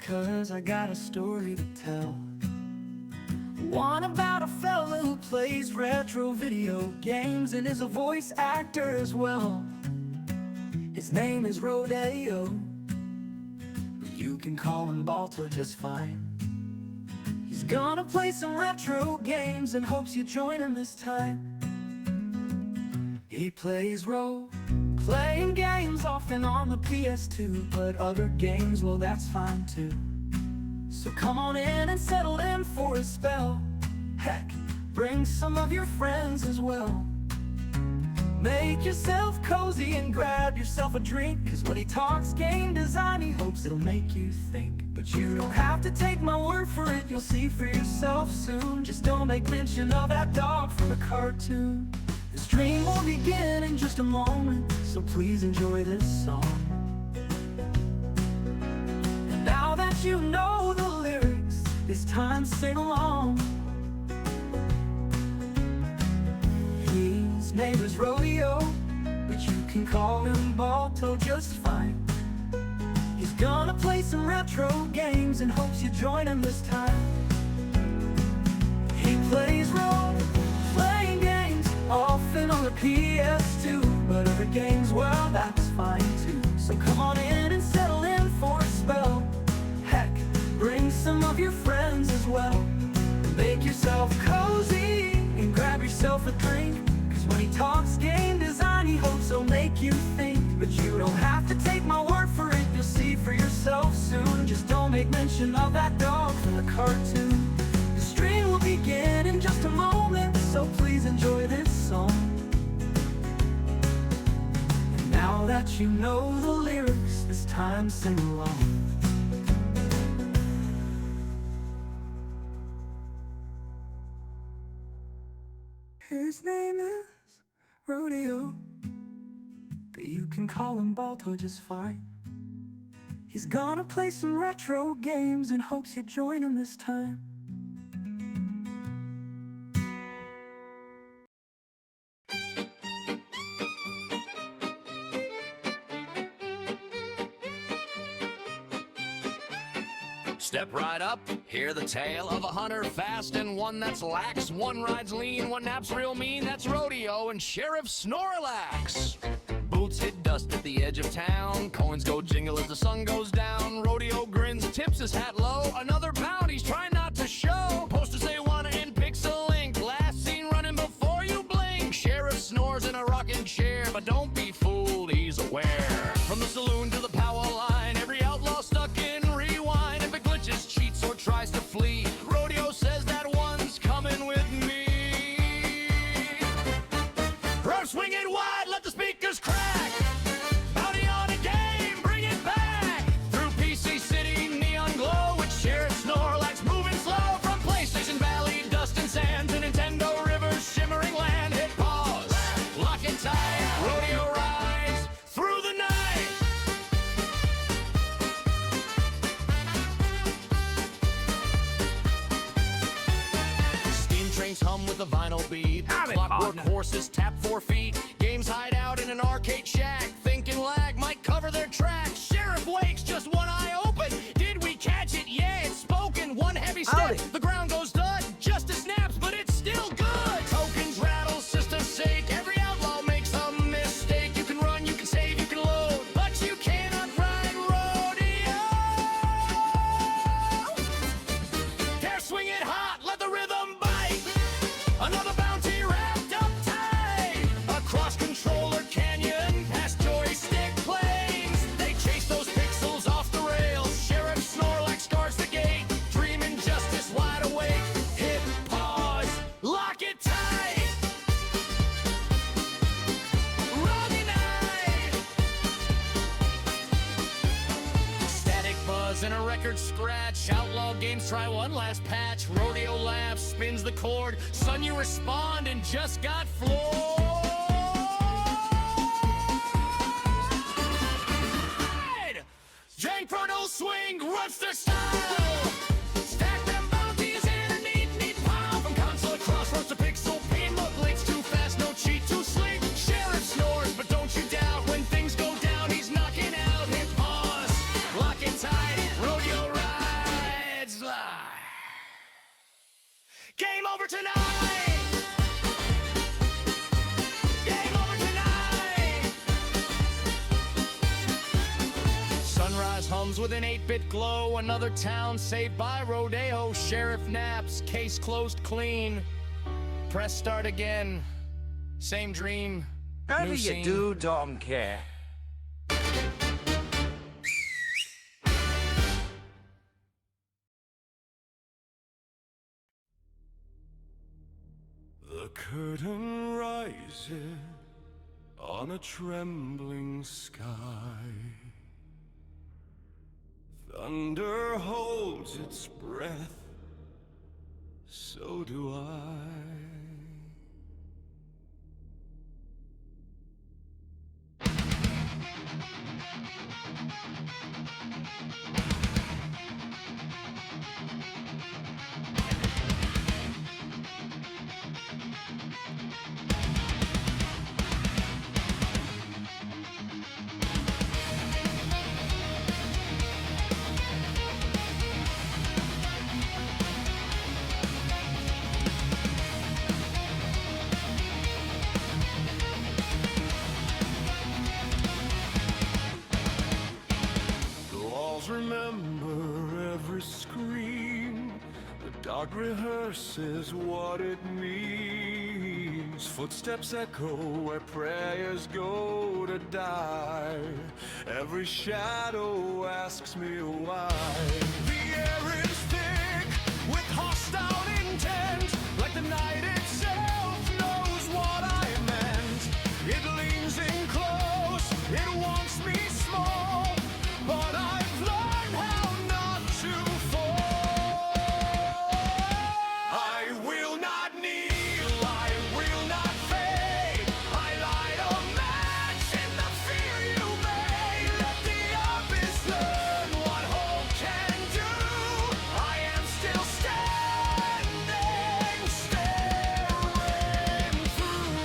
'cause I got a story to tell. One about a fella who plays retro video games and is a voice actor as well. His name is Rodeo, but you can call him Balto just fine. He's gonna play some retro games and hopes you join him this time. He plays role-playing games often on the PS2, but other games, well, that's fine too. So come on in and settle in for a spell. Heck, bring some of your friends as well. Make yourself cozy and grab yourself a drink, 'cause when he talks game design, he hopes it'll make you think. But you don't have to take my word for it, you'll see for yourself soon. Just don't make mention of that dog from the cartoon. The stream will begin in just a moment, so please enjoy this song. And now that you know the lyrics, it's time to sing along. His name is Rodeo, but you can call him Balto just fine. He's gonna play some retro games and hopes you join him this time. He plays role-playing games often on the PS2, but other games, well, that's fine too. So come on in and settle in for a spell. Heck, bring some of your friends as well. Make yourself cozy and grab yourself a drink, 'cause when he talks game design, he hopes he'll make you think. But you don't have to take my word for it, you'll see for yourself soon. Just don't make mention of that dog from the cartoon. The stream will begin in just a moment, so please enjoy this song. And now that you know the lyrics, it's time to sing along. His name is Rodeo, but you can call him Balto just fine. He's gonna play some retro games and hopes you join him this time. Step right up, hear the tale of a hunter fast and one that's lax. One rides lean, one naps real mean. That's Rodeo and Sheriff Snorlax. Boots hit dust at the edge of town. Coins go jingle as the sun goes down. Rodeo grins, tips his hat low. Another pound, he's trying not to show. Posters say wanna in pixel ink. Last seen running before you blink. Sheriff snores in a rocking chair, but don't be fooled, he's aware. From the saloon to the power line, every outlaw stuck in rewind. If it glitches, cheats, or tries to flee, Rodeo says that one's coming with me. Swing it wide, let the speakers crack. Bounty on a game, bring it back. Through PC City, neon glow with Sheriff Snorlax moving slow. From PlayStation Valley, dust and sand, to Nintendo rivers, shimmering land. Hit pause, lock it tight. Rodeo rides through the night. Steam trains hum with a vinyl beat. Clockwork horses tap 4 feet. Games hide out in an arcade shack. Thinking lag might cover their tracks. Sheriff wakes, just one eye open. Did we catch it? Yeah, it's spoken. One heavy step, the ground goes dud. Justice snaps, but it's still good. Tokens rattle, systems shake. Every outlaw makes a mistake. You can run, you can save, you can load, but you cannot ride Rodeo. Dare swing it hot, let the rhythm bite. Another bounty wrapped up tight. Across Controller Canyon, past joystick planes. They chase those pixels off the rails. Sheriff Snorlax guards the gate. Dreaming justice wide awake. Hit pause, lock it tight. Rodeo night. Static buzz and a record scratch. Outlaw games try one last patch. Rodeo laughs, spins the cord. Son, you respond and just got floored. Jank Frontal swing, Runster style. Stack them bounties in a neat pile. From console crossroads to pixel pain. Look, blades too fast, no cheat, too slick. Sheriff snores, but don't you doubt when things go down, he's knocking out. Hit pause, lock it tight, Rodeo ride. over tonight! Game over tonight! Sunrise hums with an 8-bit glow. Another town saved by Rodeo. Sheriff naps, case closed clean. Press start again. Same dream. Whatever new you scene. do, don't care. The curtain rises on a trembling sky. Thunder holds its breath, so do I. The walls remember every scream. The dark rehearses what it means. Footsteps echo where prayers go to die. Every shadow asks me why. The air is thick with hostile intent, like the night itself knows what I meant. It leans in close, it wants me small, but I've learned how not to fall. I will not kneel, I will not fade. I light a match in the fear you made. Let the abyss learn what hope can do. I am still standing, staring through.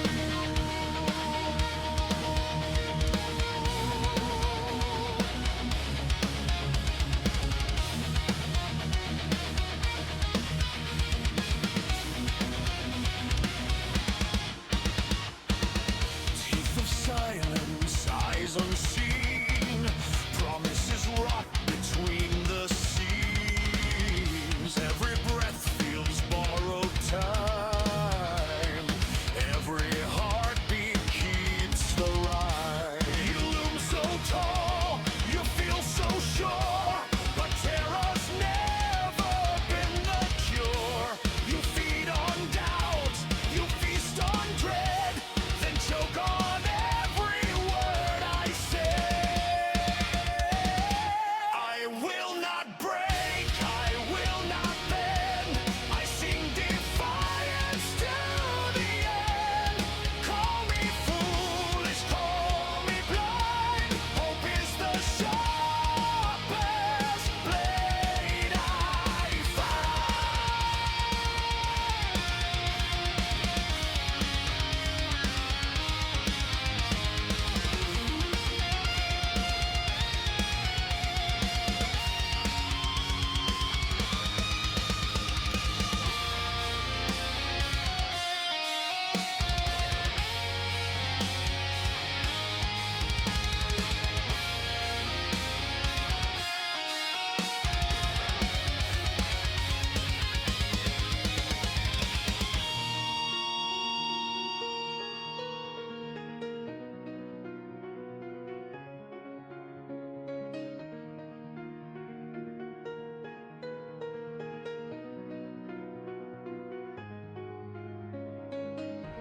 Teeth of silence, eyes unseen, promises rot between the seams. Every breath feels borrowed time, every heartbeat keeps the rhyme. You loom so tall, you feel so sure, but terror's never been the cure. You feed on doubt, you feast on dread, then choke on every word I say. I will not break, I will not bend. I sing defiance to the end. Call me foolish, call me blind. Hope is the sharpest blade I find.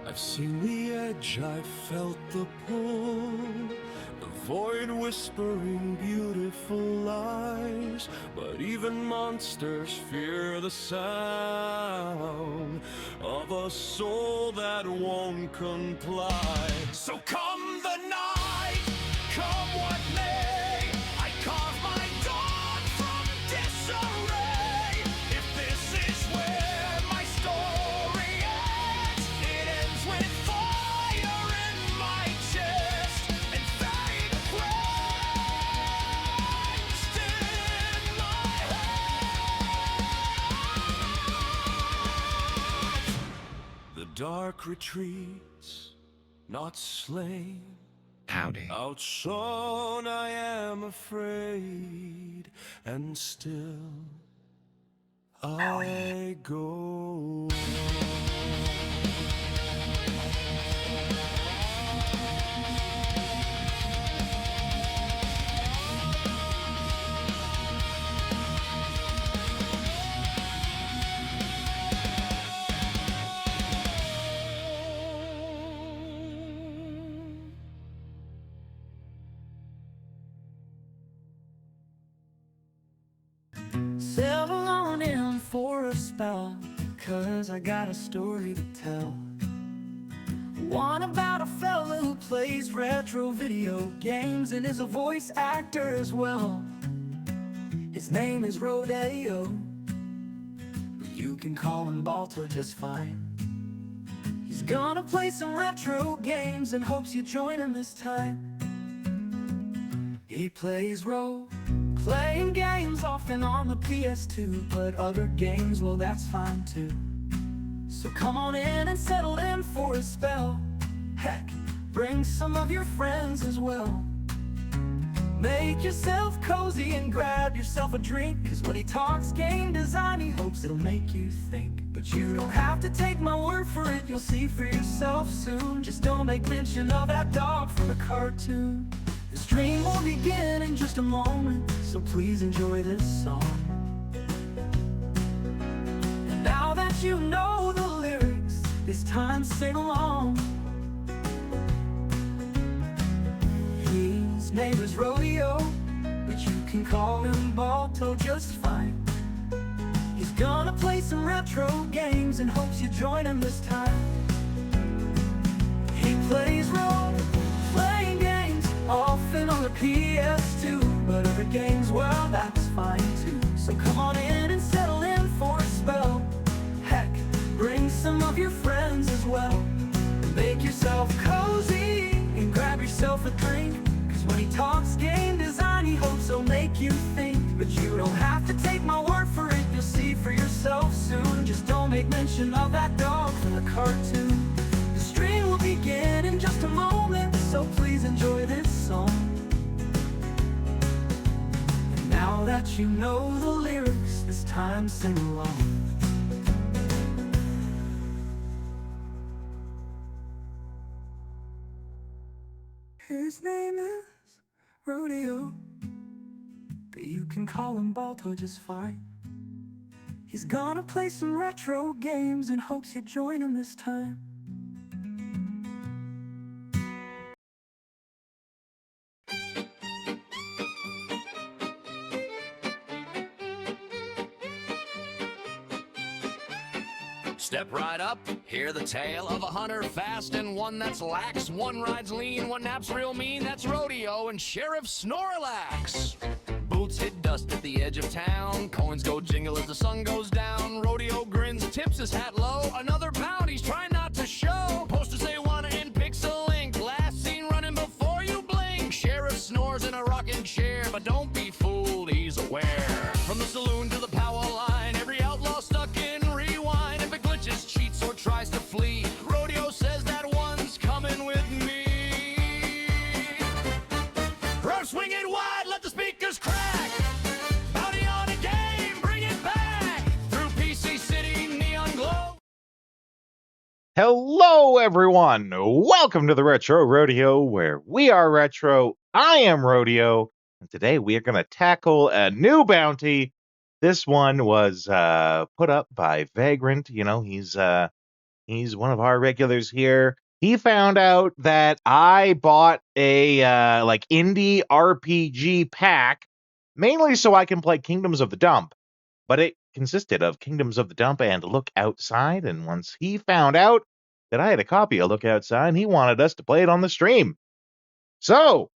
I've seen the edge, I've felt the pull, the void whispering beautiful lies. But even monsters fear the sound of a soul that won't comply. So come the night, come what may, I carve my dawn from disarray. If this is where my story ends, it ends with fire in my chest and fate quenched in my head. dark retreats, not slain. Howdy. Outshone I am afraid, and still I go. Settle on in for a spell, 'cause I got a story to tell. One about a fella who plays retro video games and is a voice actor as well. His name is Rodeo, you can call him Balto just fine. He's gonna play some retro games and hopes you join him this time. He plays role-playing games often on the PS2, but other games, well, that's fine too. So come on in and settle in for a spell. Heck, bring some of your friends as well. Make yourself cozy and grab yourself a drink, 'cause when he talks game design, he hopes it'll make you think. But you don't have to take my word for it, you'll see for yourself soon. Just don't make mention of that dog from the cartoon. The stream will begin in just a moment, so please enjoy this song. And now that you know the lyrics, it's time to sing along. His name is Rodeo, but you can call him Balto just fine. He's gonna play some retro games and hopes you join him this time. He plays role-playing games often on the PS2, but other games, well, that's fine too. So come on in and settle in for a spell. Heck, bring some of your friends as well. Make yourself cozy and grab yourself a drink, 'cause when he talks game design, he hopes he'll make you think. But you don't have to take my word for it, you'll see for yourself soon. Just don't make mention of that dog from the cartoon. The stream will begin in just a moment, so please enjoy this song. And now that you know the lyrics, it's time to sing along. His name is Rodeo, but you can call him Balto just fine. He's gonna play some retro games and hopes you join him this time. Step right up, hear the tale of a hunter fast and one that's lax. One rides lean, one naps real mean, that's Rodeo and Sheriff Snorlax. Boots hit dust at the edge of town, coins go jingle as the sun goes down. Rodeo grins, tips his hat low, another bound he's trying not to show. Posters say wanna in pixel ink, last seen running before you blink. Sheriff snores in a rocking chair, but don't be fooled, he's aware. From the saloon to the power line, every outlaw stuck in rewind. If it glitches, cheats, or tries to flee, Rodeo says that one's coming with me. Rope swing it wide, let the speakers crack. Bounty on a game, bring it back. Through PC City, neon glow. Hello, everyone. Welcome to the Retro Rodeo, where we are retro. I am Rodeo, and today we are going to tackle a new bounty. This one was put up by Vagrant. You know, he's one of our regulars here. He found out that I bought a like indie RPG pack, mainly so I can play Kingdoms of the Dump. But it consisted of Kingdoms of the Dump and Look Outside, and once he found out that I had a copy of Look Outside, he wanted us to play it on the stream. So,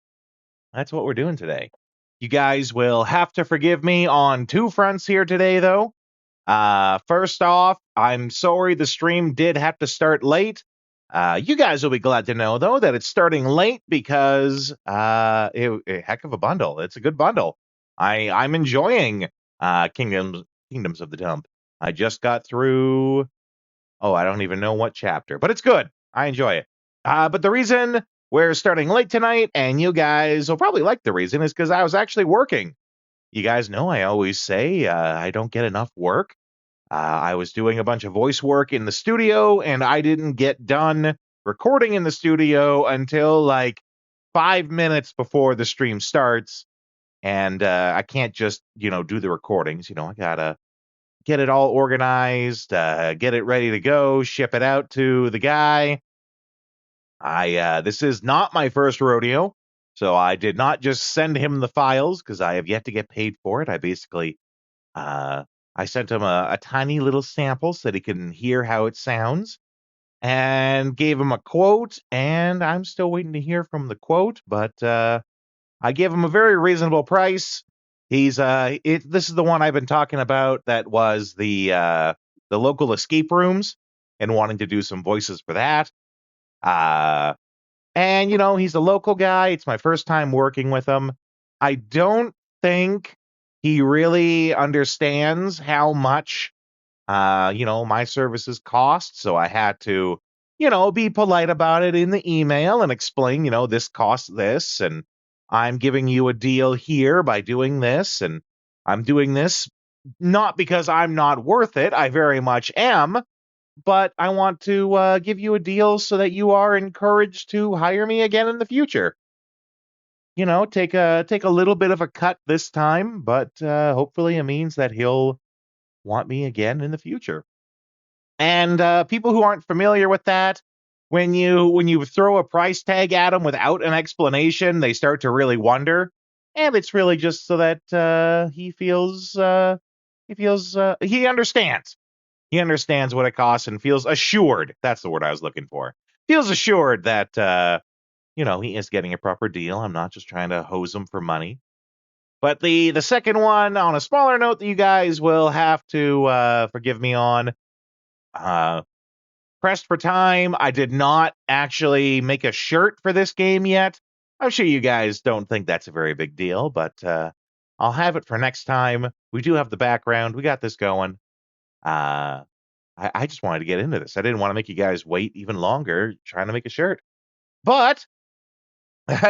that's what we're doing today. You guys will have to forgive me on two fronts here today, though. First off, I'm sorry the stream did have to start late. You guys will be glad to know, though, that it's starting late because a heck of a bundle. It's a good bundle. I'm enjoying Kingdoms of the Dump. I just got through Oh, I don't even know what chapter, but it's good. I enjoy it. But the reason we're starting late tonight, and you guys will probably like the reason, is because I was actually working. You guys know I always say I don't get enough work. I was doing a bunch of voice work in the studio, and I didn't get done recording in the studio until like 5 minutes before the stream starts. And I can't just, do the recordings. I gotta get it all organized, get it ready to go, ship it out to the guy. This is not my first rodeo, so I did not just send him the files because I have yet to get paid for it. I basically, I sent him a tiny little sample so that he can hear how it sounds, and gave him a quote. And I'm still waiting to hear from the quote, but I gave him a very reasonable price. This is the one I've been talking about. That was the local escape rooms, and wanting to do some voices for that. And he's a local guy. It's my first time working with him. I don't think he really understands how much my services cost. So I had to, be polite about it in the email and explain, this costs this, and I'm giving you a deal here by doing this, and I'm doing this not because I'm not worth it. I very much am, but I want to give you a deal so that you are encouraged to hire me again in the future. Take a little bit of a cut this time, but hopefully it means that he'll want me again in the future. And people who aren't familiar with that, when you throw a price tag at them without an explanation, they start to really wonder. And it's really just so that he understands. He understands what it costs and feels assured. That's the word I was looking for. Feels assured that he is getting a proper deal. I'm not just trying to hose him for money. But the second one, on a smaller note, that you guys will have to forgive me on. Pressed for time. I did not actually make a shirt for this game yet. I'm sure you guys don't think that's a very big deal, but I'll have it for next time. We do have the background. We got this going. I just wanted to get into this. I didn't want to make you guys wait even longer trying to make a shirt. But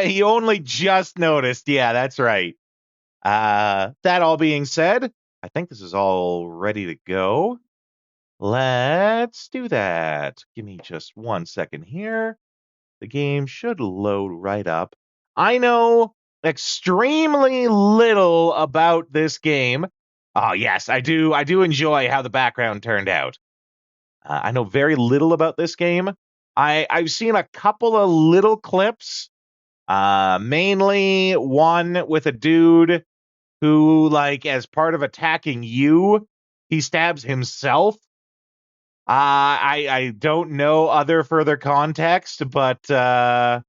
you only just noticed. Yeah, that's right. That all being said, I think this is all ready to go. Let's do that. Give me just 1 second here. The game should load right up. I know extremely little about this game. Oh, yes, I do enjoy how the background turned out. I know very little about this game. I've seen a couple of little clips, mainly one with a dude who, like, as part of attacking you, he stabs himself. I don't know other further context, but I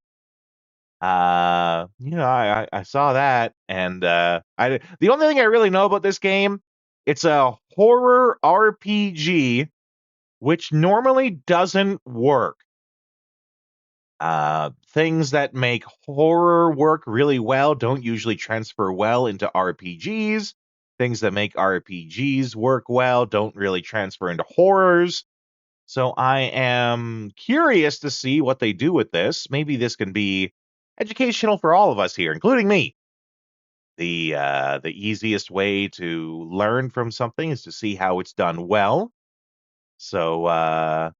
saw that, and the only thing I really know about this game, it's a horror RPG, which normally doesn't work. Things that make horror work really well don't usually transfer well into RPGs. Things that make RPGs work well don't really transfer into horrors. So I am curious to see what they do with this. Maybe this can be educational for all of us here, including me. The easiest way to learn from something is to see how it's done well. So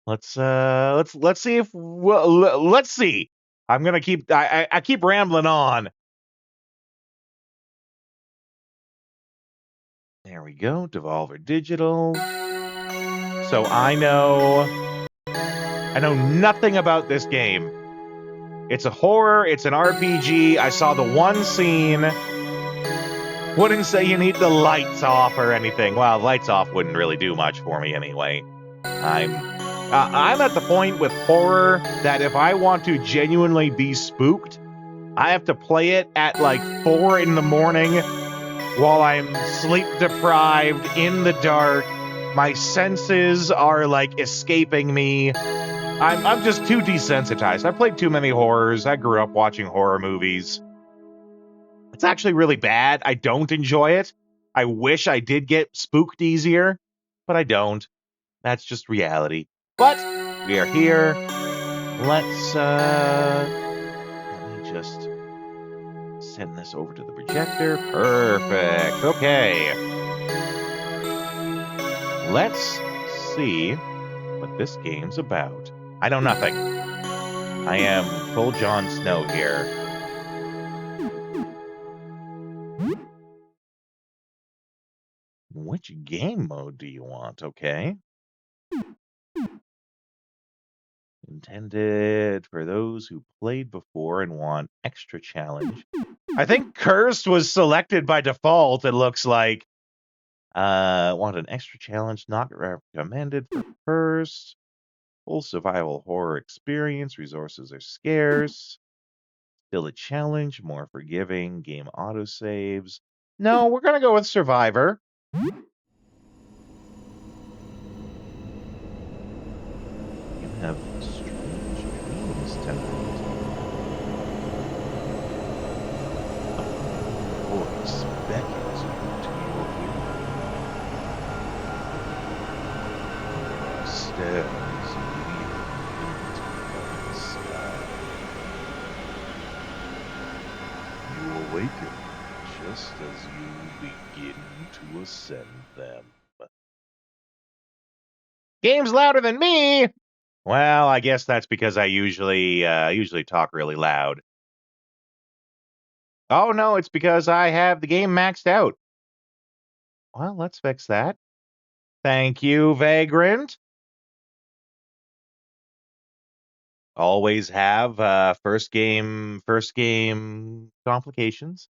let's see if let's see. I'm gonna keep I keep rambling on. There we go, Devolver Digital. So I know nothing about this game. It's a horror, it's an RPG. I saw the one scene. Wouldn't say you need the lights off or anything. Well, lights off wouldn't really do much for me anyway. I'm at the point with horror that if I want to genuinely be spooked, I have to play it at like 4 a.m. while I'm sleep deprived in the dark. My senses are like escaping me. I'm just too desensitized. I played too many horrors. I grew up watching horror movies. It's actually really bad. I don't enjoy it. I wish I did get spooked easier, but I don't. That's just reality. But we are here. Let's let me just send this over to the projector. Perfect. Okay. Let's see what this game's about. I know nothing. I am full Jon Snow here. Which game mode do you want? Okay. Intended for those who played before and want extra challenge. I think Cursed was selected by default, it looks like. Want an extra challenge, not recommended for first. Full survival horror experience, resources are scarce. Still a challenge, more forgiving, game autosaves. No, we're gonna go with Survivor. You have strange dreams tonight. A voice beckons you to your ear. Stairs lead into the sky. You awaken just as you begin to ascend them. Game's louder than me! Well, I guess that's because I usually talk really loud. Oh no, it's because I have the game maxed out. Well, let's fix that. Thank you, Vagrant. Always have first game complications.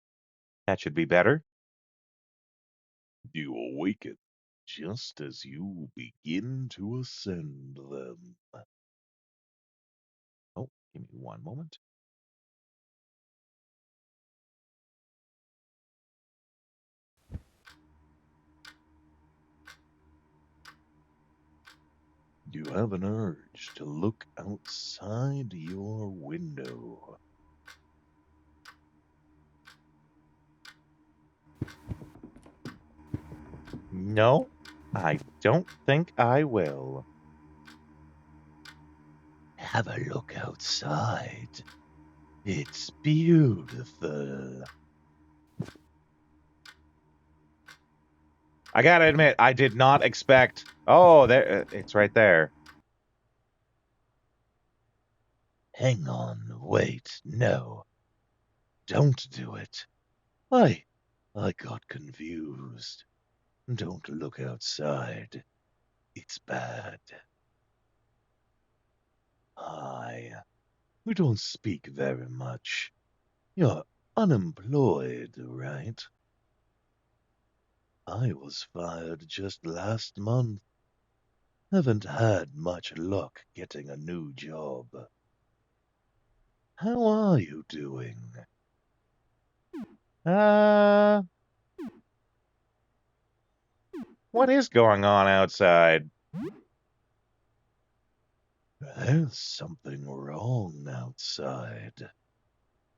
That should be better. You awaken just as you begin to ascend them. Oh, give me one moment. You have an urge to look outside your window. No, I don't think I will. Have a look outside. It's beautiful. I gotta admit, I did not expect... Oh, there, it's right there. Hang on, wait, no. Don't do it. I got confused. Don't look outside. It's bad. We don't speak very much. You're unemployed, right? I was fired just last month. Haven't had much luck getting a new job. How are you doing? What is going on outside? There's something wrong outside.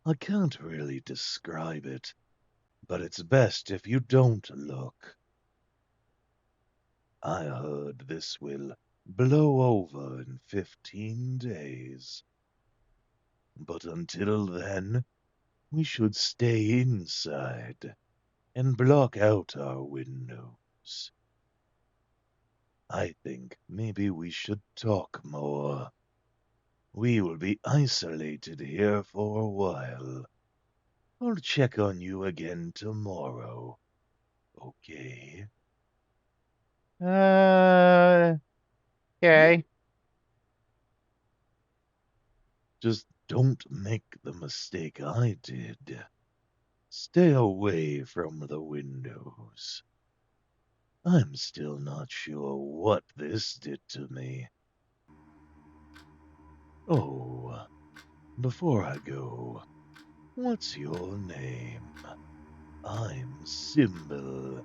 I can't really describe it, but it's best if you don't look. I heard this will blow over in 15 days. But until then, we should stay inside and block out our windows. I think maybe we should talk more. We will be isolated here for a while. I'll check on you again tomorrow. Okay? Okay. Just don't make the mistake I did. Stay away from the windows. I'm still not sure what this did to me. Oh, before I go, what's your name? I'm Symbol.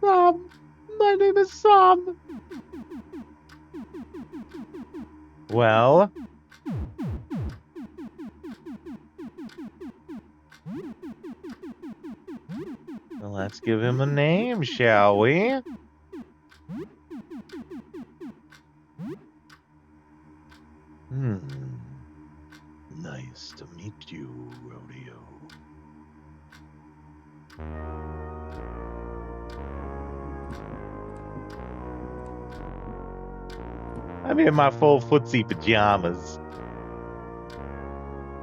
Sam! My name is Sam! Well? Well, let's give him a name, shall we? I'm in my full footsie pajamas.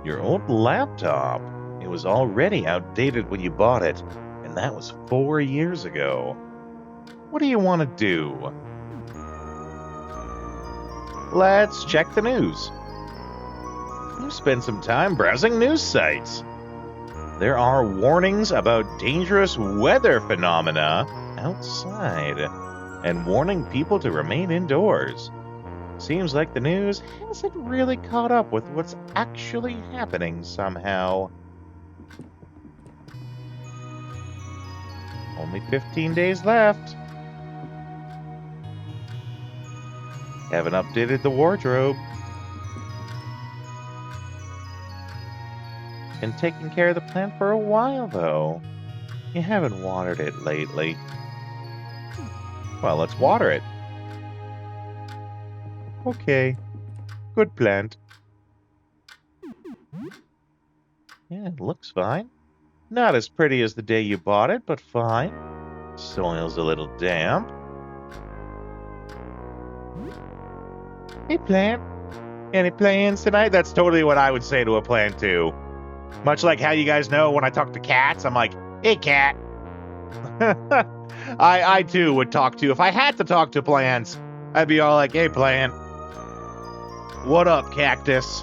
Your old laptop. It was already outdated when you bought it, and that was 4 years ago. What do you want to do? Let's check the news. You spend some time browsing news sites. There are warnings about dangerous weather phenomena outside, and warning people to remain indoors. Seems like the news hasn't really caught up with what's actually happening somehow. Only 15 days left. Haven't updated the wardrobe. Been taking care of the plant for a while, though. You haven't watered it lately. Well, let's water it. Okay. Good plant. Yeah, it looks fine. Not as pretty as the day you bought it, but fine. Soil's a little damp. Hey, plant. Any plans tonight? That's totally what I would say to a plant, too. Much like how you guys know when I talk to cats, I'm like, hey, cat. I too would talk to, if I had to talk to plants, I'd be all like, hey, plant. What up, cactus?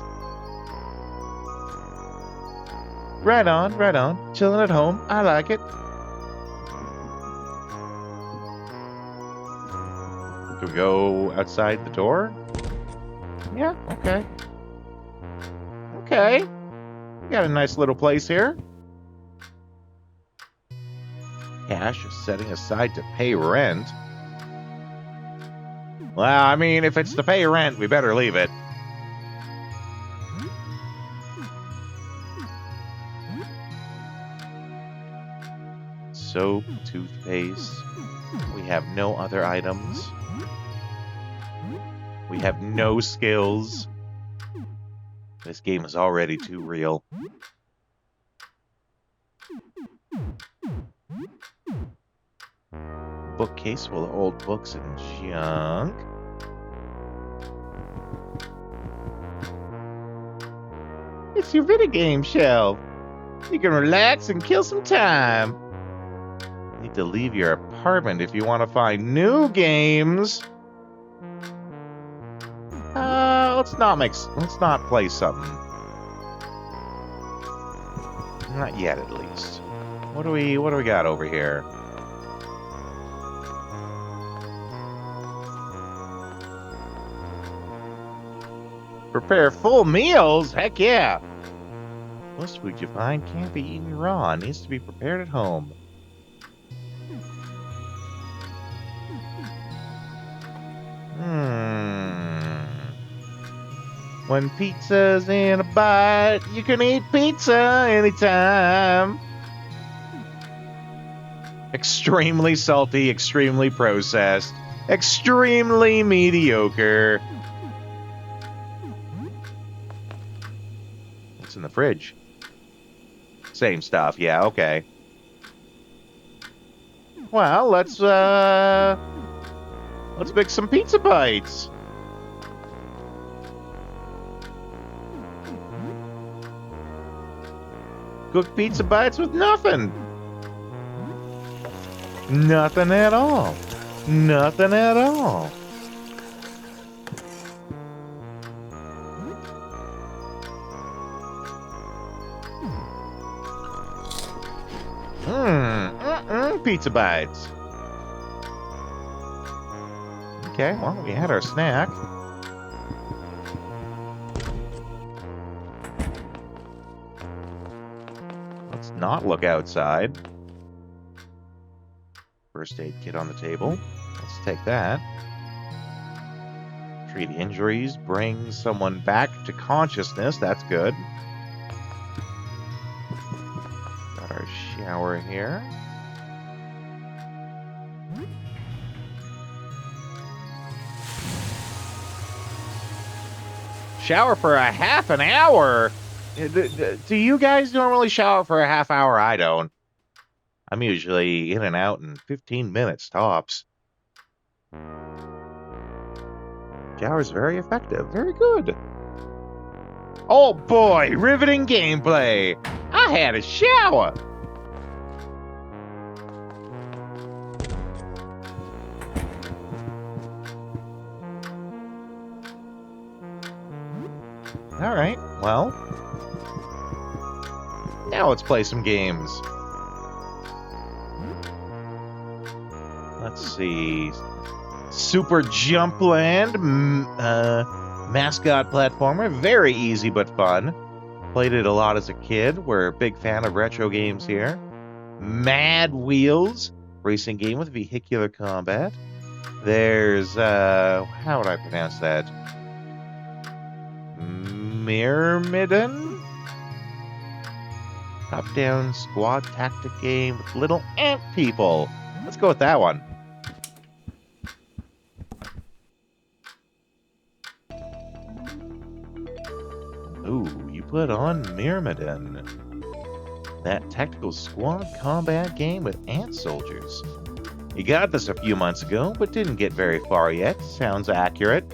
Right on, right on. Chilling at home. I like it. Can we go outside the door? Yeah, okay. Okay. We got a nice little place here. Cash is setting aside to pay rent. Well, I mean, if it's to pay rent, we better leave it. Soap, toothpaste. We have no other items. We have no skills. This game is already too real. Bookcase full of old books and junk. It's your video game shelf. You can relax and kill some time. You need to leave your apartment if you want to find new games. Let's not play something. Not yet, at least. What do we got over here? Prepare full meals? Heck yeah! Most food you find can't be eaten raw. It needs to be prepared at home. When pizza's in a bite, you can eat pizza anytime. Extremely salty, extremely processed, extremely mediocre. What's in the fridge? Same stuff, yeah, okay. Well, let's make some pizza bites. Cooked pizza bites with nothing. Nothing at all. Nothing at all. Pizza bites. Okay, well, we had our snack. Let's not look outside. First aid kit on the table. Let's take that. Treat injuries. Bring someone back to consciousness. That's good. Got our shower here. Shower for a half an hour? Do you guys normally shower for a half hour? I don't. I'm usually in and out in 15 minutes tops. Shower's very effective. Very good. Oh boy, riveting gameplay. I had a shower. All right, well, now let's play some games. Let's see. Super Jumpland, mascot platformer, very easy but fun. Played it a lot as a kid. We're a big fan of retro games here. Mad Wheels, racing game with vehicular combat. There's, how would I pronounce that? Myrmidon? Top-down squad tactic game with little ant people. Let's go with that one. Ooh, you put on Myrmidon. That tactical squad combat game with ant soldiers. You got this a few months ago, but didn't get very far yet. Sounds accurate.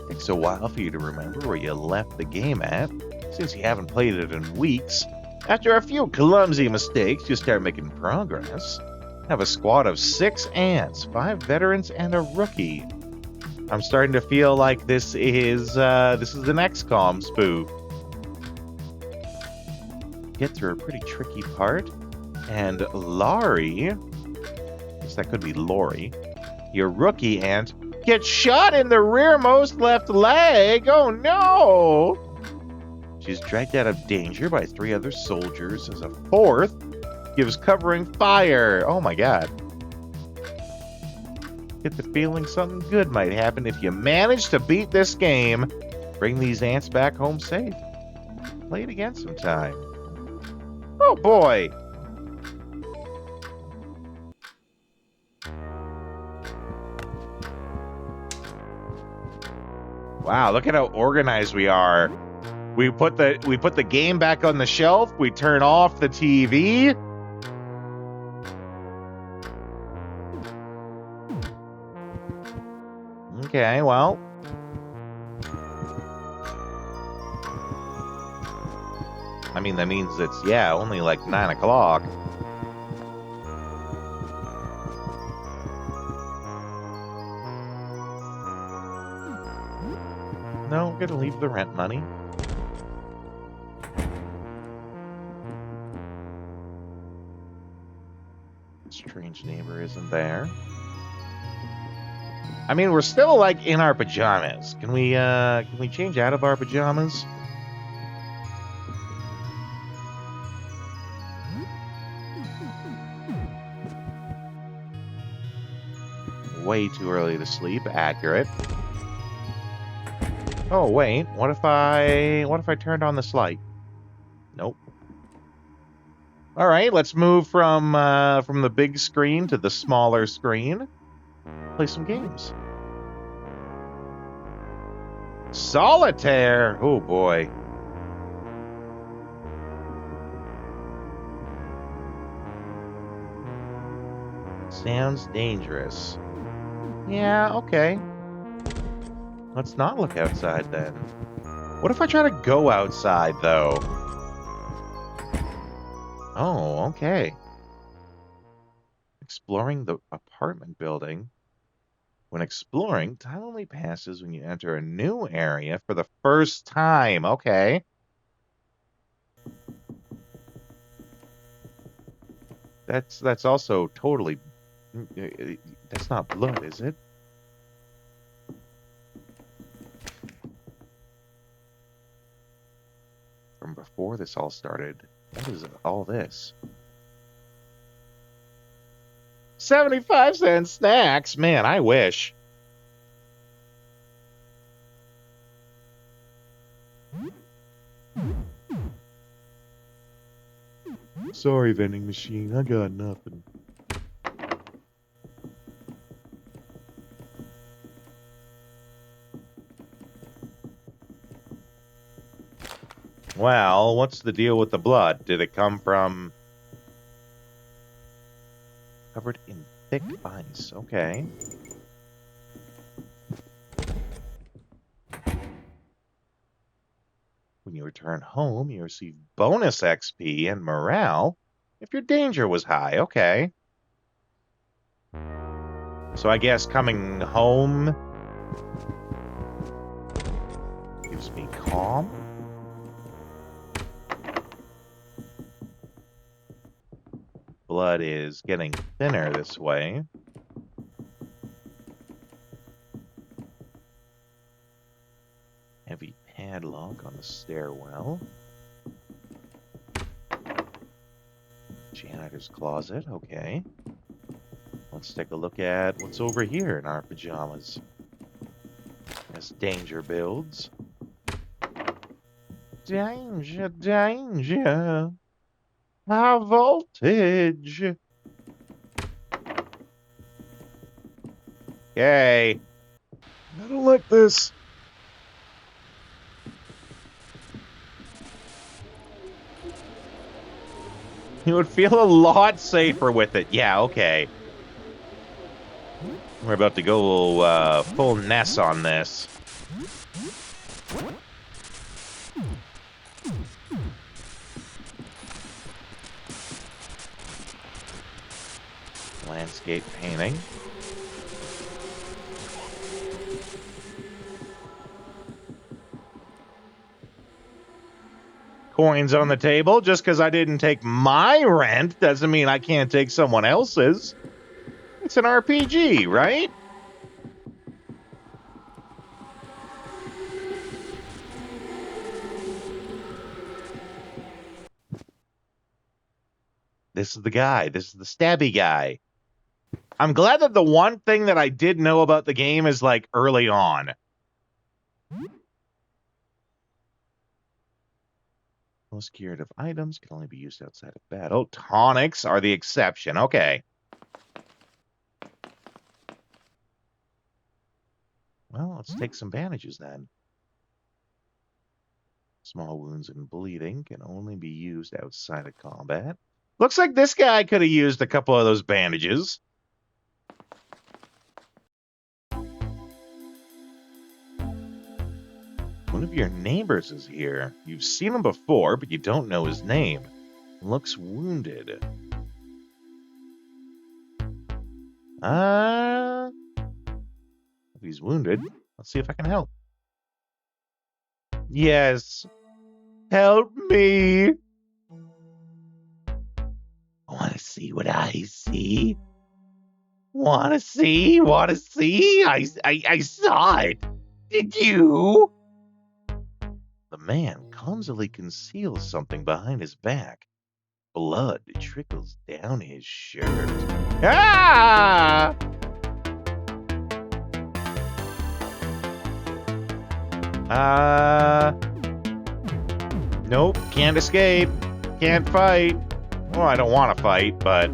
Takes a while for you to remember where you left the game at, since you haven't played it in weeks. After a few clumsy mistakes, you start making progress. Have a squad of 6 ants, 5 veterans, and a rookie. I'm starting to feel like this is an XCOM spoof. Get through a pretty tricky part, and Laurie, I guess that could be Lori, your rookie ant, gets shot in the rearmost left leg. Oh no! She's dragged out of danger by 3 other soldiers as a 4th gives covering fire. Oh my god. Get the feeling something good might happen if you manage to beat this game. Bring these ants back home safe. Play it again sometime. Oh boy! Wow, look at how organized we are. We put the game back on the shelf. We turn off the TV. Okay, well. I mean, that means it's, yeah, only like 9 o'clock. No, I'm gonna leave the rent money. Strange neighbor isn't there. I mean, we're still like in our pajamas. Can we change out of our pajamas? Way too early to sleep. Accurate. Oh wait, what if I turned on this light? Nope. All right, let's move from the big screen to the smaller screen. Play some games. Solitaire. Oh boy. Sounds dangerous. Yeah, okay. Let's not look outside then. What if I try to go outside though? Oh, okay. Exploring the apartment building. When exploring, time only passes when you enter a new area for the first time. Okay. That's also totally... That's not blood, is it? From before this all started. What is all this? 75-cent snacks? Man, I wish. Sorry, vending machine. I got nothing. Well, what's the deal with the blood? Did it come from Covered in thick ice. Okay. When you return home, you receive bonus XP and morale if your danger was high. Okay. So I guess coming home gives me calm. Blood is getting thinner this way. Heavy padlock on the stairwell. Janitor's closet, okay. Let's take a look at what's over here in our pajamas. As danger builds. Danger, danger. High voltage. Okay. I don't like this. You would feel a lot safer with it. Yeah, okay. We're about to go full Ness on this. Landscape painting. Coins on the table. Just because I didn't take my rent doesn't mean I can't take someone else's. It's an RPG, right? This is the guy. This is the stabby guy. I'm glad that the one thing that I did know about the game is, like, early on. Most curative items can only be used outside of battle. Tonics are the exception. Okay. Well, let's take some bandages then. Small wounds and bleeding can only be used outside of combat. Looks like this guy could have used a couple of those bandages. One of your neighbors is here. You've seen him before, but you don't know his name. Looks wounded. If he's wounded, let's see if I can help. Yes. Help me. Want to see what I see? Want to see? Want to see? I saw it. Did you? The man clumsily conceals something behind his back. Blood trickles down his shirt. Ah! Nope, can't escape. Can't fight. Well, I don't want to fight, but...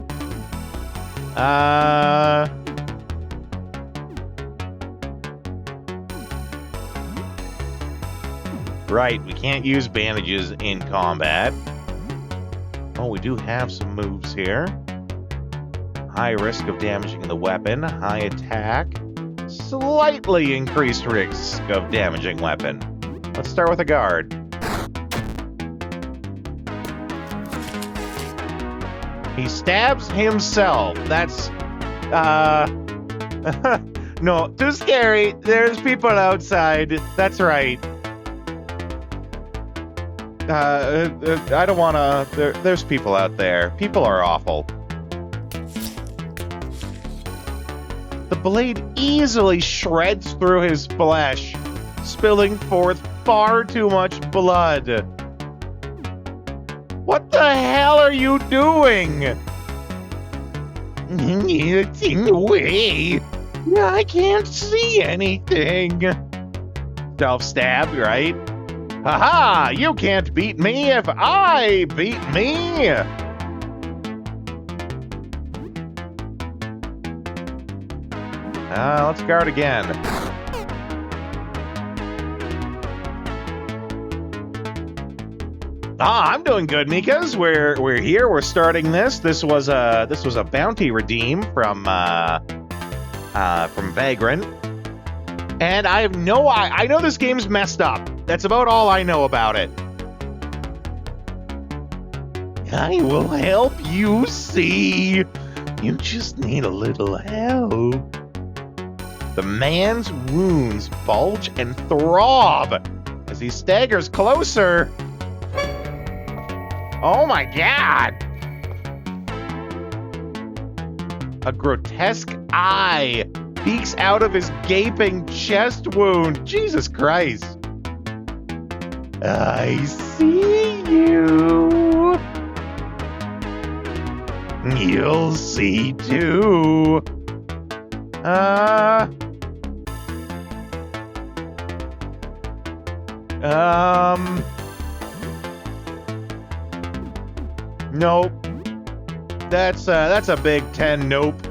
Right, we can't use bandages in combat. Oh, we do have some moves here. High risk of damaging the weapon. High attack. Slightly increased risk of damaging weapon. Let's start with a guard. He stabs himself. That's, no, too scary. There's people outside. That's right. I don't want to... There's people out there. People are awful. The blade easily shreds through his flesh, spilling forth far too much blood. What the hell are you doing? It's in the way. I can't see anything. Self-stabbed, right? Haha! You can't beat me if I beat me! Let's guard again. I'm doing good, Mikas. We're here. We're starting this. This was a bounty redeem from Vagrant, and I have I know this game's messed up. That's about all I know about it. I will help you see. You just need a little help. The man's wounds bulge and throb as he staggers closer. Oh my god! A grotesque eye peeks out of his gaping chest wound. Jesus Christ. I see you. You'll see too. Nope. That's a Big 10 nope.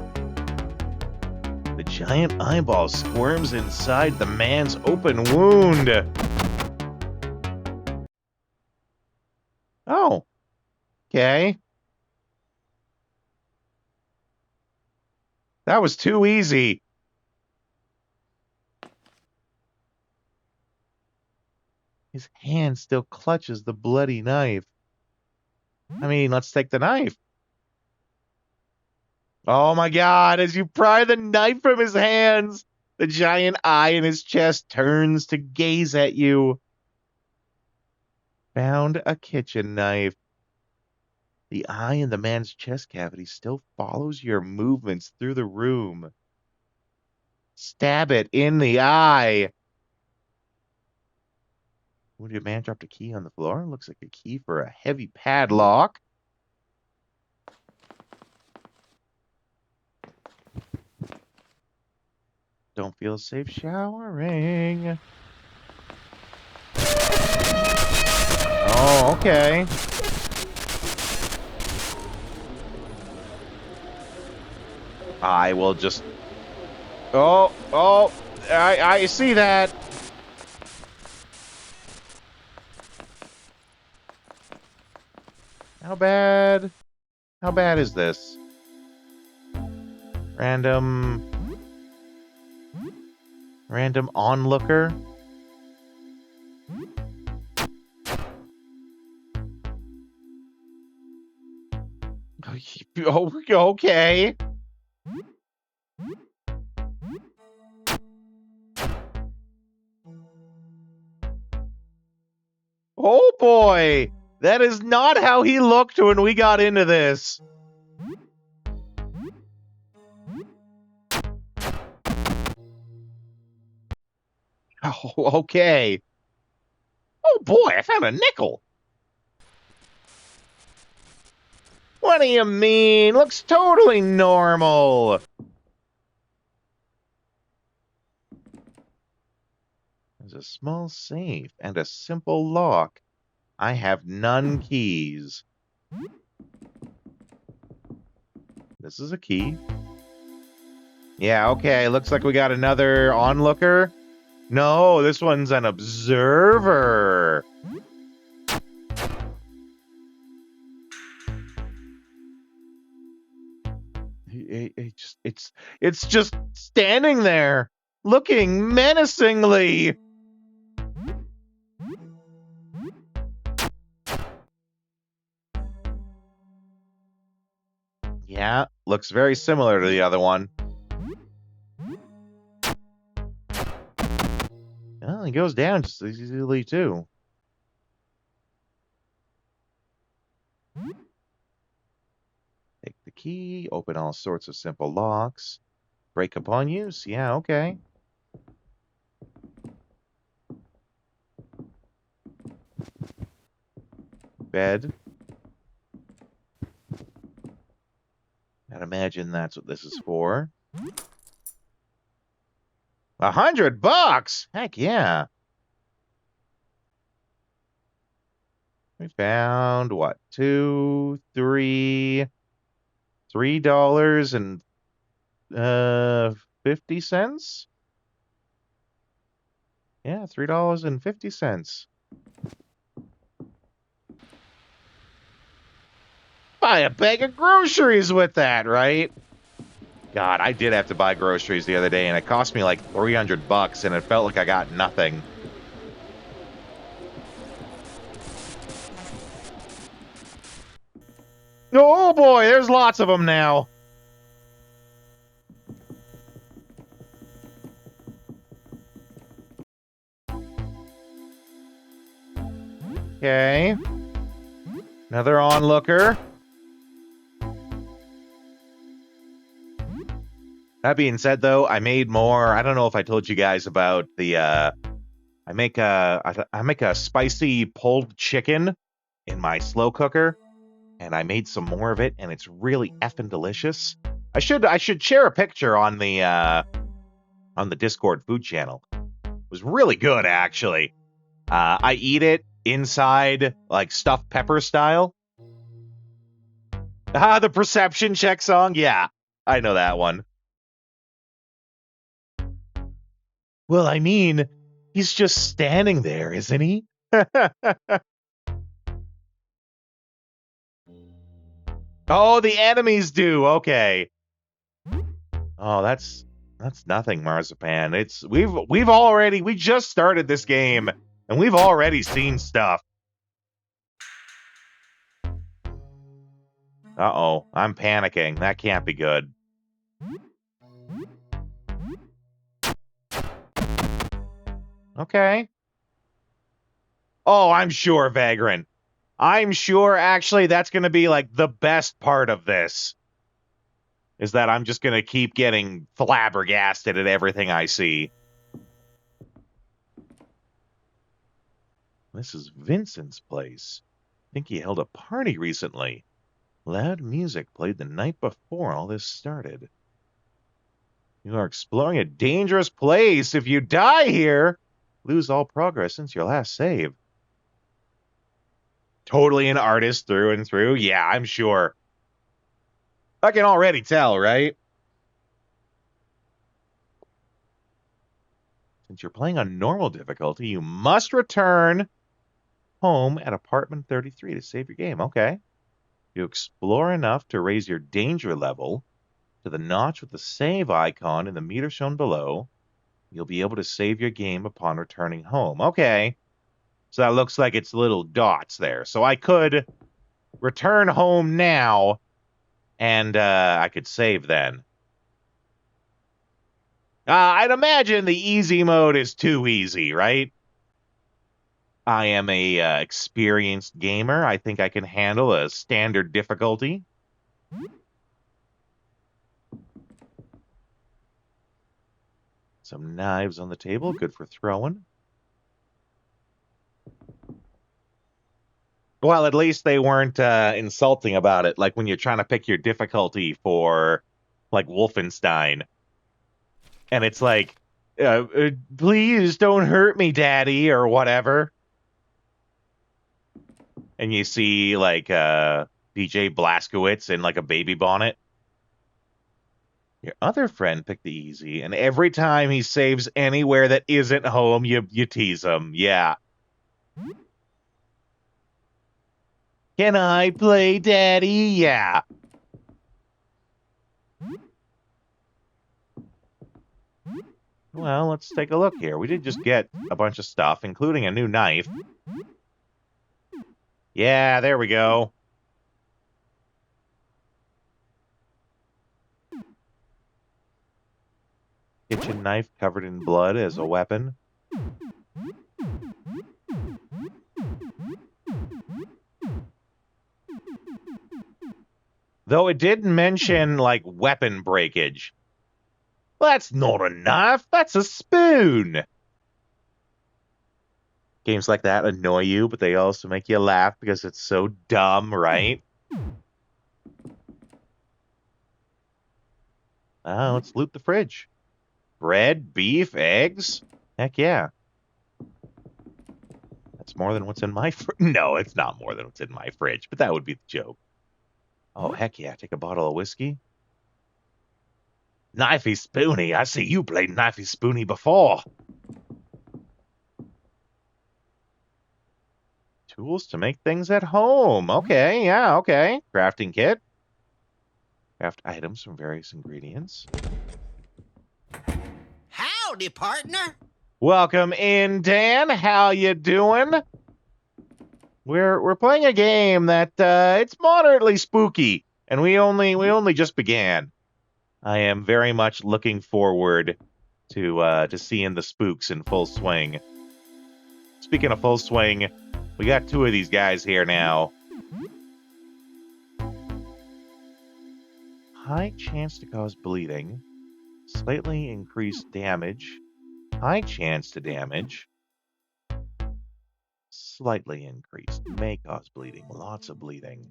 The giant eyeball squirms inside the man's open wound. Oh. Okay. That was too easy. His hand still clutches the bloody knife. I mean, let's take the knife. Oh my god, as you pry the knife from his hands, the giant eye in his chest turns to gaze at you. Found a kitchen knife. The eye in the man's chest cavity still follows your movements through the room. Stab it in the eye. Wounded man dropped a key on the floor. Looks like a key for a heavy padlock. Don't feel safe showering. Oh, okay. I will just... Oh, I see that. How bad is this? Random onlooker? Oh, okay. Oh boy! That is not how he looked when we got into this. Oh, okay. Oh boy, I found a nickel. What do you mean? Looks totally normal. There's a small safe and a simple lock. I have none keys. This is a key. Yeah, okay. Looks like we got another onlooker. No, this one's an observer. It's just standing there, looking menacingly. Yeah, looks very similar to the other one. Well, he goes down just as easily, too. Take the key, open all sorts of simple locks. Break upon use. Yeah, okay. Bed. I'd imagine that's what this is for. $100? Heck yeah. We found what? $3.50? Yeah, $3.50. Buy a bag of groceries with that, right? God, I did have to buy groceries the other day, and it cost me like $300, and it felt like I got nothing. Oh boy, there's lots of them now. Okay. Another onlooker. That being said, though, I made more. I don't know if I told you guys about the. I make a spicy pulled chicken in my slow cooker, and I made some more of it, and it's really effing delicious. I should share a picture on the Discord food channel. It was really good, actually. I eat it inside like stuffed pepper style. The perception check song. Yeah, I know that one. Well, I mean, he's just standing there, isn't he? Oh, the enemies do. Okay. Oh, that's nothing, Marzipan. We just started this game and we've already seen stuff. Uh-oh, I'm panicking. That can't be good. Okay. Oh, I'm sure, Vagrant. I'm sure, actually, that's going to be, like, the best part of this. Is that I'm just going to keep getting flabbergasted at everything I see. This is Vincent's place. I think he held a party recently. Loud music played the night before all this started. You are exploring a dangerous place. If you die here, lose all progress since your last save. Totally an artist through and through. Yeah, I'm sure. I can already tell, right? Since you're playing on normal difficulty, you must return home at apartment 33 to save your game. Okay. You explore enough to raise your danger level to the notch with the save icon in the meter shown below. You'll be able to save your game upon returning home. Okay. So that looks like it's little dots there. So I could return home now, and I could save then. I'd imagine the easy mode is too easy, right? I am a experienced gamer. I think I can handle a standard difficulty. Some knives on the table, good for throwing. Well, at least they weren't insulting about it, like when you're trying to pick your difficulty for, like, Wolfenstein. And it's like, please don't hurt me, Daddy, or whatever. And you see, like, DJ Blazkowicz in, like, a baby bonnet. Your other friend picked the easy, and every time he saves anywhere that isn't home, you tease him. Yeah. Can I play, Daddy? Yeah. Well, let's take a look here. We did just get a bunch of stuff, including a new knife. Yeah, there we go. Kitchen knife covered in blood as a weapon. Though it didn't mention, like, weapon breakage. Well, that's not a knife, that's a spoon! Games like that annoy you, but they also make you laugh because it's so dumb, right? Let's loot the fridge. Bread, beef, eggs? Heck yeah. That's more than what's in my fridge. No, it's not more than what's in my fridge, but that would be the joke. Oh, heck yeah. Take a bottle of whiskey. Knifey Spoony. I see you played Knifey Spoony before. Tools to make things at home. Okay, yeah, okay. Crafting kit. Craft items from various ingredients. Howdy, partner. Welcome in, Dan. How you doing? We're playing a game that it's moderately spooky, and we only just began. I am very much looking forward to seeing the spooks in full swing. Speaking of full swing, we got two of these guys here now. High chance to cause bleeding. Slightly increased damage. High chance to damage. Slightly increased. May cause bleeding. Lots of bleeding.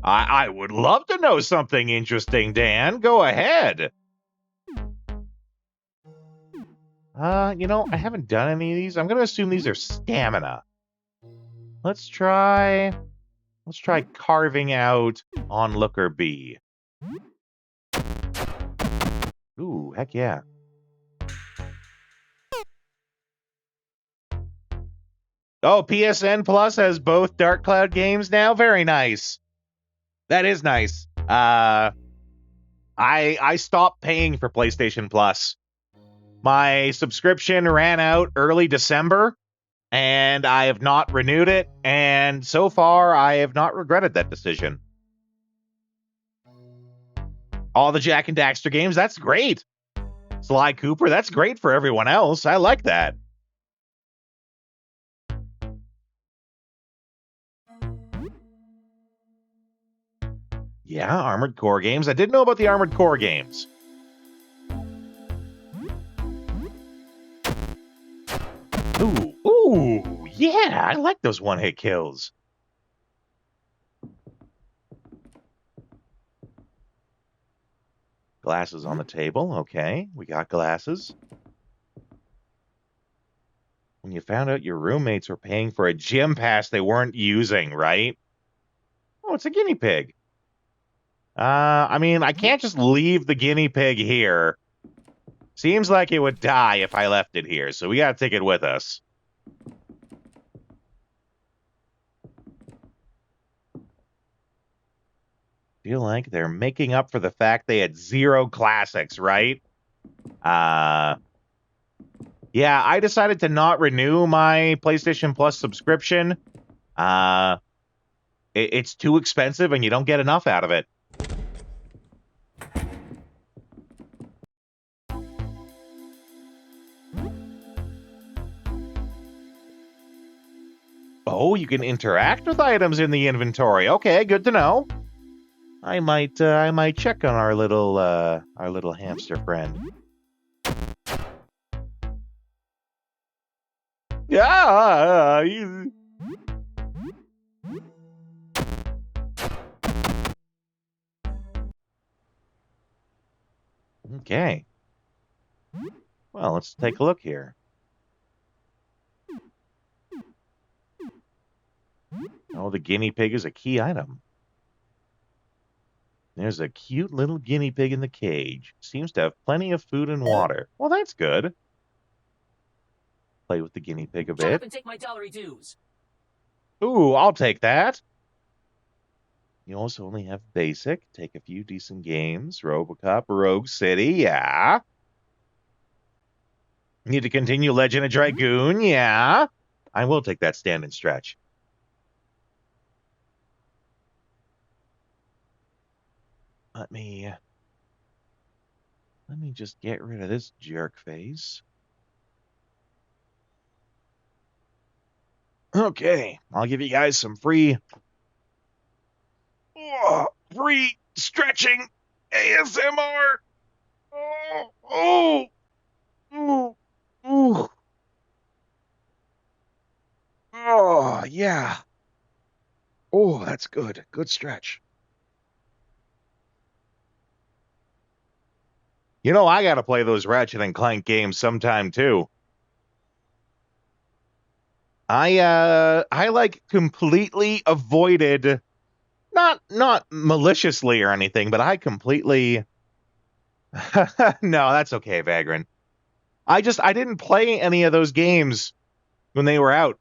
I would love to know something interesting, Dan. Go ahead. I haven't done any of these. I'm going to assume these are stamina. Let's try carving out Onlooker B. Ooh, heck yeah. Oh, PSN Plus has both Dark Cloud games now? Very nice. That is nice. I stopped paying for PlayStation Plus. My subscription ran out early December, and I have not renewed it, and so far I have not regretted that decision. All the Jak and Daxter games, that's great. Sly Cooper, that's great for everyone else. I like that. Yeah, Armored Core games. I did know about the Armored Core games. Ooh, yeah, I like those one-hit kills. Glasses on the table. Okay, we got glasses. When you found out your roommates were paying for a gym pass they weren't using, right? Oh, it's a guinea pig. I mean, I can't just leave the guinea pig here. Seems like it would die if I left it here, so we gotta take it with us. Feel like they're making up for the fact they had 0 classics, right? Yeah, I decided to not renew my PlayStation Plus subscription. It's too expensive and you don't get enough out of it. Oh, you can interact with items in the inventory. Okay, good to know. I might check on our little hamster friend. Yeah. Okay. Well, let's take a look here. Oh, the guinea pig is a key item. There's a cute little guinea pig in the cage. Seems to have plenty of food and water. Well, that's good. Play with the guinea pig a Shut up bit. and take my dollary dues. Ooh, I'll take that. You also only have basic. Take a few decent games. Robocop, Rogue City, yeah. Need to continue Legend of Dragoon, yeah. I will take that stand and stretch. Let me just get rid of this jerk face. Okay, I'll give you guys some free stretching ASMR. Oh, yeah. Oh, that's good. Good stretch. You know, I gotta play those Ratchet and Clank games sometime too. I like completely avoided, not maliciously or anything, but I completely. No, that's okay, Vagrant. I didn't play any of those games when they were out.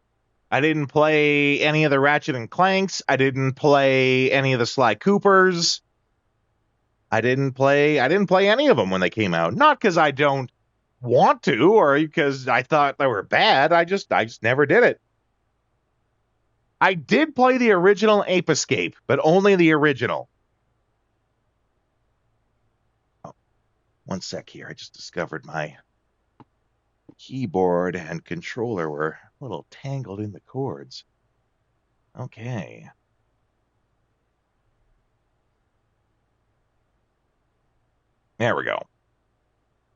I didn't play any of the Ratchet and Clanks. I didn't play any of the Sly Coopers. I didn't play any of them when they came out. Not because I don't want to or because I thought they were bad. I just never did it. I did play the original Ape Escape, but only the original. Oh, one sec here. I just discovered my keyboard and controller were a little tangled in the cords. Okay. There we go.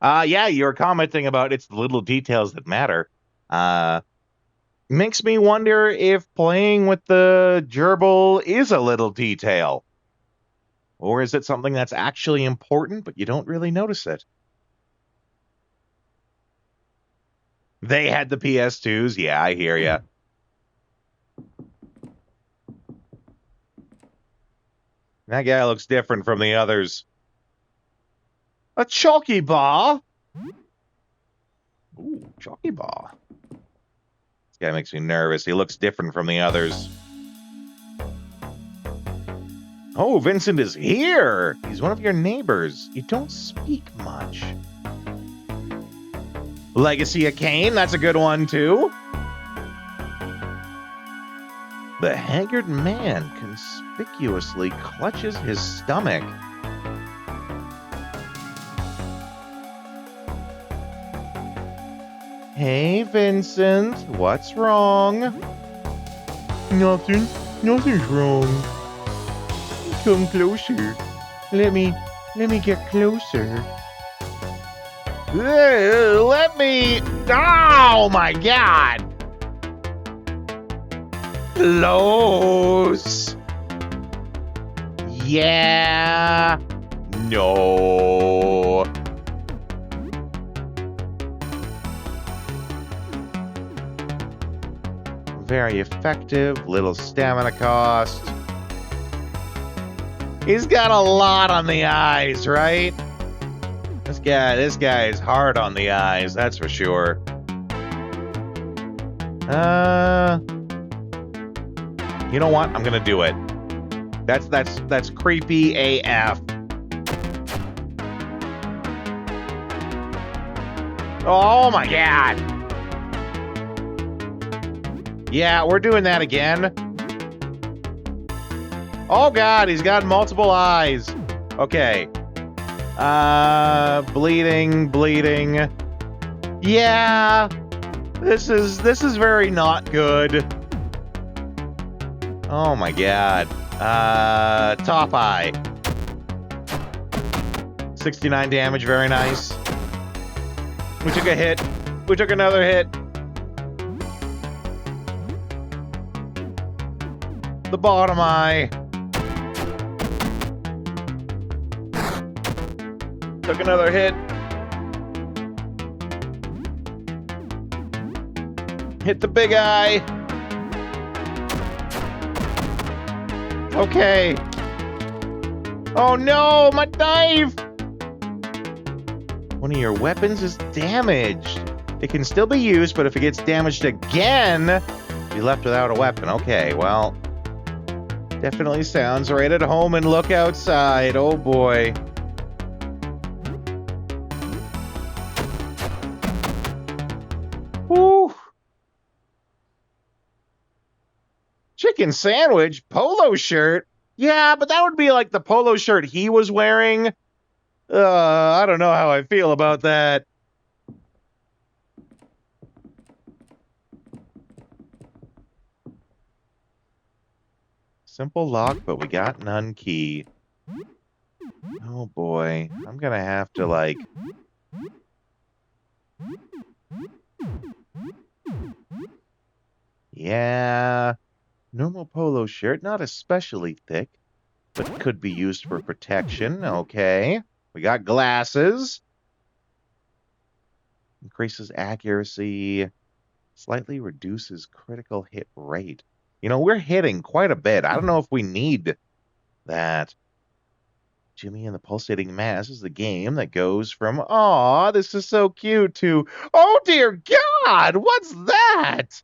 Yeah, you were commenting about it's the little details that matter. Makes me wonder if playing with the gerbil is a little detail. Or is it something that's actually important, but you don't really notice it? They had the PS2s. Yeah, I hear ya. That guy looks different from the others. A chalky bar? Ooh, chalky bar. This guy makes me nervous. He looks different from the others. Oh, Vincent is here. He's one of your neighbors. You don't speak much. Legacy of Kain, that's a good one, too. The haggard man conspicuously clutches his stomach. Hey, Vincent, what's wrong? Nothing's wrong. Come closer. Let me get closer. Let me... Oh, my God. Close. Yeah. No. Very effective. Little stamina cost. He's got a lot on the eyes, right? This guy is hard on the eyes, that's for sure. You know what? I'm gonna do it. That's creepy AF. Oh my God. Yeah, we're doing that again. Oh God, he's got multiple eyes. Okay. Bleeding. Yeah. This is very not good. Oh my God. Top eye. 69 damage, very nice. We took a hit. We took another hit. The bottom eye. Took another hit. Hit the big eye. Okay. Oh no, my knife! One of your weapons is damaged. It can still be used, but if it gets damaged again, you're left without a weapon. Okay, well, definitely sounds right at home and look outside. Oh boy. Whew. Chicken sandwich, polo shirt. Yeah, but that would be like the polo shirt he was wearing. I don't know how I feel about that. Simple lock, but we got none key. Oh boy, I'm gonna have to like... Yeah, normal polo shirt, not especially thick, but could be used for protection. Okay, we got glasses. Increases accuracy, slightly reduces critical hit rate. You know, we're hitting quite a bit. I don't know if we need that. Jimmy and the Pulsating Mass is the game that goes from, aw, this is so cute, to, oh dear God, what's that?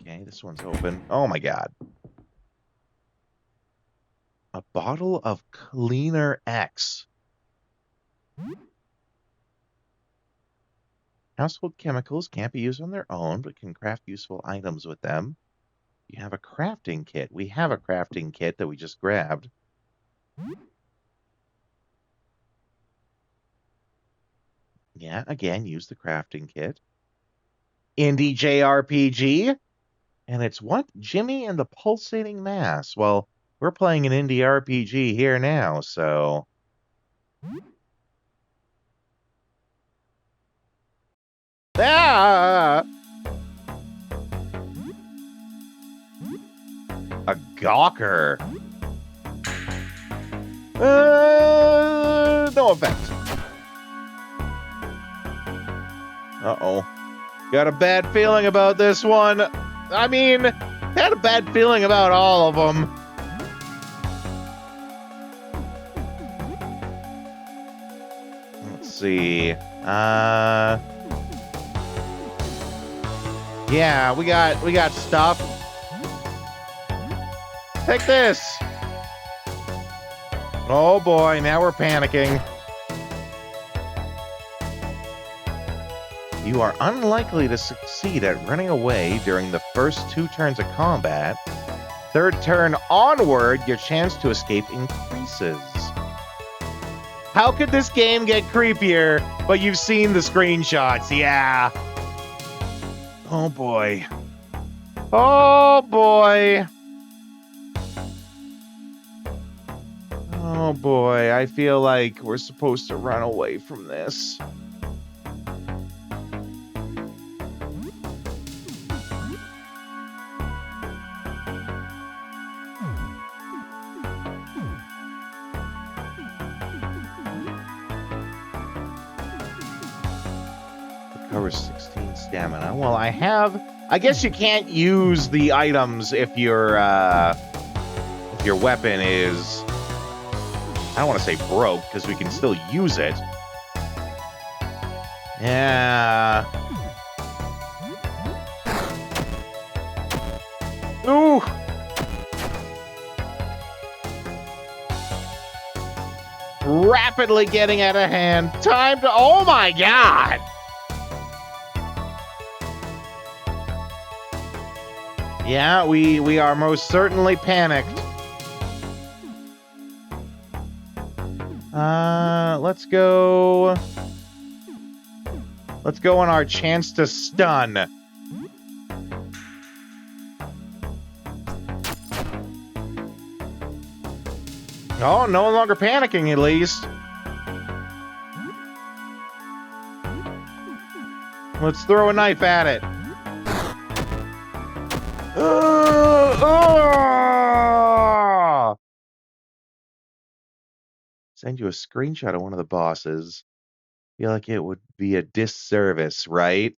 Okay, this one's open. Oh my God. A bottle of Cleaner X. Household chemicals can't be used on their own, but can craft useful items with them. You have a crafting kit. We have a crafting kit that we just grabbed. Yeah, again, use the crafting kit. Indie JRPG. And it's what? Jimmy and the Pulsating Mass. Well, we're playing an indie RPG here now, so... Ah! A Gawker. No effect. Uh-oh. Got a bad feeling about this one. I mean, had a bad feeling about all of them. Let's see. Yeah, we got stuff. Take this. Oh boy, now we're panicking. You are unlikely to succeed at running away during the first 2 turns of combat. Third turn onward, your chance to escape increases. How could this game get creepier? But you've seen the screenshots, yeah. Oh boy. Oh boy. Oh boy, I feel like we're supposed to run away from this. Recovers 16 stamina. Well, I guess you can't use the items if your weapon is, I don't want to say broke, because we can still use it. Yeah. Ooh. Rapidly getting out of hand. Time to, oh my God. Yeah, we are most certainly panicked. Let's go on our chance to stun. Oh, no longer panicking, at least. Let's throw a knife at it. Send you a screenshot of one of the bosses. Feel like it would be a disservice, right?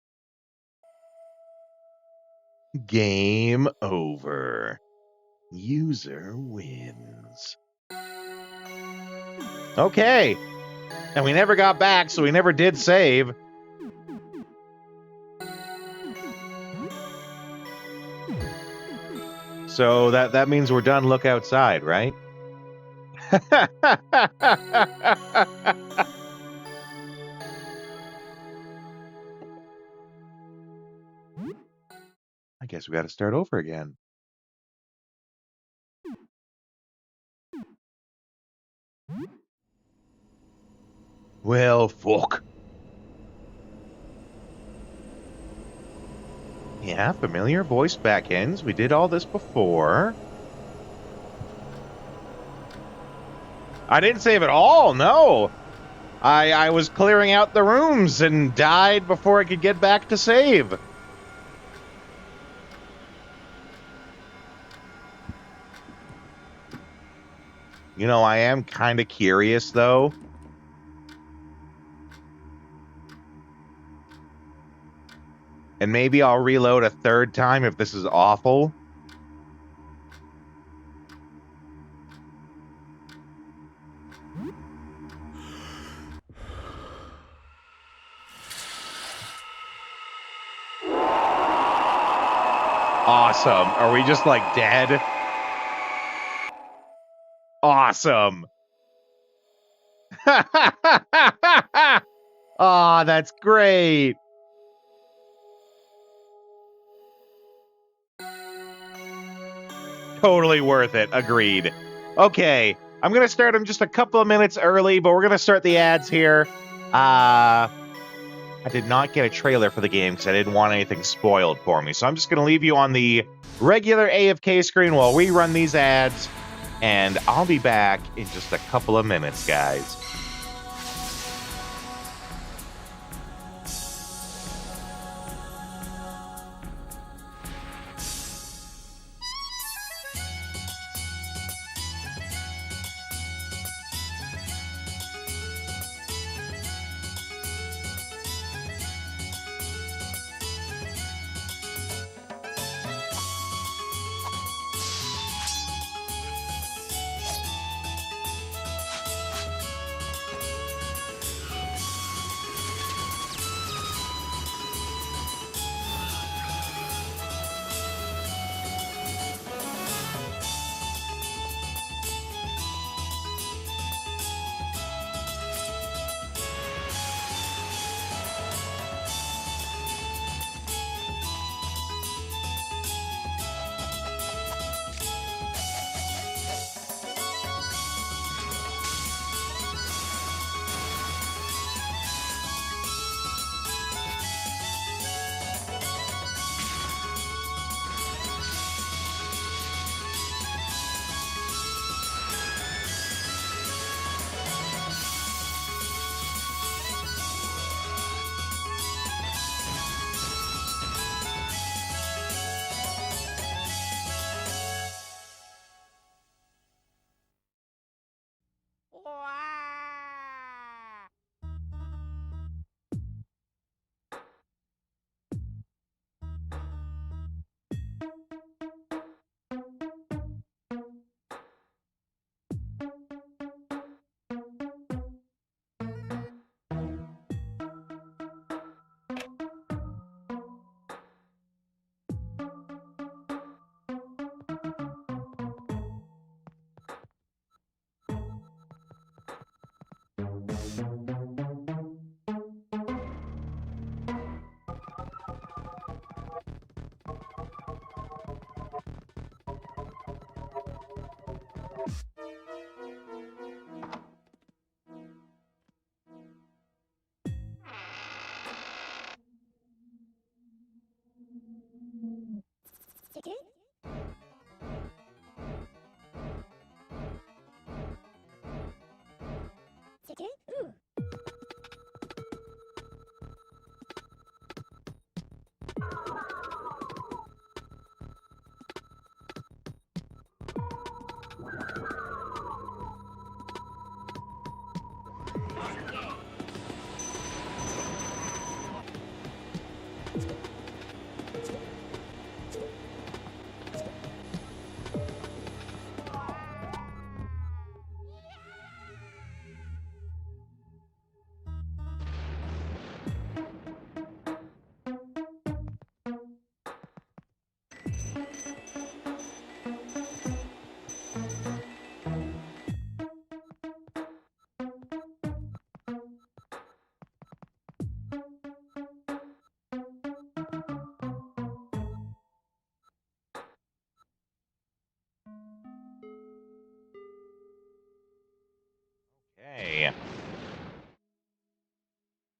Game over. User wins. Okay. And we never got back, so we never did save. So that means we're done. Look outside, right? I guess we got to start over again. Well, fuck. Yeah, familiar voice backends. We did all this before. I didn't save at all, no. I was clearing out the rooms and died before I could get back to save. You know, I am kind of curious, though. And maybe I'll reload a third time if this is awful. Awesome. Are we just like dead? Awesome. Aw, that's great. Totally worth it. Agreed. Okay, I'm going to start them just a couple of minutes early, but we're going to start the ads here. I did not get a trailer for the game because I didn't want anything spoiled for me. So I'm just going to leave you on the regular AFK screen while we run these ads. And I'll be back in just a couple of minutes, guys. Okay.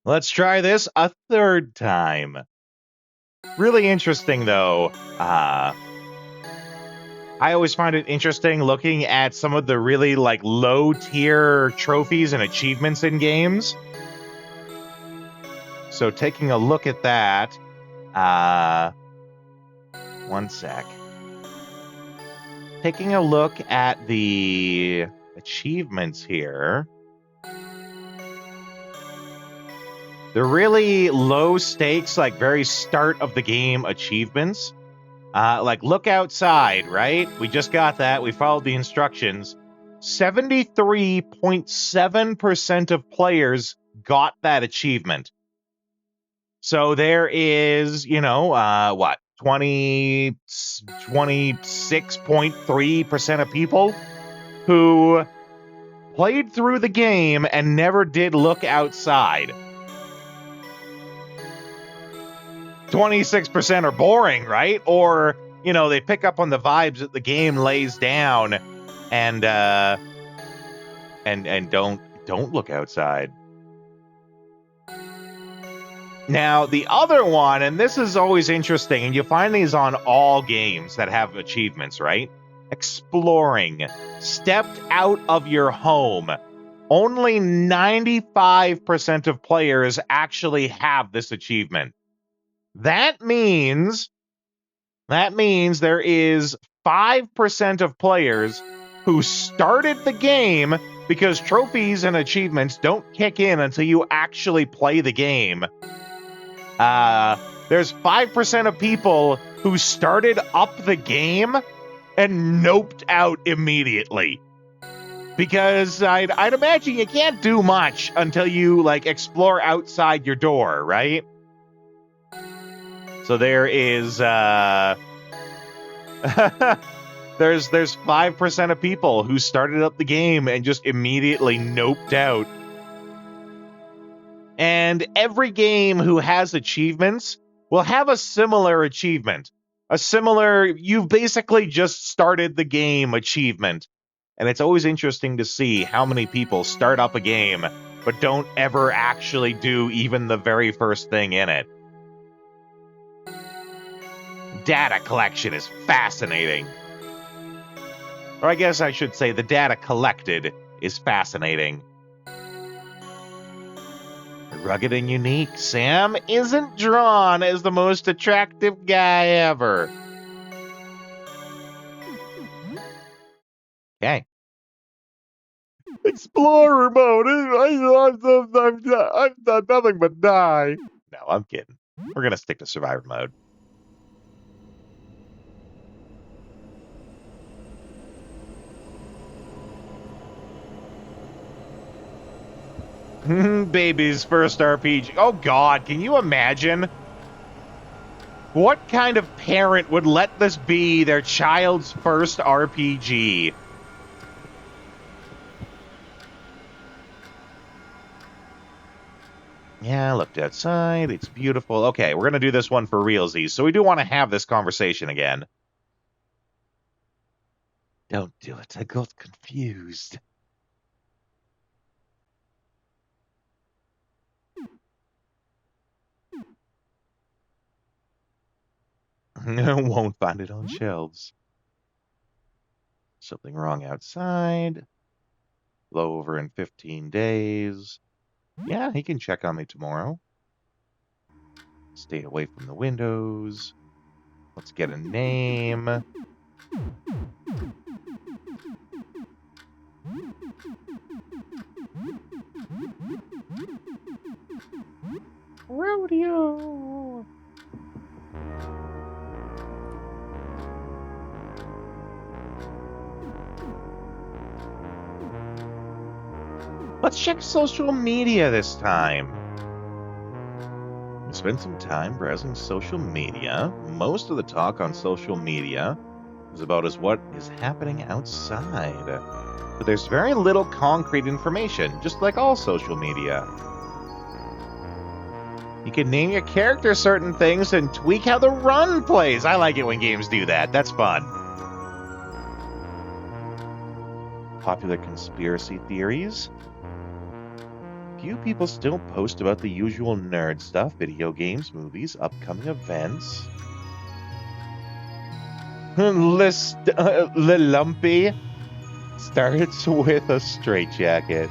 Let's try this a third time. Really interesting, though. I always find it interesting looking at some of the really like low-tier trophies and achievements in games. So taking a look at that. One sec. Taking a look at the achievements here. The really low stakes, like very start of the game achievements. Like look outside, right? We just got that. We followed the instructions. 73.7% of players got that achievement. So there is, 26.3% of people who played through the game and never did look outside. 26% are boring, right? Or, you know, they pick up on the vibes that the game lays down and don't look outside. Now, the other one, and this is always interesting, and you find these on all games that have achievements, right? Exploring. Stepped out of your home. Only 95% of players actually have this achievement. That means there is 5% of players who started the game because trophies and achievements don't kick in until you actually play the game. There's 5% of people who started up the game and noped out immediately. Because I'd imagine you can't do much until you, like, explore outside your door, right? So there is, there's 5% of people who started up the game and just immediately noped out. And every game who has achievements will have a similar achievement. A similar, you've basically just started the game achievement. And it's always interesting to see how many people start up a game but don't ever actually do even the very first thing in it. Data collection is fascinating. Or I guess I should say the data collected is fascinating. Rugged and unique, Sam isn't drawn as the most attractive guy ever. Okay. Explorer mode. I've done nothing but die. No, I'm kidding. We're gonna stick to survivor mode. Baby's first RPG. Oh God, can you imagine? What kind of parent would let this be their child's first RPG? Yeah, I looked outside. It's beautiful. Okay, we're going to do this one for realsies. So we do want to have this conversation again. Don't do it. I got confused. Won't find it on shelves. Something wrong outside. Blow over in 15 days. Yeah, he can check on me tomorrow. Stay away from the windows. Let's get a name. Rodeo. Let's check social media this time. We spent some time browsing social media. Most of the talk on social media is about what is happening outside. But there's very little concrete information, just like all social media. You can name your character certain things and tweak how the run plays. I like it when games do that. That's fun. Popular conspiracy theories. Few people still post about the usual nerd stuff, video games, movies, upcoming events. Le Lumpy starts with a straitjacket.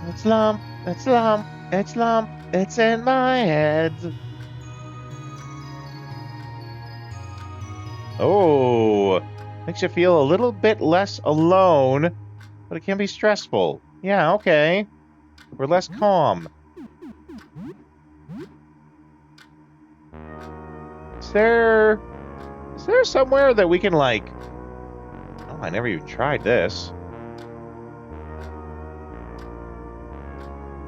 It's lump, it's lump, it's lump, it's in my head. Oh, makes you feel a little bit less alone, but it can be stressful. Yeah, okay. We're less calm. Is there somewhere that we can, like... Oh, I never even tried this.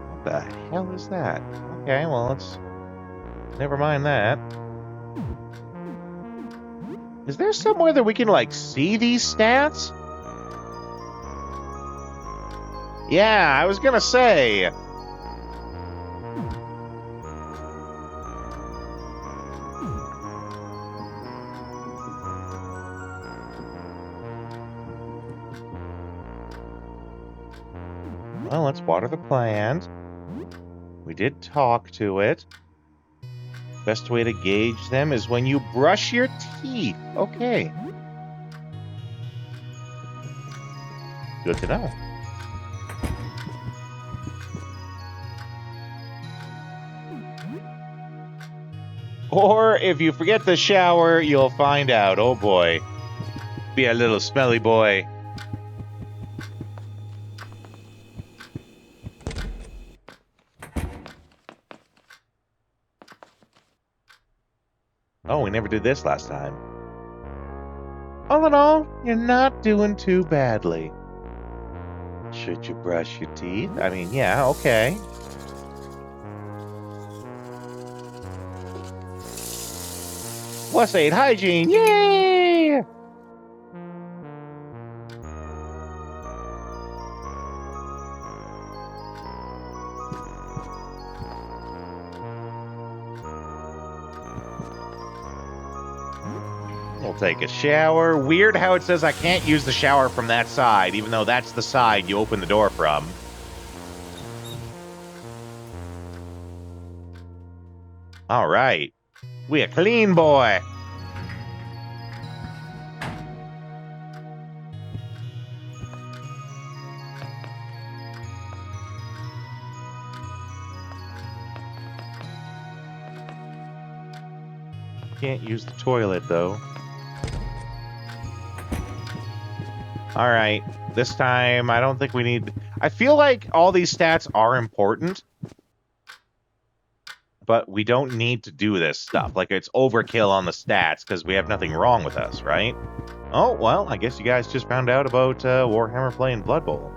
What the hell is that? Okay, well, let's never mind that. Is there somewhere that we can, like, see these stats? Yeah, I was gonna say. Well, let's water the plant. We did talk to it. Best way to gauge them is when you brush your teeth. Okay. Good to know. Or if you forget to shower, you'll find out. Oh boy. Be a little smelly boy. Oh, we never did this last time. All in all, you're not doing too badly. Should you brush your teeth? I mean, yeah, okay. +8 hygiene, yay! We'll take a shower. Weird how it says I can't use the shower from that side, even though that's the side you open the door from. All right. We a clean boy. Can't use the toilet, though. All right. This time, I don't think we need... I feel like all these stats are important, but we don't need to do this stuff. Like, it's overkill on the stats because we have nothing wrong with us, right? Oh, well, I guess you guys just found out about Warhammer playing Blood Bowl.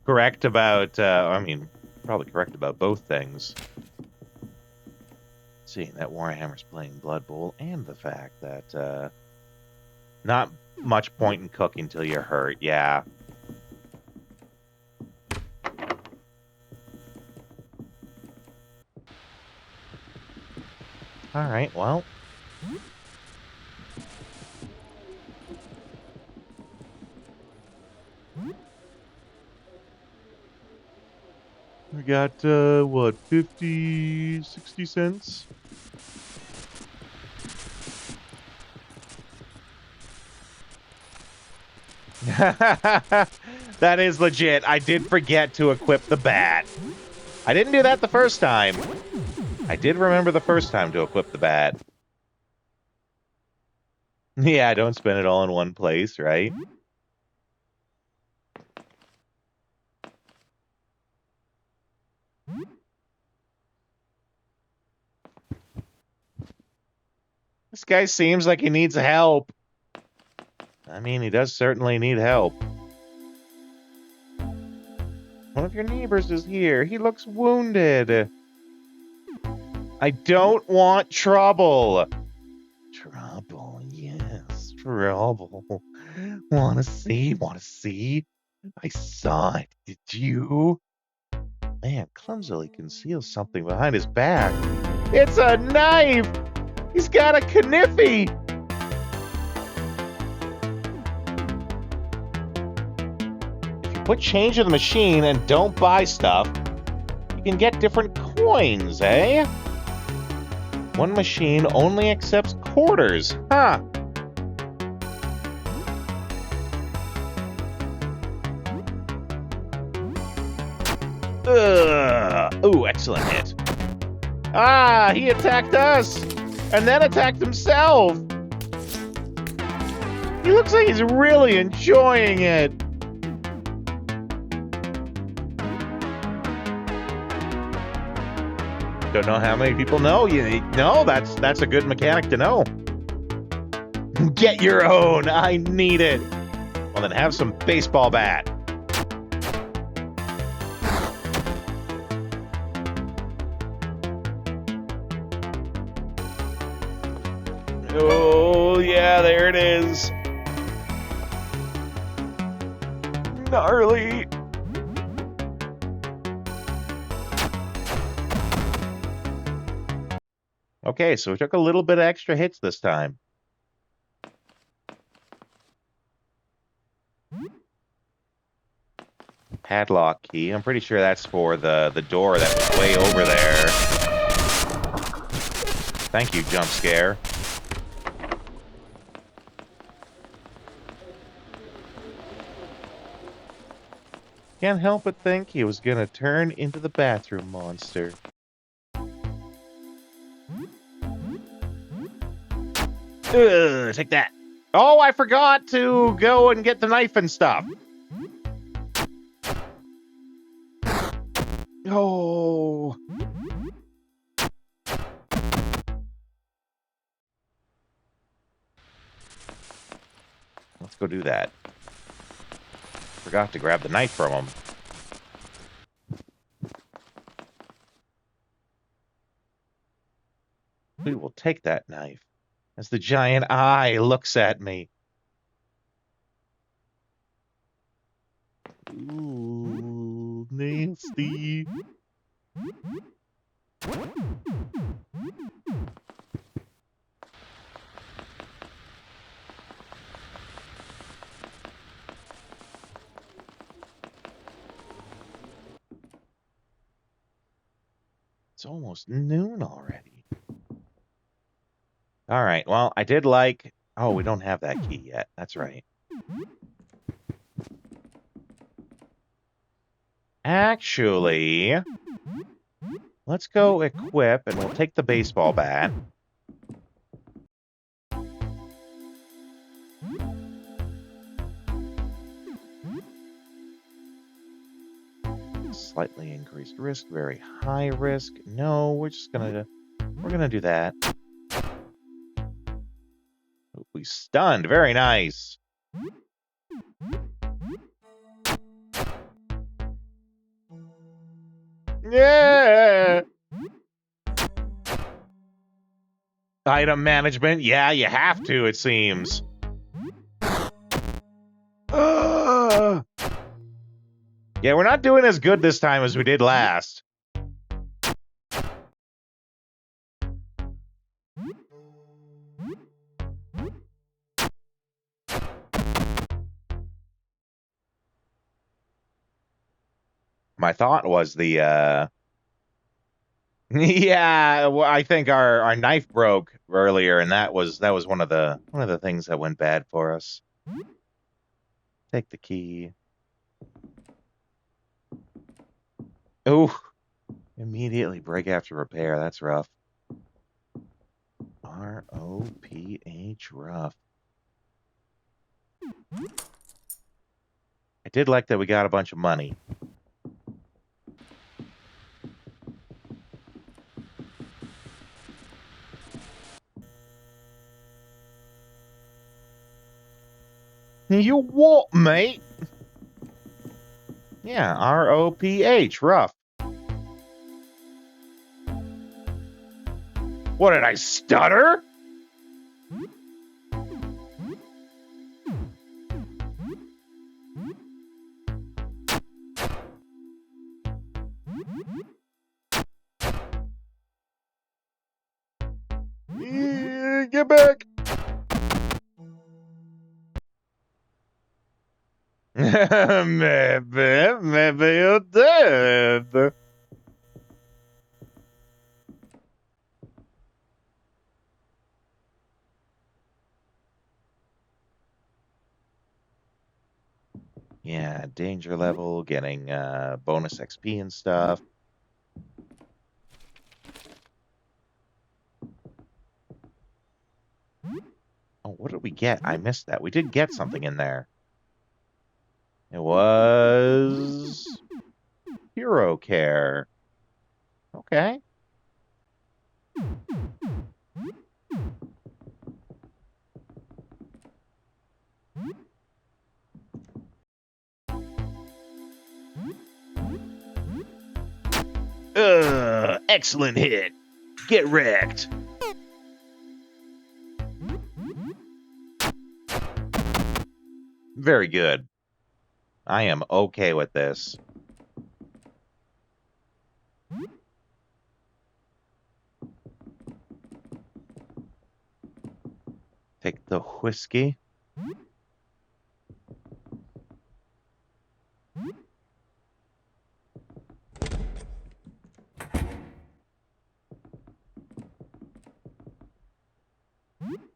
Correct about, I mean, probably correct about both things. Seeing that Warhammer's playing Blood Bowl and the fact that not much point in cooking till you're hurt, yeah. Alright, well. We got, what, 50, 60 cents? That is legit. I did forget to equip the bat. I didn't do that the first time. I did remember the first time to equip the bat. Yeah, don't spend it all in one place, right? This guy seems like he needs help. I mean, he does certainly need help. One of your neighbors is here. He looks wounded. I don't want trouble. Trouble, yes, trouble. Wanna see? I saw it, did you? Man, clumsily conceals something behind his back. It's a knife! He's got a kniffy! If you put change in the machine and don't buy stuff, you can get different coins, eh? One machine only accepts quarters, huh? Ugh. Ooh, excellent hit. Ah, he attacked us! And then attacked himself! He looks like he's really enjoying it! Don't know how many people know. No, that's a good mechanic to know. Get your own. I need it. Well, then have some baseball bat. Oh, yeah, there it is. Gnarly. Okay, so we took a little bit of extra hits this time. Padlock key. I'm pretty sure that's for the door that was way over there. Thank you, jump scare. Can't help but think he was gonna turn into the bathroom monster. Take that. Oh, I forgot to go and get the knife and stuff. Oh. Let's go do that. Forgot to grab the knife from him. We will take that knife as the giant eye looks at me. Ooh, nasty. It's almost noon already. All right, well, I did like... Oh, we don't have that key yet. That's right. Actually, let's go equip, and we'll take the baseball bat. Slightly increased risk, very high risk. No, we're gonna do that. We stunned, very nice. Yeah. Item management, yeah, you have to, it seems. Yeah, we're not doing as good this time as we did last. My thought was the yeah, well, I think our knife broke earlier, and that was one of the things that went bad for us. Take the key. Oh, immediately break after repair. That's rough. ROPH rough. I did like that we got a bunch of money. You what, mate? Yeah, ROPH, rough. What, did I stutter? Yeah, get back. Maybe you're dead. Yeah, danger level, getting bonus XP and stuff. Oh, what did we get? I missed that. We did get something in there. It was Hero Care. Okay. Excellent hit. Get wrecked. Very good. I am okay with this. Take the whiskey.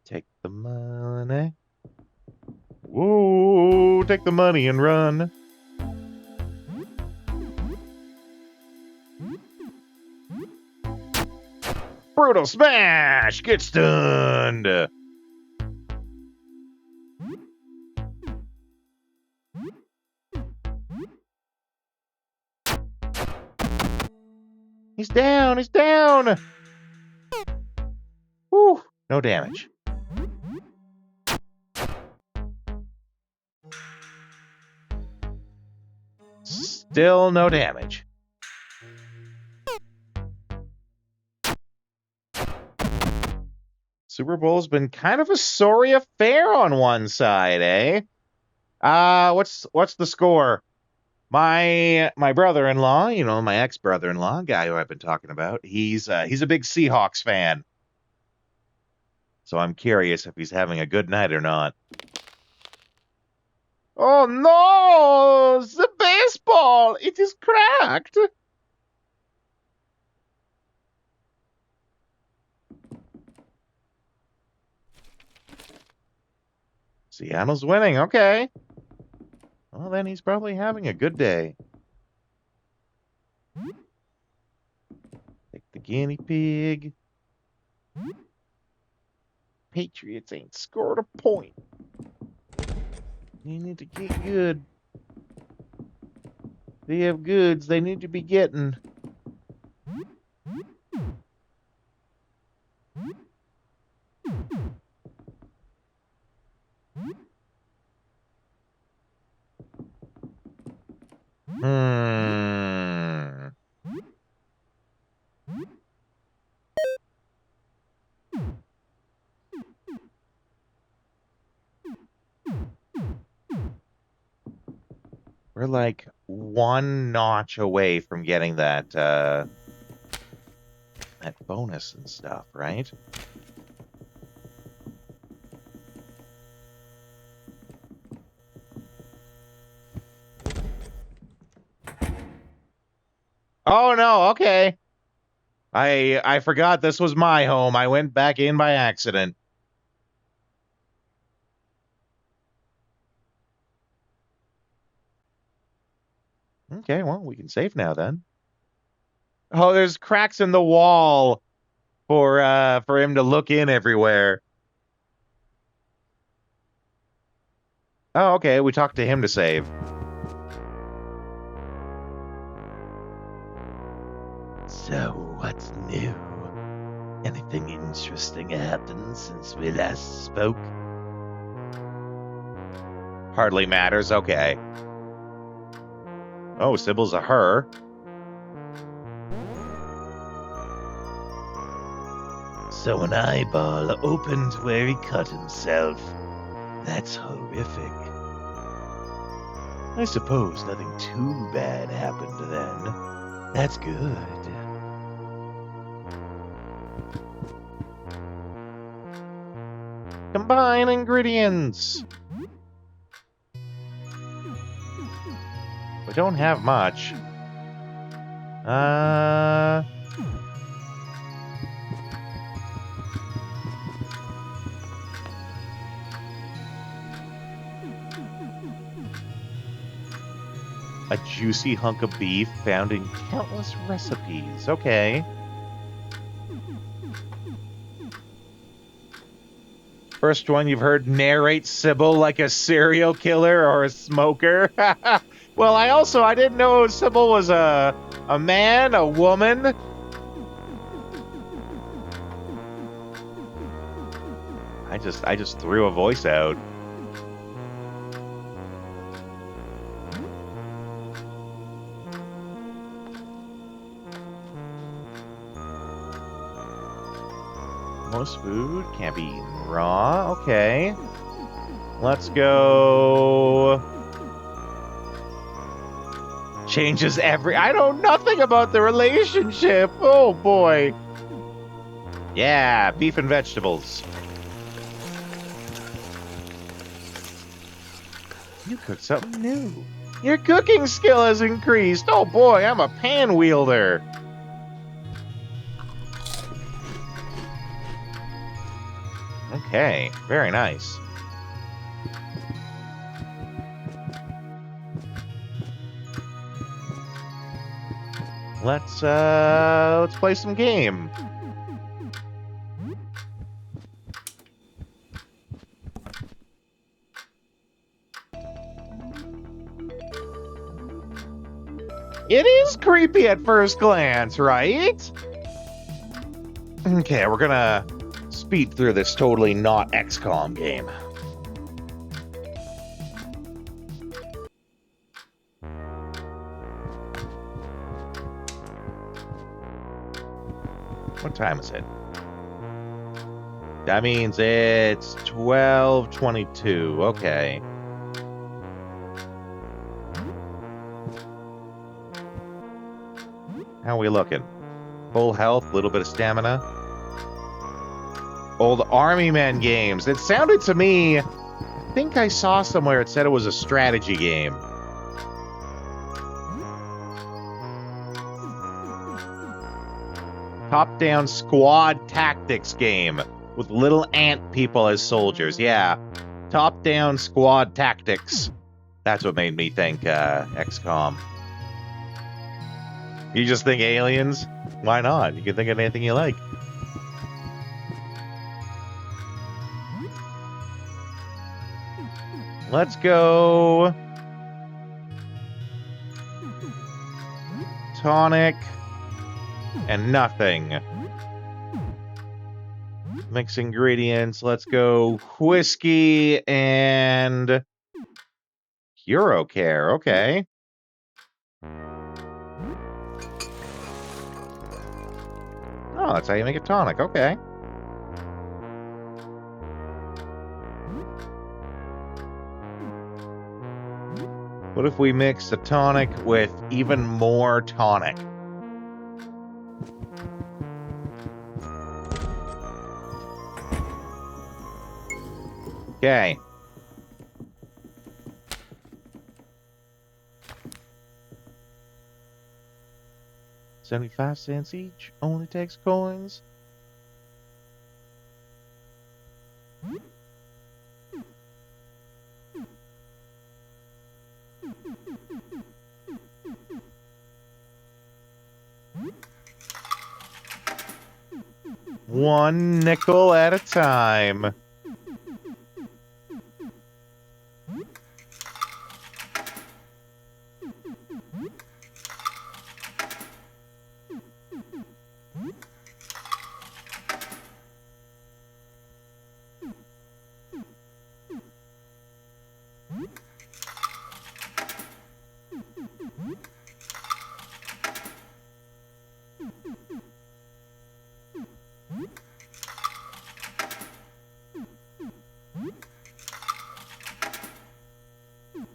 Take the money. Whoa, take the money and run. Brutal smash! Get stunned! He's down! He's down! Whew, no damage. Still no damage. Super Bowl's been kind of a sorry affair on one side, eh? What's the score? My brother-in-law, you know, my ex-brother-in-law, guy who I've been talking about, he's a big Seahawks fan. So I'm curious if he's having a good night or not. Oh no! The baseball! It is cracked! Seattle's winning, okay. Well, then he's probably having a good day. Take the guinea pig. Patriots ain't scored a point. They need to get good. They have goods they need to be getting. We're like one notch away from getting that that bonus and stuff, right? Oh no, okay. I forgot this was my home. I went back in by accident. Okay, well, we can save now then. Oh, there's cracks in the wall for him to look in everywhere. Oh, okay, we talked to him to save. So, what's new? Anything interesting happened since we last spoke? Hardly matters, okay. Oh, Sybil's a her. So an eyeball opened where he cut himself. That's horrific. I suppose nothing too bad happened then. That's good. Combine ingredients. We don't have much. A juicy hunk of beef found in countless recipes. Okay. First one you've heard narrate Sybil like a serial killer or a smoker. Well, I didn't know Sybil was a man, a woman. I just threw a voice out. Most food can't be eaten raw. Okay. Let's go. Changes every... I know nothing about the relationship. Oh, boy. Yeah, beef and vegetables. You cooked something new. Your cooking skill has increased. Oh, boy, I'm a pan wielder. Okay, very nice. Let's play some game. It is creepy at first glance, right? Okay, we're gonna speed through this totally not XCOM game. What time is it? That means it's 12:22. Okay. How are we looking? Full health, little bit of stamina. Old Army Men games. It sounded to me, I think I saw somewhere it said it was a strategy game. Top-down squad tactics game with little ant people as soldiers. Yeah, top-down squad tactics. That's what made me think XCOM. You just think aliens? Why not? You can think of anything you like. Let's go. Tonic and nothing. Mix ingredients. Let's go whiskey and Eurocare. Okay. Oh, that's how you make a tonic. Okay. What if we mix the tonic with even more tonic? Okay. $0.75 each. Only takes coins. One nickel at a time.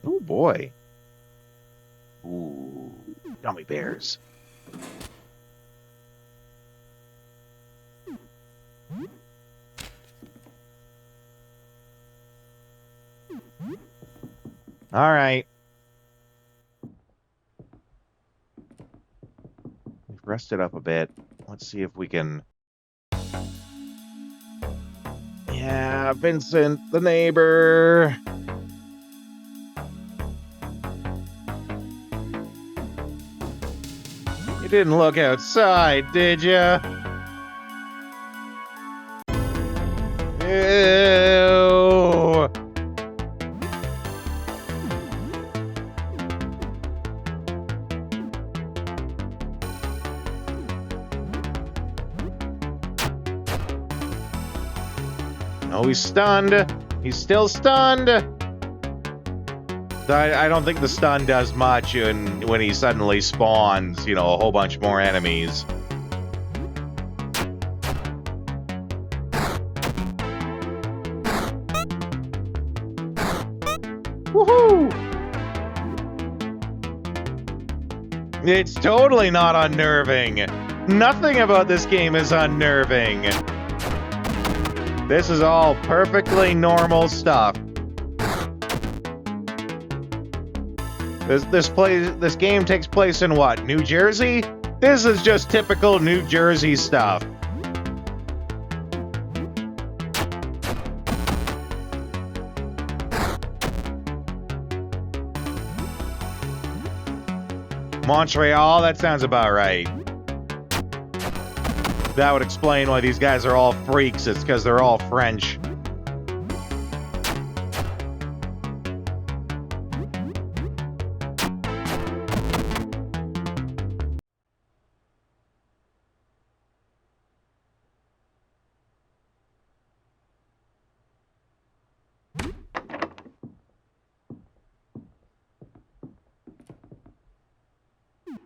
Oh boy. Ooh, gummy bears. All right. We've rested up a bit. Let's see if we can... Yeah, Vincent, the neighbor. You didn't look outside, did ya? Ew. Oh, he's stunned. He's still stunned. I don't think the stun does much when he suddenly spawns, you know, a whole bunch more enemies. Woohoo! It's totally not unnerving. Nothing about this game is unnerving. This is all perfectly normal stuff. This game takes place in what? New Jersey? This is just typical New Jersey stuff. Montreal, that sounds about right. That would explain why these guys are all freaks. It's because they're all French.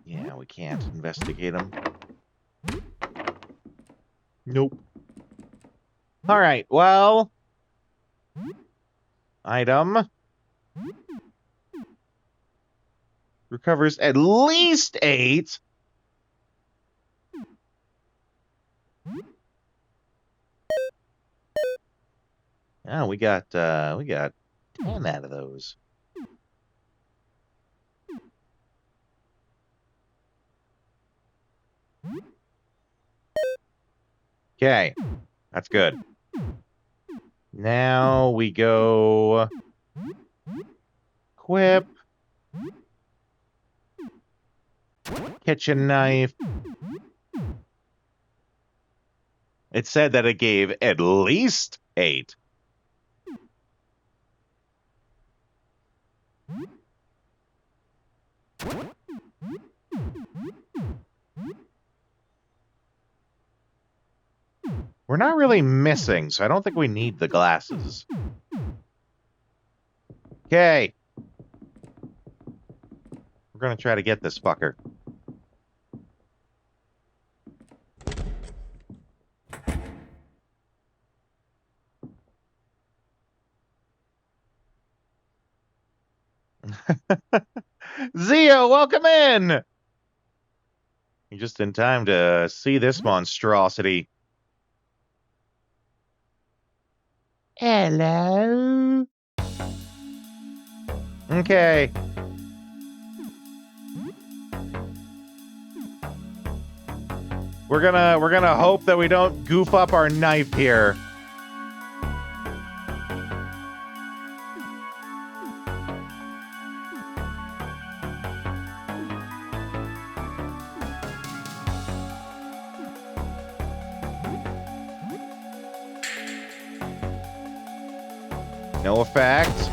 Yeah, we can't investigate them. Nope. All right, well. Item. Recovers at least 8. Oh, we got 10 out of those. Okay, that's good. Now we go equip, kitchen knife. It said that it gave at least 8. We're not really missing, so I don't think we need the glasses. Okay. We're gonna try to get this fucker. Zio, welcome in! You're just in time to see this monstrosity. Hello. Okay. We're gonna hope that we don't goof up our knife here. No effect.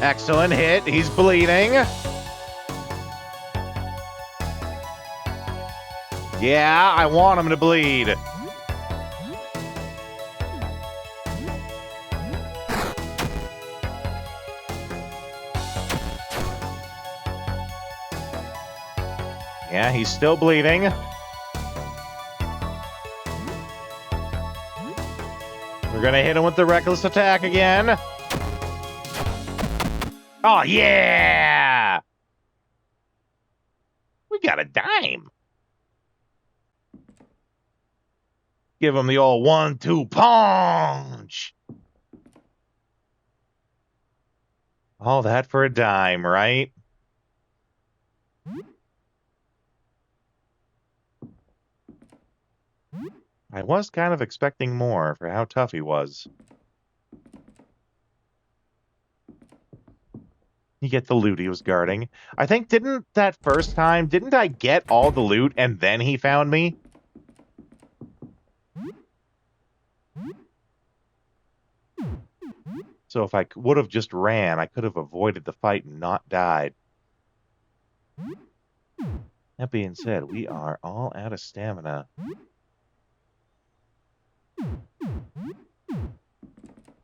Excellent hit. He's bleeding. Yeah, I want him to bleed. Yeah, he's still bleeding. We're gonna hit him with the reckless attack again. Oh, yeah! We got a dime. Give him the old 1-2 punch. All that for a dime, right? I was kind of expecting more for how tough he was. You get the loot he was guarding. I think, didn't I get all the loot and then he found me? So if I would have just ran, I could have avoided the fight and not died. That being said, we are all out of stamina.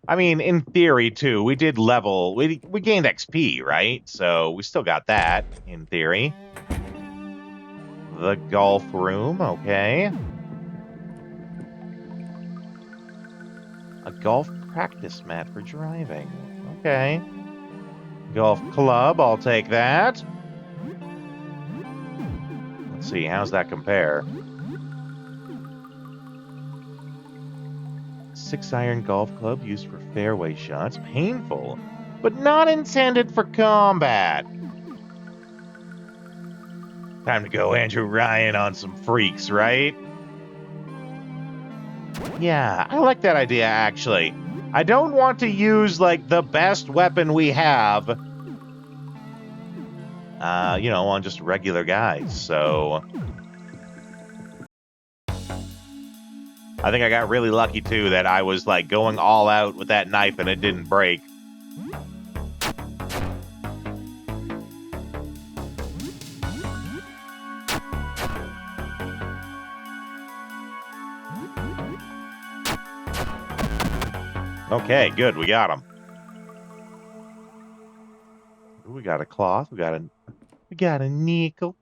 I mean, in theory, too, we did level... We gained XP, right? So we still got that, in theory. The golf room, okay. A golf practice mat for driving. Okay. Golf club, I'll take that. Let's see, how's that compare? 6-iron golf club used for fairway shots. Painful, but not intended for combat. Time to go Andrew Ryan on some freaks, right? Yeah, I like that idea, actually. I don't want to use, like, the best weapon we have, on just regular guys, so... I think I got really lucky, too, that I was, like, going all out with that knife and it didn't break. Okay, good, we got him. We got a cloth, we got a nickel.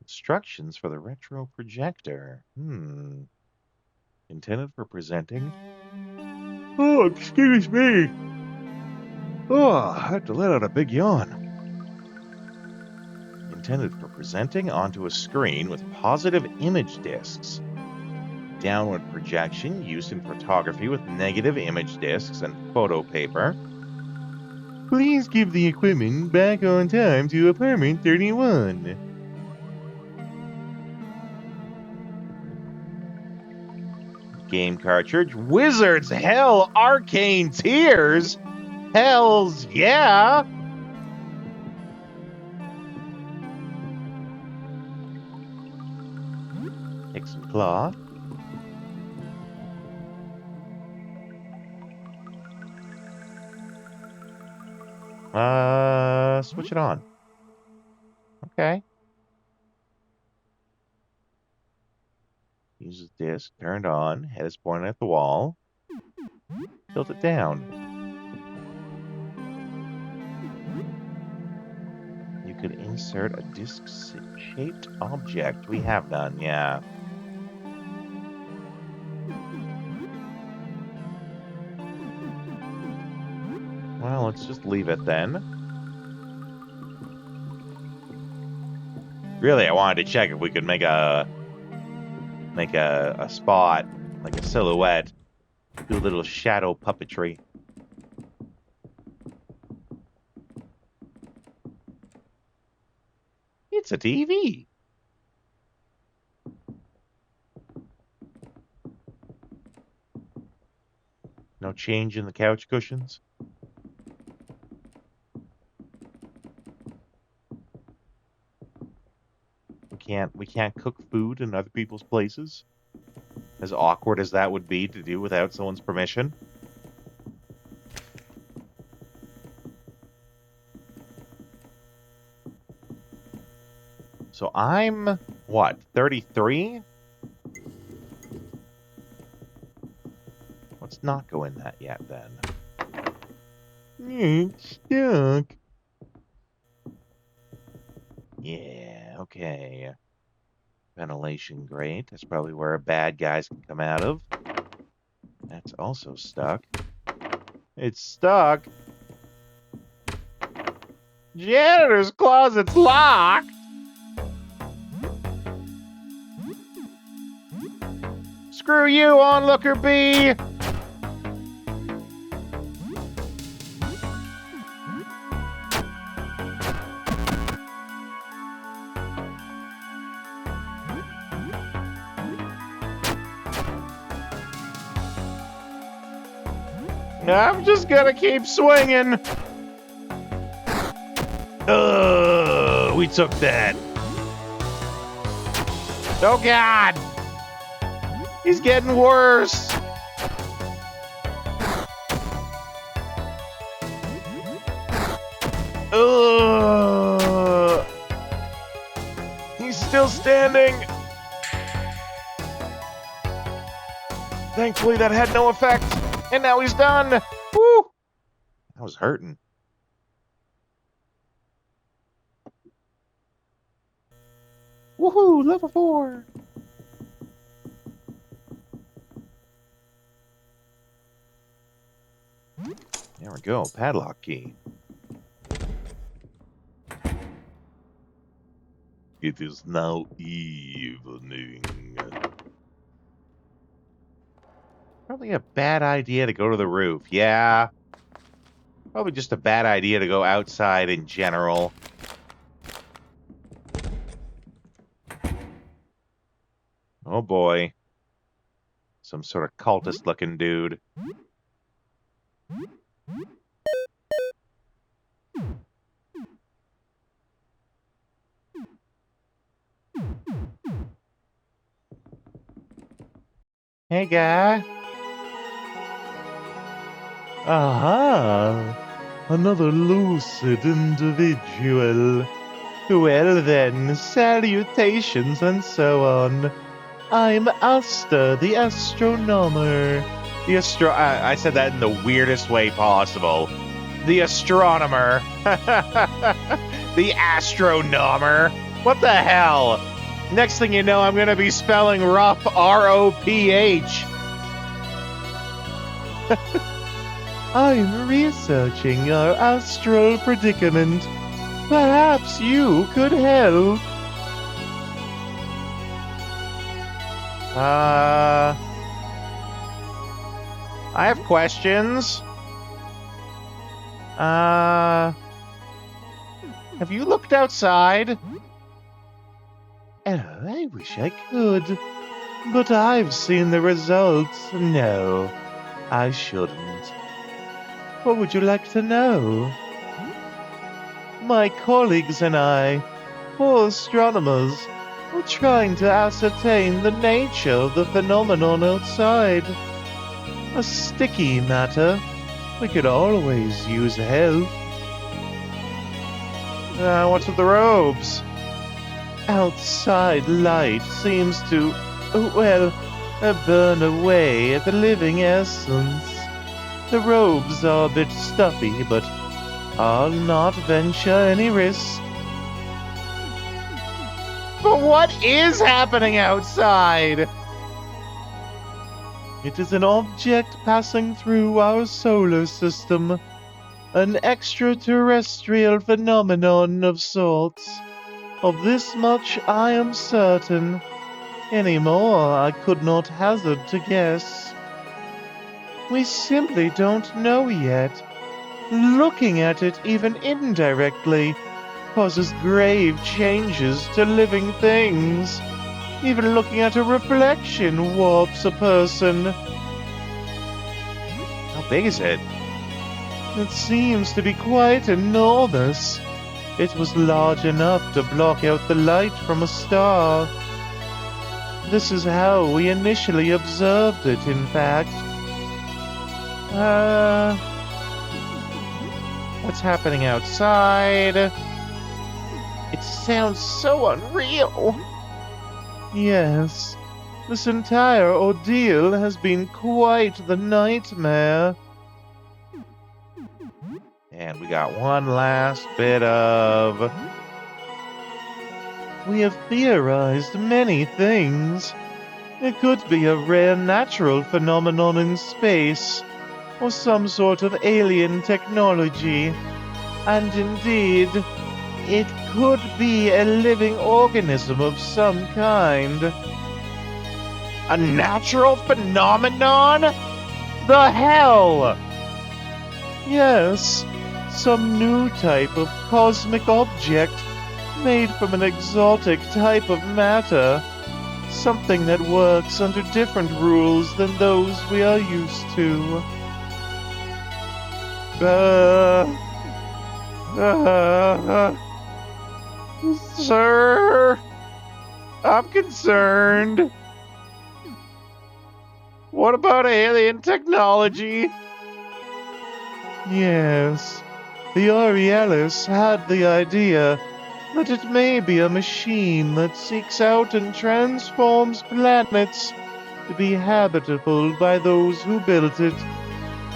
Instructions for the retro projector. Intended for presenting. Oh, excuse me. Oh, I had to let out a big yawn. Intended for presenting onto a screen with positive image discs. Downward projection used in photography with negative image discs and photo paper. Please give the equipment back on time to apartment 31. Game cartridge. Wizards Hell Arcane Tears. Hells yeah. Take some cloth. Switch it on. Okay. Uses disc, turned on, head is pointed at the wall. Tilt it down. You could insert a disc-shaped object. We have none, yeah. Well, let's just leave it then. Really, I wanted to check if we could make a spot, like a silhouette. Do a little shadow puppetry. It's a TV. No change in the couch cushions? We can't cook food in other people's places? As awkward as that would be to do without someone's permission? So I'm, what, 33? Let's not go in that yet, then. It's stuck. Yeah, okay. Ventilation grate. That's probably where bad guys can come out of. That's also stuck. It's stuck. Janitor's closet's locked. Screw you, onlooker bee. I'm just gonna keep swinging. We took that. Oh, God. He's getting worse. He's still standing. Thankfully, that had no effect. And now he's done. Woo! That was hurting. Woohoo! Level 4. There we go. Padlock key. It is now evening. Probably a bad idea to go to the roof. Yeah. Probably just a bad idea to go outside in general. Oh boy. Some sort of cultist looking dude. Hey guy. Aha! Another lucid individual. Well then, salutations and so on. I'm Asta, the astronomer. I said that in the weirdest way possible. The astronomer. The astronomer. What the hell? Next thing you know, I'm gonna be spelling rough R-O-P-H. I'm researching our astral predicament. Perhaps you could help. I have questions. Have you looked outside? Oh, I wish I could. But I've seen the results. No, I shouldn't. What would you like to know? My colleagues and I, 4 astronomers, are trying to ascertain the nature of the phenomenon outside. A sticky matter. We could always use help. What's with the robes? Outside light seems to, burn away the living essence. The robes are a bit stuffy, but I'll not venture any risk. But what is happening outside? It is an object passing through our solar system. An extraterrestrial phenomenon of sorts. Of this much I am certain. Any more I could not hazard to guess. We simply don't know yet. Looking at it even indirectly causes grave changes to living things. Even looking at a reflection warps a person. How big is it? It seems to be quite enormous. It was large enough to block out the light from a star. This is how we initially observed it, in fact. What's happening outside? It sounds so unreal. Yes, this entire ordeal has been quite the nightmare. And we got one last bit of... We have theorized many things. It could be a rare natural phenomenon in space, or some sort of alien technology. And indeed, it could be a living organism of some kind. A natural phenomenon? The hell? Yes, some new type of cosmic object made from an exotic type of matter. Something that works under different rules than those we are used to. Sir, I'm concerned. What about alien technology? Yes, the Aurealis had the idea that it may be a machine that seeks out and transforms planets to be habitable by those who built it.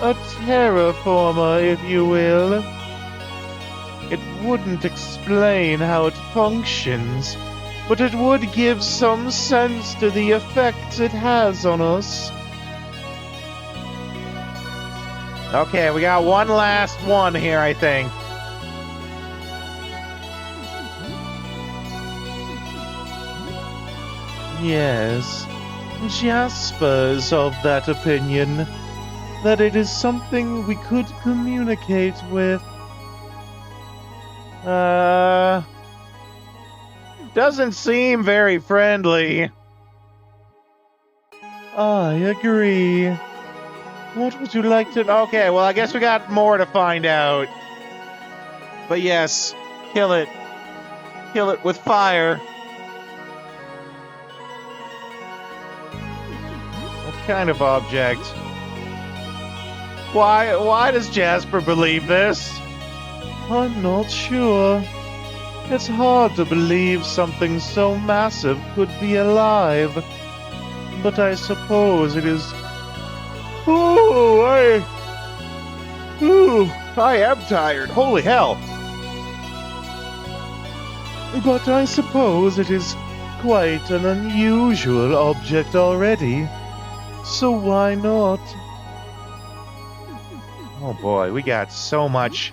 A terraformer, if you will. It wouldn't explain how it functions, but it would give some sense to the effects it has on us. Okay, we got one last one here, I think. Yes, Jasper's of that opinion, that it is something we could communicate with. Doesn't seem very friendly. I agree. What would you like to... Okay, well, I guess we got more to find out. But yes, kill it. Kill it with fire. What kind of object? Why does Jasper believe this? I'm not sure. It's hard to believe something so massive could be alive. But I suppose it is... I am tired. Holy hell. But I suppose it is quite an unusual object already. So why not? Oh boy, we got so much.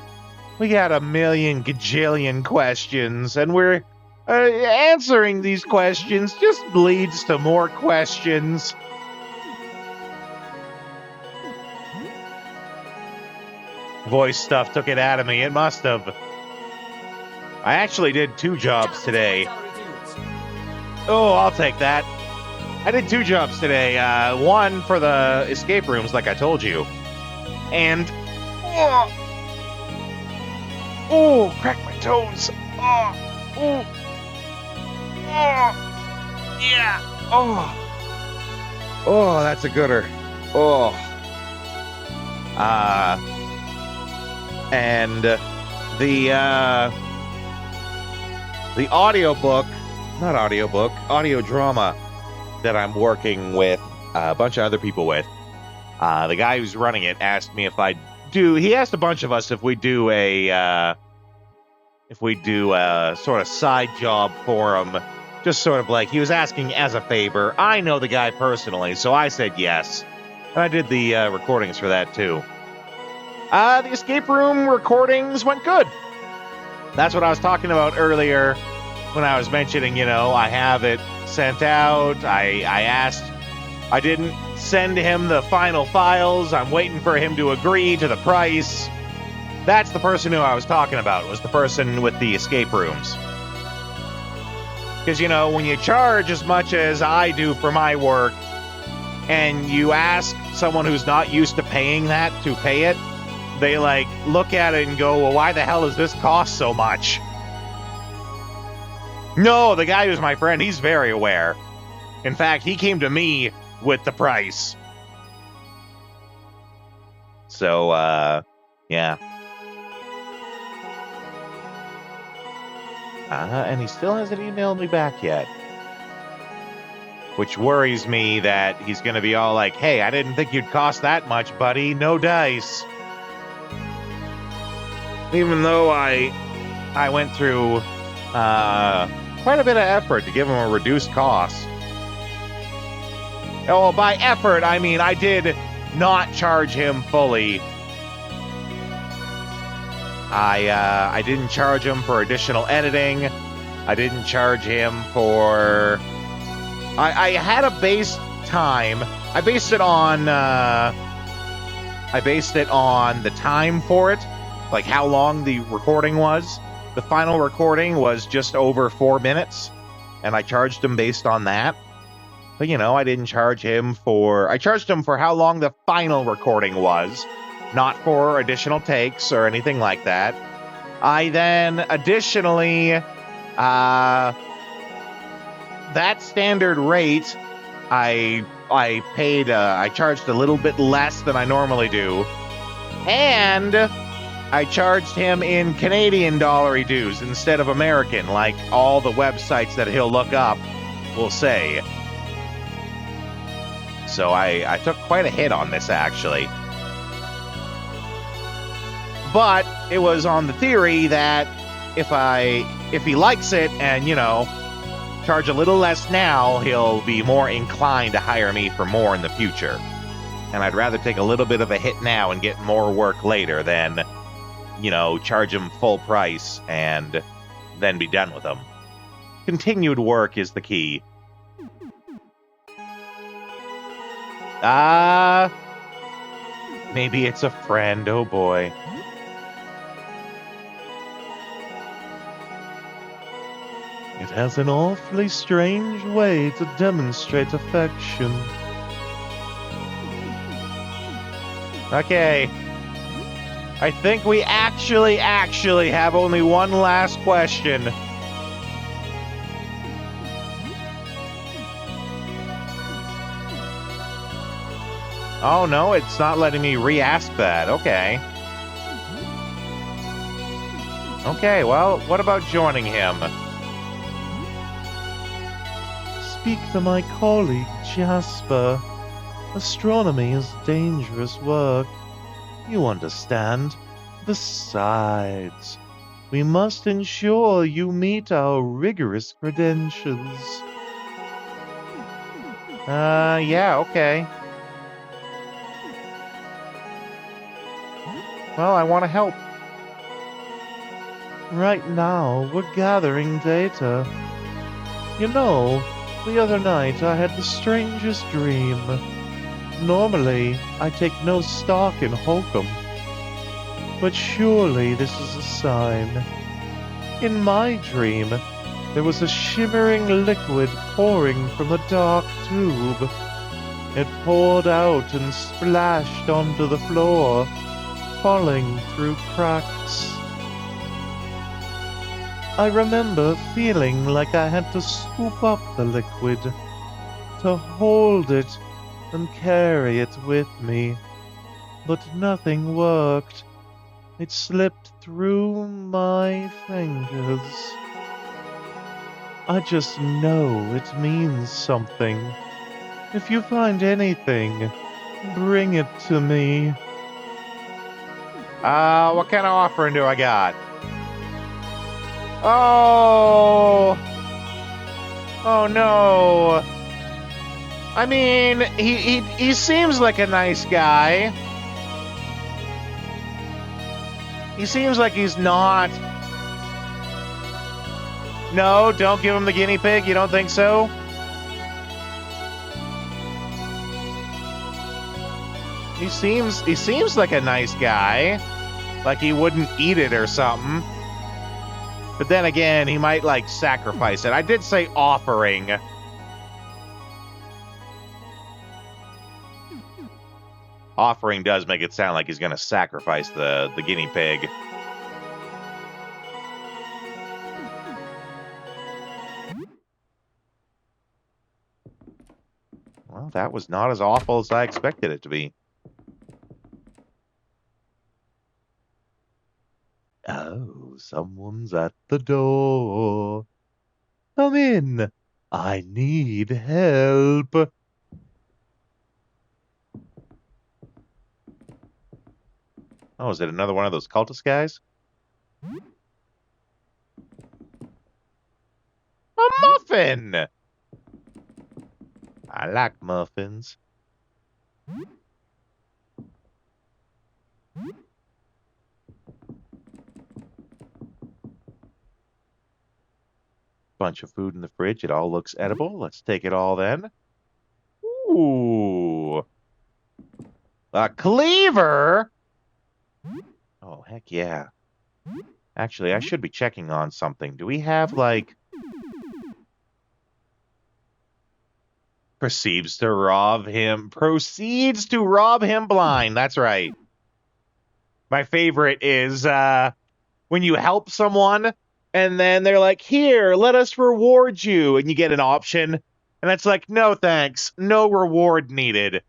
We got a million gajillion questions, and we're answering these questions just leads to more questions. Voice stuff took it out of me. It must have. I actually did 2 jobs today. Oh, I'll take that. I did 2 jobs today. One for the escape rooms, like I told you. And... Oh, crack my toes. Yeah. Oh, that's a gooder. And the audio drama that I'm working with a bunch of other people with. The guy who's running it asked me if he asked a bunch of us if we do a sort of side job for him. Just sort of like, he was asking as a favor. I know the guy personally, so I said yes. And I did the recordings for that too. The escape room recordings went good. That's what I was talking about earlier when I was mentioning, I have it sent out. I didn't send him the final files. I'm waiting for him to agree to the price. That's the person who I was talking about, was the person with the escape rooms. Because, when you charge as much as I do for my work, and you ask someone who's not used to paying that to pay it, they, look at it and go, well, why the hell does this cost so much? No, the guy who's my friend, he's very aware. In fact, he came to me with the price. So, yeah. And he still hasn't emailed me back yet. Which worries me that he's going to be all like, hey, I didn't think you'd cost that much, buddy. No dice. Even though I went through quite a bit of effort to give him a reduced cost. Oh, by effort, I mean I did not charge him fully. I didn't charge him for additional editing. I didn't charge him for... I had a base time. I based it on the time for it, like how long the recording was. The final recording was just over 4 minutes, and I charged him based on that. But, I didn't charge him for... I charged him for how long the final recording was, not for additional takes or anything like that. I then additionally... that standard rate, I paid, I charged a little bit less than I normally do. And I charged him in Canadian dollar dues instead of American, like all the websites that he'll look up will say. So I took quite a hit on this, actually. But it was on the theory that if he likes it and, charge a little less now, he'll be more inclined to hire me for more in the future. And I'd rather take a little bit of a hit now and get more work later than, charge him full price and then be done with him. Continued work is the key. Maybe it's a friend. Oh boy. It has an awfully strange way to demonstrate affection. Okay. I think we actually have only one last question. Oh no, it's not letting me re-ask that. Okay. Okay, well, what about joining him? Speak to my colleague, Jasper. Astronomy is dangerous work. You understand. Besides, we must ensure you meet our rigorous credentials. Yeah, okay. Well, I want to help. Right now, we're gathering data. You know, the other night I had the strangest dream. Normally, I take no stock in hokum. But surely this is a sign. In my dream, there was a shimmering liquid pouring from the dark tube. It poured out and splashed onto the floor, falling through cracks. I remember feeling like I had to scoop up the liquid, to hold it and carry it with me. But nothing worked. It slipped through my fingers. I just know it means something. If you find anything, bring it to me. What kind of offering do I got? Oh no. I mean, he seems like a nice guy. He seems like he's not. No, don't give him the guinea pig. You don't think so? He seems like a nice guy. Like he wouldn't eat it or something. But then again, he might, like, sacrifice it. I did say offering. Offering does make it sound like he's going to sacrifice the guinea pig. Well, that was not as awful as I expected it to be. Oh, someone's at the door. Come in. I need help. Oh, is it another one of those cultist guys? A muffin! I like muffins. Bunch of food in the fridge. It all looks edible. Let's take it all then. Ooh. A cleaver? Oh, heck yeah. Actually, I should be checking on something. Do we have, like... Proceeds to rob him blind. That's right. My favorite is when you help someone and then they're like, here, let us reward you. And you get an option. And it's like, no thanks. No reward needed.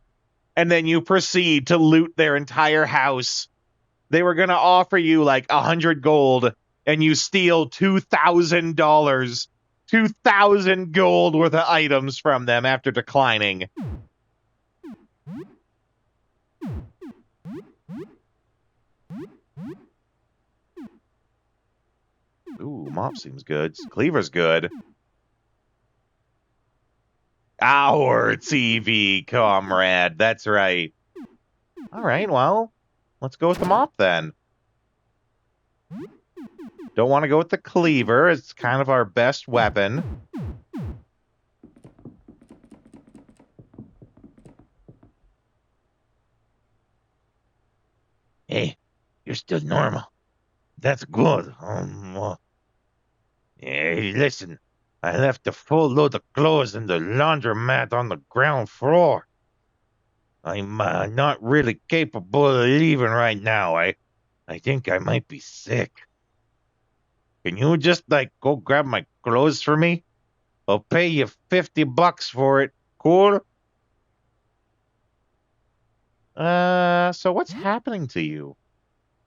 And then you proceed to loot their entire house. They were going to offer you like 100 gold and you steal $2,000. 2,000 gold worth of items from them after declining. Ooh, mop seems good. Cleaver's good. Our TV comrade. That's right. All right, well, let's go with the mop then. Don't want to go with the cleaver. It's kind of our best weapon. You're still normal. That's good. Hey, listen. I left a full load of clothes in the laundromat on the ground floor. I'm not really capable of leaving right now. I think I might be sick. Can you just, go grab my clothes for me? I'll pay you $50 for it. Cool? So what's happening to you?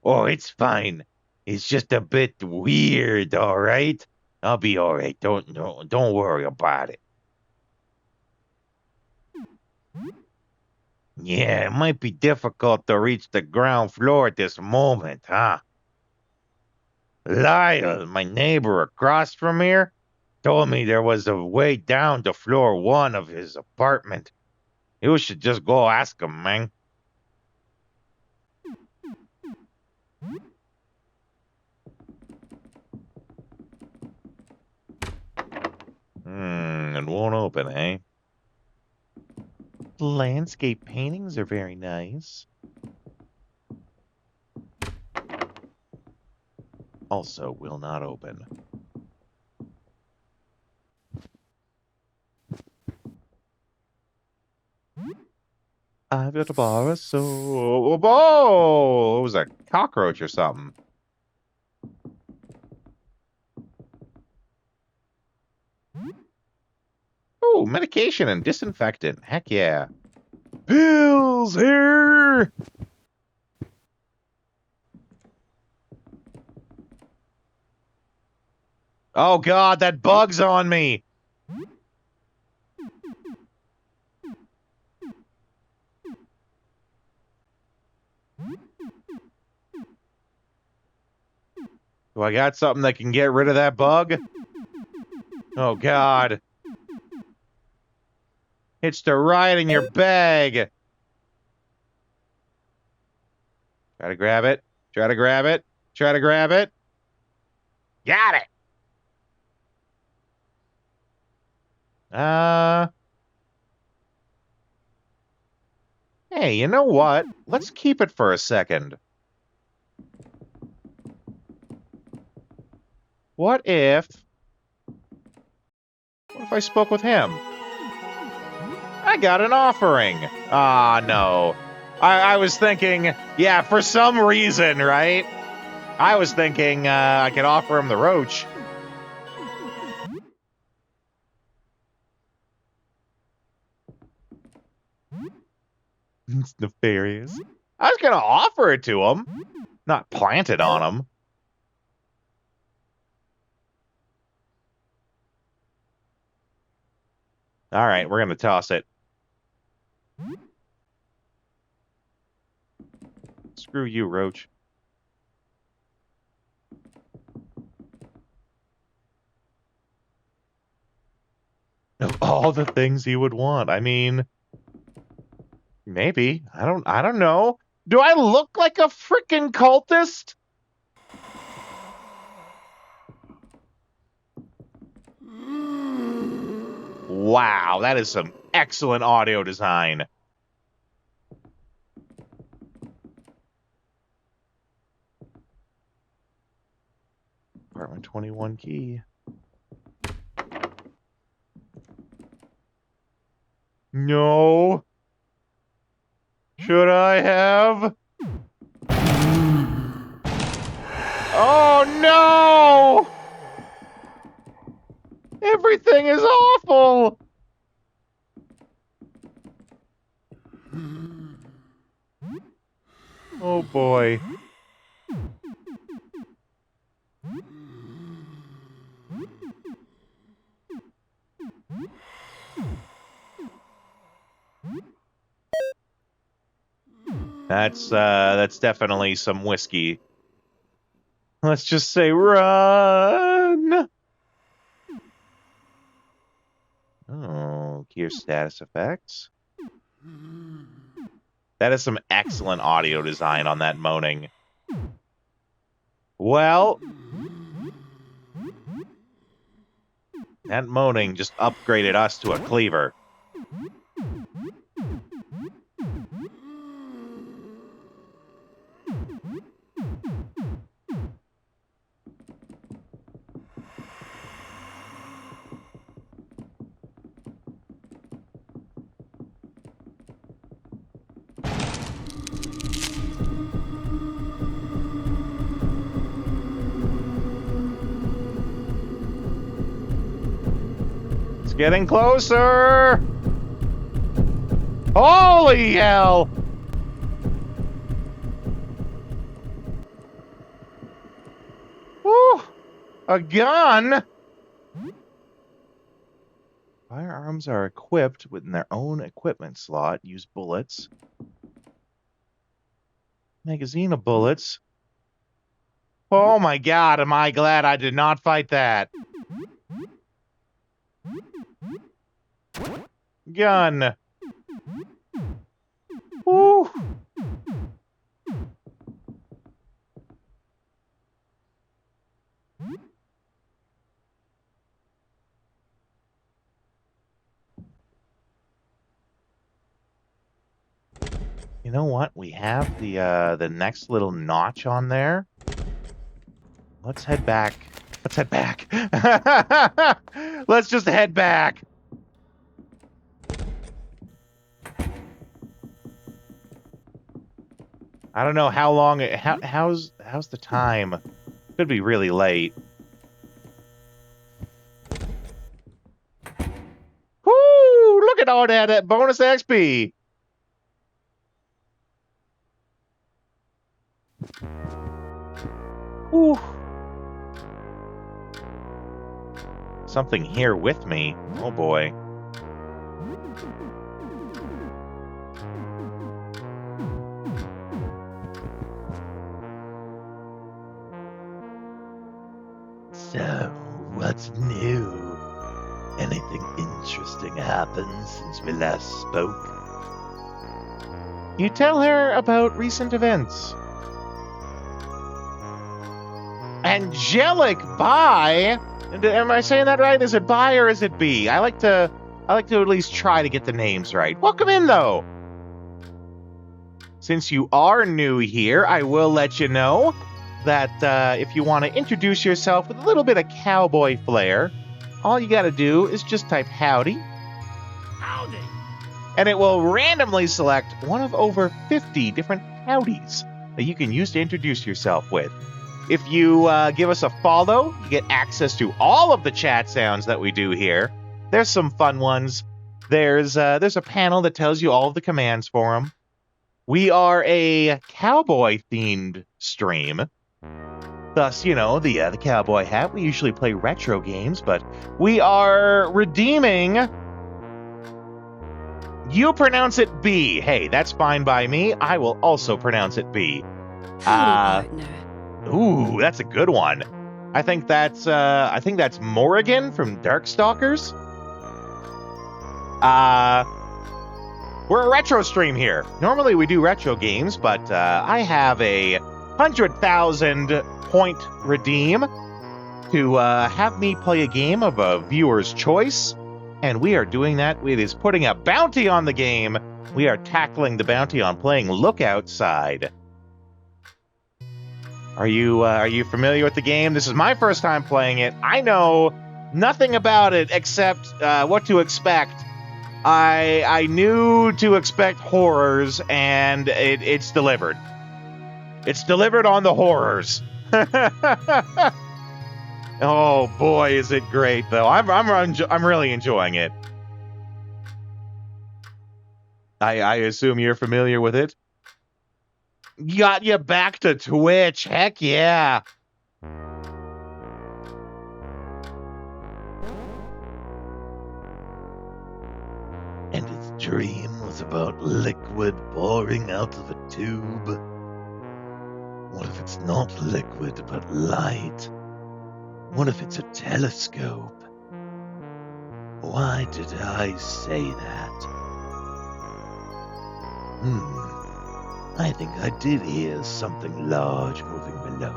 Oh, it's fine. It's just a bit weird, all right? I'll be all right. Don't worry about it. Yeah, it might be difficult to reach the ground floor at this moment, huh? Lyle, my neighbor across from here, told me there was a way down to floor 1 of his apartment. You should just go ask him, man. It won't open, eh? Landscape paintings are very nice. Also will not open. I've got to borrow so... Oh! It was a cockroach or something. Oh, medication and disinfectant. Heck yeah. Pills here! Oh god, that bug's on me! Do I got something that can get rid of that bug? Oh god. It's to ride in your bag. Try to grab it. Try to grab it. Try to grab it. Got it. Hey, you know what? Let's keep it for a second. What if I spoke with him? I got an offering. Ah, no. I was thinking, yeah, for some reason, right? I was thinking I could offer him the roach. It's nefarious. I was going to offer it to him, not plant it on him. All right, we're going to toss it. Screw you, Roach. Of all the things he would want, I mean, maybe. I don't know. Do I look like a freaking cultist? Wow, that is some excellent audio design. Apartment 21 key. No. Should I have? Oh no! Everything is awful! Oh boy. That's definitely some whiskey. Let's just say run! Oh, gear status effects. That is some excellent audio design on that moaning. Well, that moaning just upgraded us to a cleaver. Getting closer! Holy hell! Woo! A gun? Firearms are equipped within their own equipment slot. Use bullets. Magazine of bullets. Oh my god, am I glad I did not fight that. Gun. Woo! You know what? We have the next little notch on there. Let's head back. Let's head back. Let's just head back. I don't know how long it, how's the time? Could be really late. Woo! Look at all that bonus XP. Whew. Something here with me. Oh boy. So, what's new? Anything interesting happened since we last spoke? You tell her about recent events. Angelic Bye? Am I saying that right? Is it Bye or is it B? I like to at least try to get the names right. Welcome in, though. Since you are new here, I will let you know that if you want to introduce yourself with a little bit of cowboy flair, all you gotta do is just type howdy. Howdy! And it will randomly select one of over 50 different howdies that you can use to introduce yourself with. If you give us a follow, you get access to all of the chat sounds that we do here. There's some fun ones. There's a panel that tells you all of the commands for them. We are a cowboy-themed stream. Thus, you know, the cowboy hat. We usually play retro games, but we are redeeming... You pronounce it B. Hey, that's fine by me. I will also pronounce it B. Howdy, partner. Ooh, that's a good one. I think that's Morrigan from Darkstalkers. We're a retro stream here. Normally we do retro games, but I have a 100,000 point redeem to have me play a game of a viewer's choice, and we are doing that. It is putting a bounty on the game. We are tackling the bounty on playing Look Outside. Are you familiar with the game? This is my first time playing it. I know nothing about it except what to expect. I knew to expect horrors, and it's delivered. It's delivered on the horrors. Oh boy, is it great though! I'm really enjoying it. I assume you're familiar with it. Got you back to Twitch. Heck yeah. And its dream was about liquid pouring out of a tube. What if it's not liquid but light? What if it's a telescope? Why did I say that? I think I did hear something large moving below.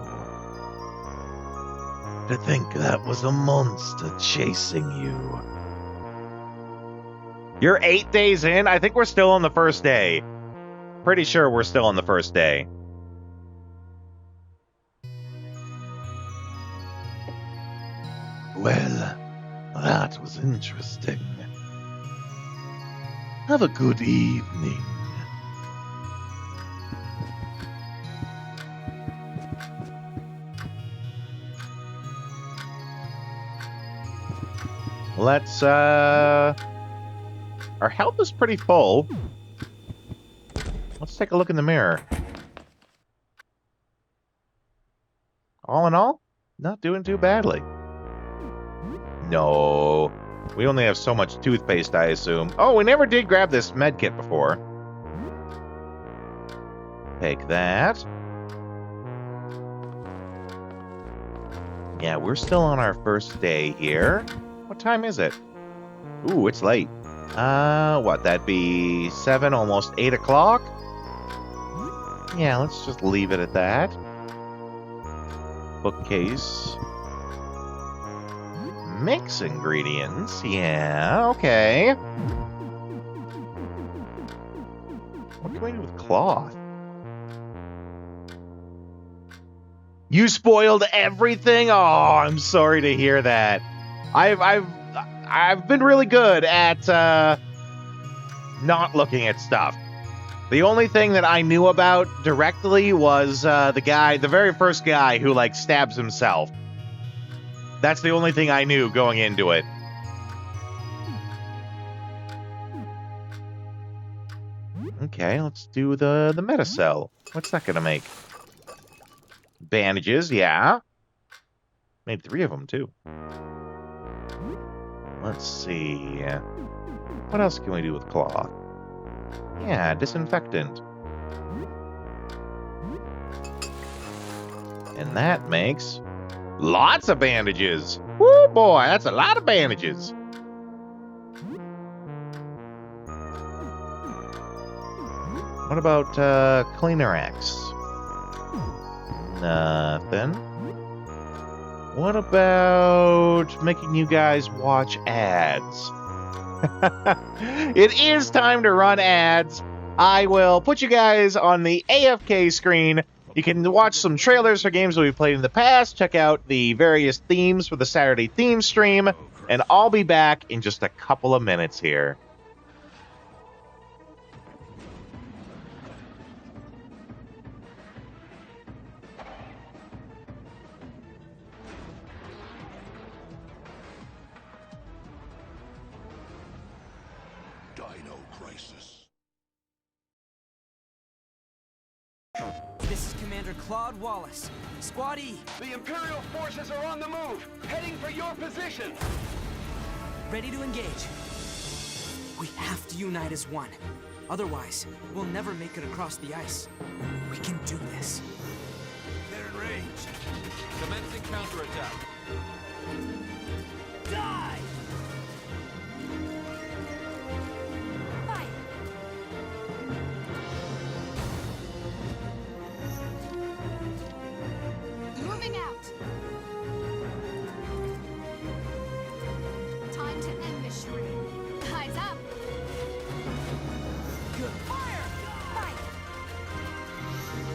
To think that was a monster chasing you. You're 8 days in? I think we're still on the first day. Pretty sure we're still on the first day. Well, that was interesting. Have a good evening. Let's, our health is pretty full. Let's take a look in the mirror. All in all, not doing too badly. No. We only have so much toothpaste, I assume. Oh, we never did grab this med kit before. Take that. Yeah, we're still on our first day here. What time is it? Ooh, it's late. What, that'd be 7, almost 8 o'clock? Yeah, let's just leave it at that. Bookcase. Mix ingredients. Yeah, okay. What can we do with cloth? You spoiled everything? Oh, I'm sorry to hear that. I've been really good at not looking at stuff. The only thing that I knew about directly was the very first guy who like stabs himself. That's the only thing I knew going into it. Okay, let's do the Metacell. What's that gonna make? Bandages, yeah. Made 3 of them, too. Let's see. What else can we do with cloth? Yeah, disinfectant. And that makes lots of bandages. Woo, boy, that's a lot of bandages. What about Cleanerex? Nothing. What about making you guys watch ads? It is time to run ads. I will put you guys on the AFK screen. You can watch some trailers for games that we've played in the past, check out the various themes for the Saturday theme stream, and I'll be back in just a couple of minutes here. Dino Crisis. This is Commander Claude Wallace. Squad E, The Imperial forces are on the move, heading for your position. ready to engage. We have to unite as one. Otherwise, we'll never make it across the ice. We can do this. They're in range. Commencing counterattack. Die! Moving out. Time to end this charade. Eyes up. Good. Fire! Fight!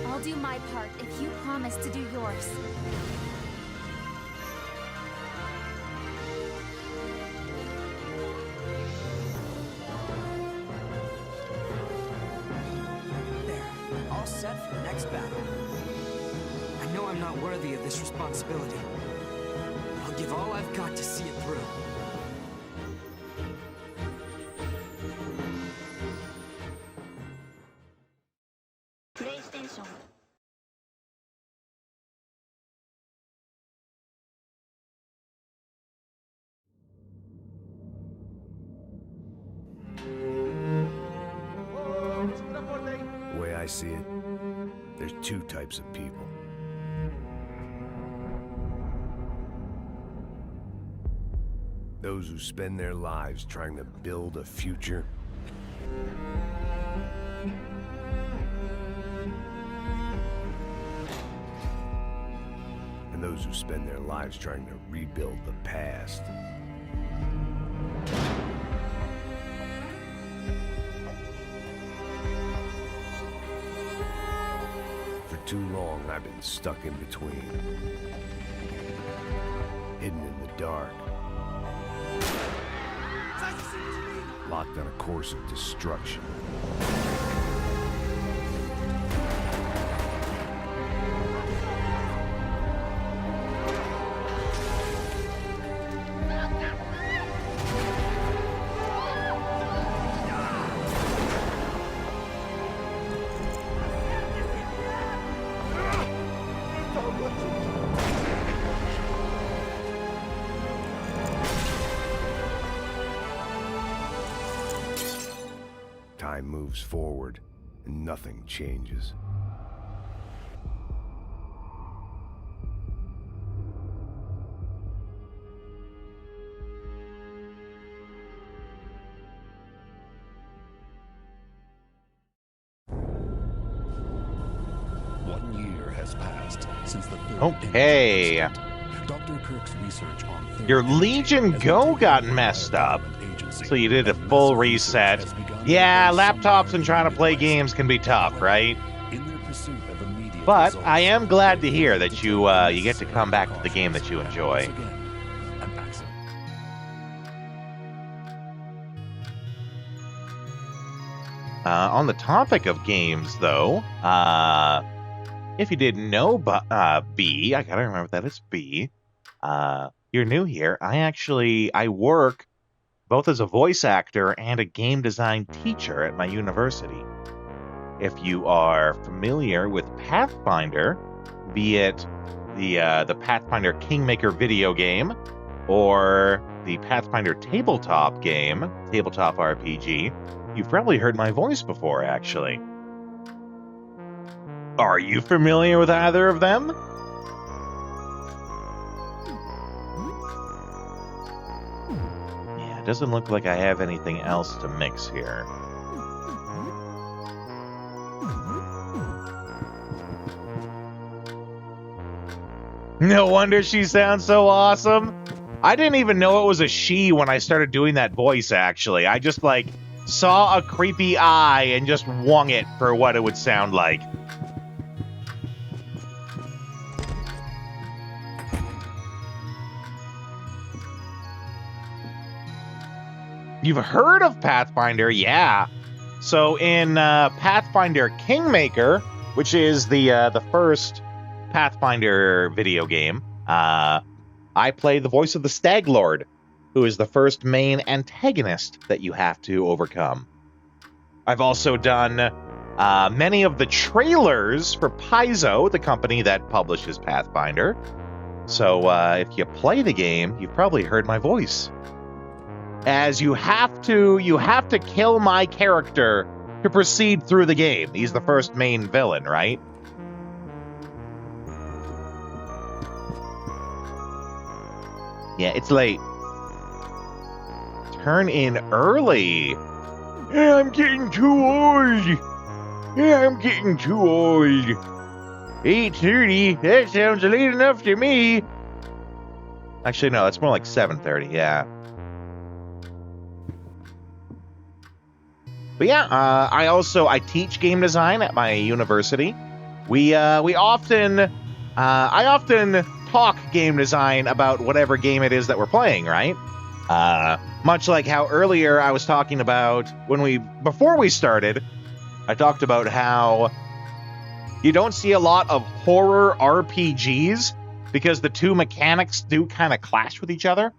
I'll do my part if you promise to do yours. There. All set for the next battle. I know I'm not worthy of this responsibility. I'll give all I've got to see it through. PlayStation. The way I see it, there's 2 types of people. Those who spend their lives trying to build a future. And those who spend their lives trying to rebuild the past. For too long, I've been stuck in between. Hidden in the dark. Locked on a course of destruction. Time moves forward, and nothing changes. Has passed since the third Okay. Dr. Kirk's research on Your Legion Go got messed up. So you did a full reset. Yeah, laptops and trying to play games can be tough, right? But I am glad to hear that you get to come back to the game that you enjoy. On the topic of games, though, if you didn't know, B, I gotta remember that it's B. You're new here. I work both as a voice actor and a game design teacher at my university. If you are familiar with Pathfinder, be it the Pathfinder Kingmaker video game or the Pathfinder tabletop game, tabletop RPG, you've probably heard my voice before, actually. Are you familiar with either of them? Yeah, it doesn't look like I have anything else to mix here. No wonder she sounds so awesome. I didn't even know it was a she when I started doing that voice, actually. I just, saw a creepy eye and just wung it for what it would sound like. You've heard of Pathfinder, yeah. So in Pathfinder Kingmaker, which is the first Pathfinder video game, I play the voice of the Stag Lord, who is the first main antagonist that you have to overcome. I've also done many of the trailers for Paizo, the company that publishes Pathfinder. So if you play the game, you've probably heard my voice. As you have to kill my character to proceed through the game. He's the first main villain, right? Yeah, it's late. Turn in early. Yeah, I'm getting too old. 8:30? That sounds late enough to me. Actually, no, it's more like 7:30, yeah. But yeah, I teach game design at my university. I often talk game design about whatever game it is that we're playing, right? Much like how earlier I was talking about before we started, I talked about how you don't see a lot of horror RPGs because the two mechanics do kind of clash with each other.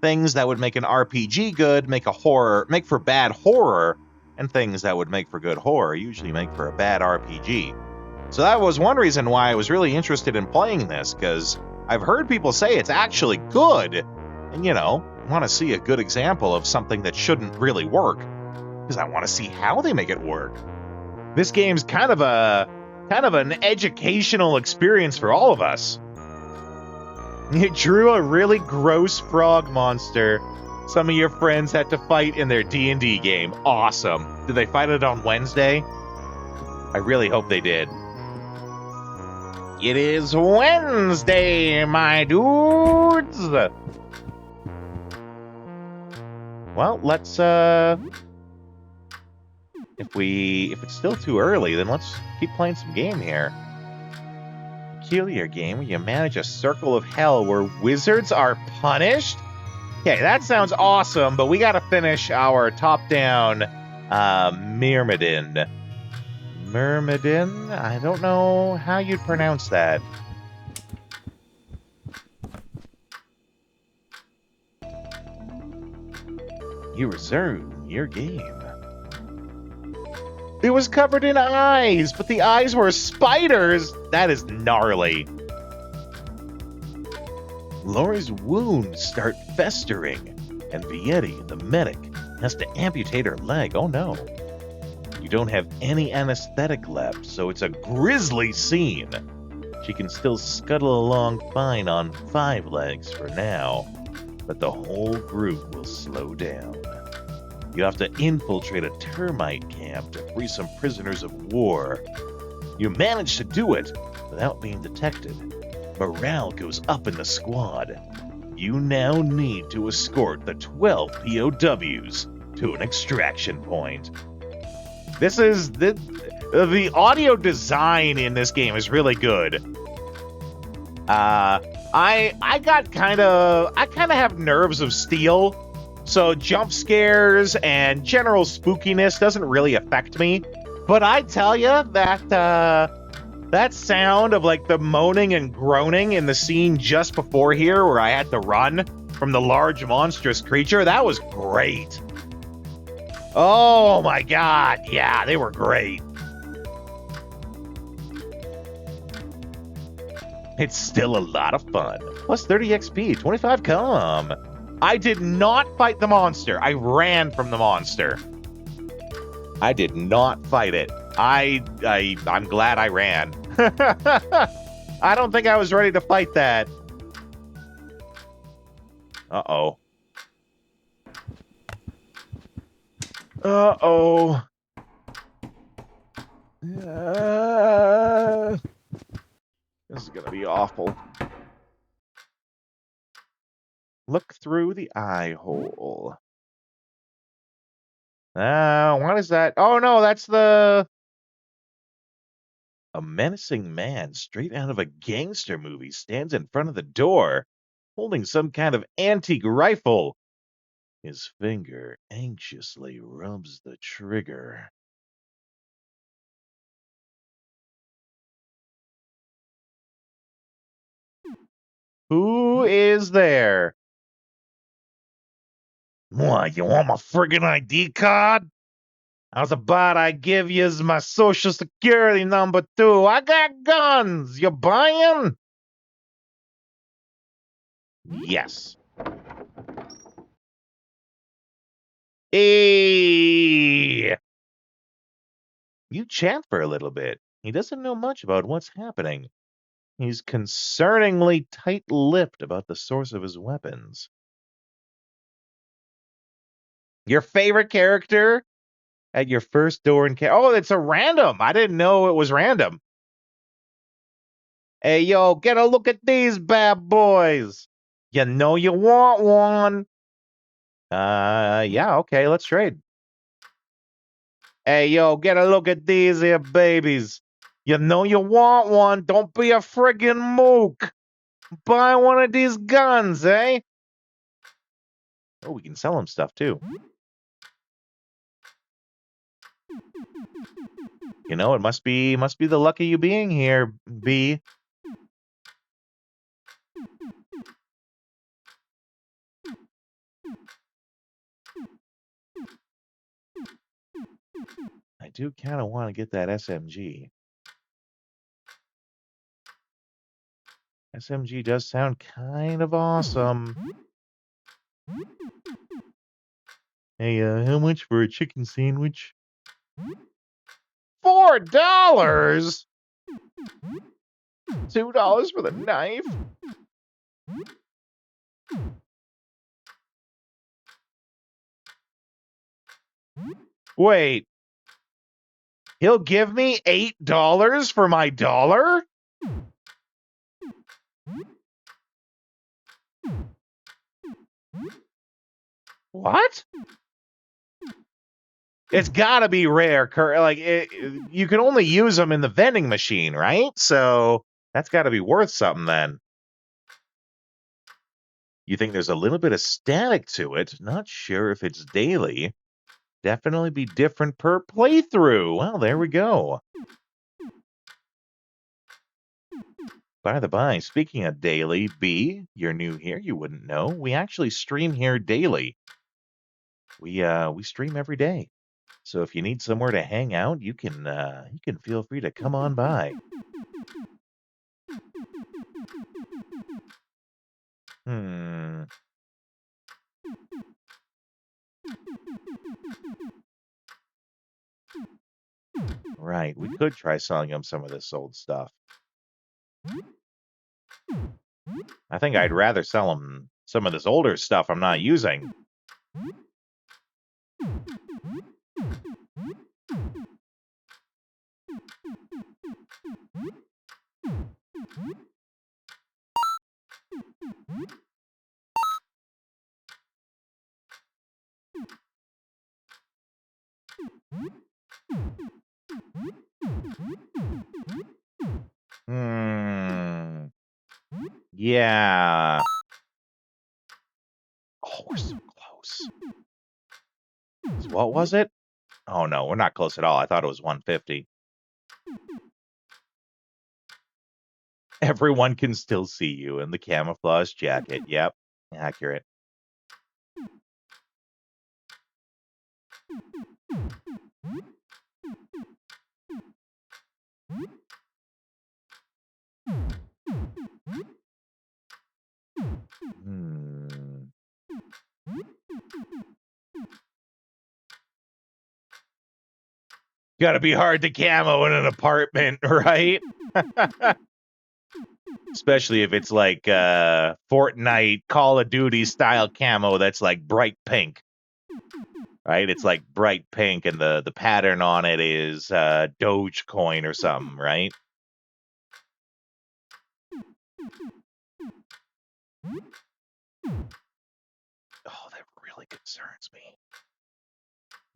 Things that would make an RPG good make for bad horror. And things that would make for good horror usually make for a bad RPG. So that was one reason why I was really interested in playing this, because I've heard people say it's actually good. And, I want to see a good example of something that shouldn't really work, because I want to see how they make it work. This game's kind of an educational experience for all of us. It drew a really gross frog monster some of your friends had to fight in their D&D game. Awesome. Did they fight it on Wednesday? I really hope they did. It is Wednesday, my dudes! Well, let's, if it's still too early, then let's keep playing some game here. Peculiar game where you manage a circle of hell where wizards are punished? Okay, that sounds awesome, but we gotta finish our top-down Myrmidon. Myrmidon? I don't know how you'd pronounce that. You reserved your game. It was covered in eyes, but the eyes were spiders! That is gnarly. Lori's wounds start festering, and Vietti, the medic, has to amputate her leg. Oh no. don't have any anesthetic left, so it's a grisly scene. She can still scuttle along fine on 5 legs for now, but the whole group will slow down. You have to infiltrate a termite camp to free some prisoners of war. You manage to do it without being detected. Morale goes up in the squad. You now need to escort the 12 POWs to an extraction point. This is the audio design in this game is really good. I kind of have nerves of steel, so jump scares and general spookiness doesn't really affect me. But I tell you that sound of like the moaning and groaning in the scene just before here, where I had to run from the large monstrous creature, that was great. Oh my god, yeah, they were great. It's still a lot of fun. Plus 30 XP, 25 comm. I did not fight the monster. I ran from the monster. I did not fight it. I'm glad I ran. I don't think I was ready to fight that. Uh-oh. Uh-oh. This is gonna be awful. Look through the eye hole. What is that? Oh no, that's the... A menacing man straight out of a gangster movie stands in front of the door, holding some kind of antique rifle. His finger anxiously rubs the trigger. Who is there? What, you want my friggin' ID card? How's about I give yous my social security number too? I got guns. You buying? Yes. Hey! You chat for a little bit. He doesn't know much about what's happening. He's concerningly tight-lipped about the source of his weapons. Your favorite character at your first door in oh, it's a random. I didn't know it was random. Hey, yo, get a look at these bad boys. You know you want one. Yeah, okay, let's trade. Hey, yo, get a look at these here babies. You know you want one. Don't be a friggin' mook. Buy one of these guns, eh? Oh, we can sell him stuff, too. You know, it must be the luck of you being here, B. I do kind of want to get that SMG. SMG does sound kind of awesome. Hey, how much for a chicken sandwich? $4? $2 for the knife? Wait. He'll give me $8 for my dollar? What? It's gotta be rare. Like, you can only use them in the vending machine, right? So that's gotta be worth something then. You think there's a little bit of static to it. Not sure if it's daily. Definitely be different per playthrough. Well, there we go. By the by, speaking of daily, B, you're new here, you wouldn't know. We actually stream here daily. We stream every day. So if you need somewhere to hang out, you can feel free to come on by. Right, we could try selling him some of this old stuff. I think I'd rather sell him some of this older stuff I'm not using. Yeah. Oh, we're so close. So what was it? Oh, no, we're not close at all. I thought it was 150. Everyone can still see you in the camouflage jacket. Yep, accurate. Gotta be hard to camo in an apartment, right? Especially if it's like Fortnite, Call of Duty style camo that's like bright pink. Right? It's like bright pink and the pattern on it is Dogecoin or something, right? Oh, that really concerns me.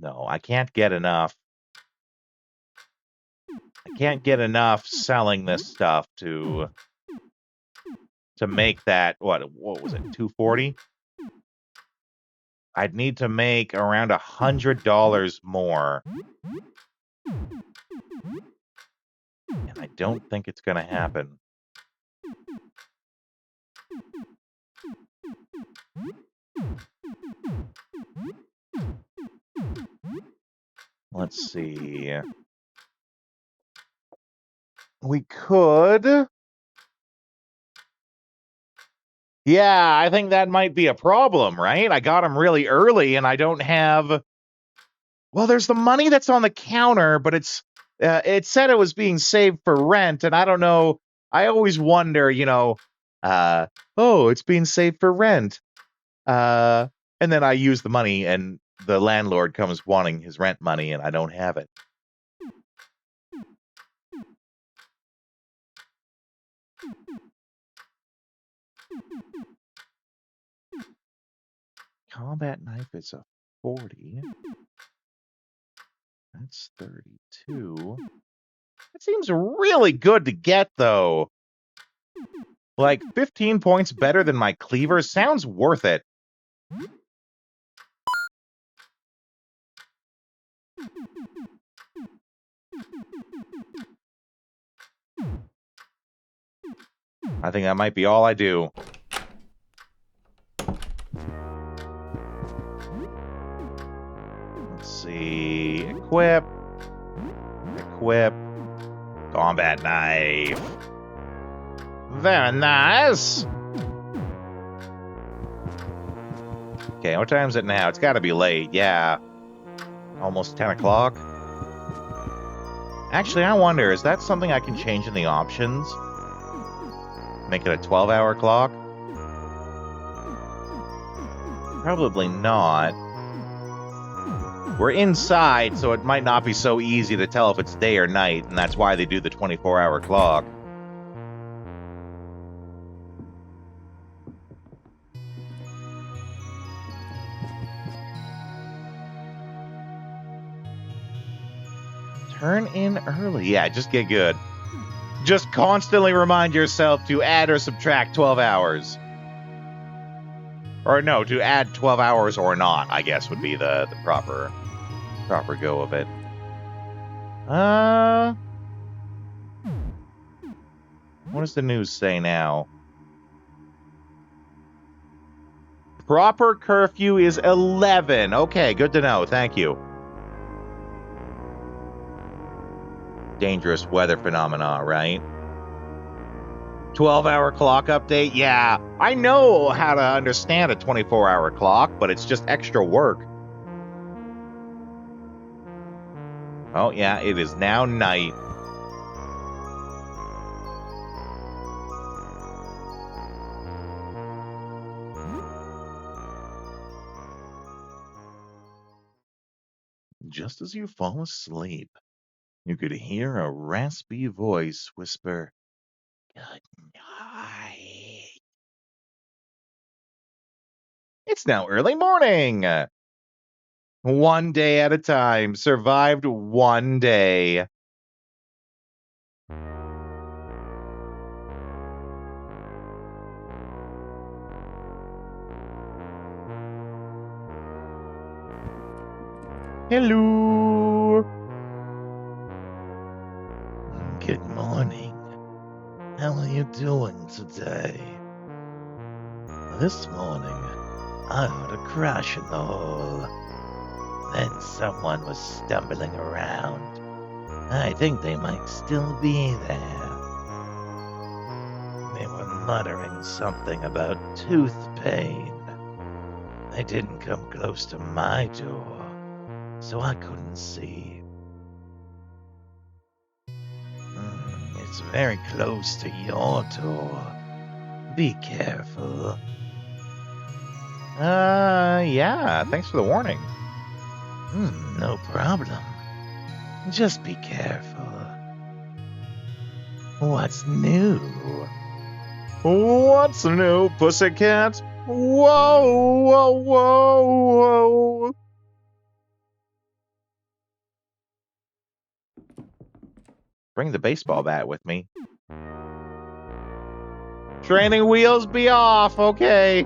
No, I can't get enough. I can't get enough selling this stuff to make that, what was it, 240? I'd need to make around $100 more. And I don't think it's going to happen. Let's see. We could. Yeah, I think that might be a problem, right? I got them really early and I don't have. Well, there's the money that's on the counter, but it said it was being saved for rent. And I don't know. I always wonder, oh, it's being saved for rent. And then I use the money and the landlord comes wanting his rent money and I don't have it. Combat knife is a 40. That's 32. That seems really good to get, though. Like, 15 points better than my cleaver sounds worth it. I think that might be all I do. Let's see. Equip. Combat knife. Very nice. Okay, what time is it now? It's got to be late. Yeah. Almost 10 o'clock. Actually, I wonder, is that something I can change in the options? Make it a 12-hour clock? Probably not. We're inside, so it might not be so easy to tell if it's day or night, and that's why they do the 24-hour clock. Turn in early. Yeah, just get good. Just constantly remind yourself to add or subtract 12 hours. Or no, to add 12 hours or not, I guess, would be the proper go of it. What does the news say now? Proper curfew is 11. Okay, good to know. Thank you. Dangerous weather phenomena, right? 12-hour clock update? Yeah, I know how to understand a 24-hour clock, but it's just extra work. Oh, yeah, it is now night. Just as you fall asleep, you could hear a raspy voice whisper, "Good night." It's now early morning. One day at a time. Survived one day. Hello. Good morning. How are you doing today? This morning, I heard a crash in the hall. Then someone was stumbling around. I think they might still be there. They were muttering something about tooth pain. They didn't come close to my door, so I couldn't see. It's very close to your door. Be careful. Yeah, thanks for the warning. No problem. Just be careful. What's new? What's new, pussycat? Whoa, whoa, whoa, whoa. Bring the baseball bat with me. Training wheels be off, okay.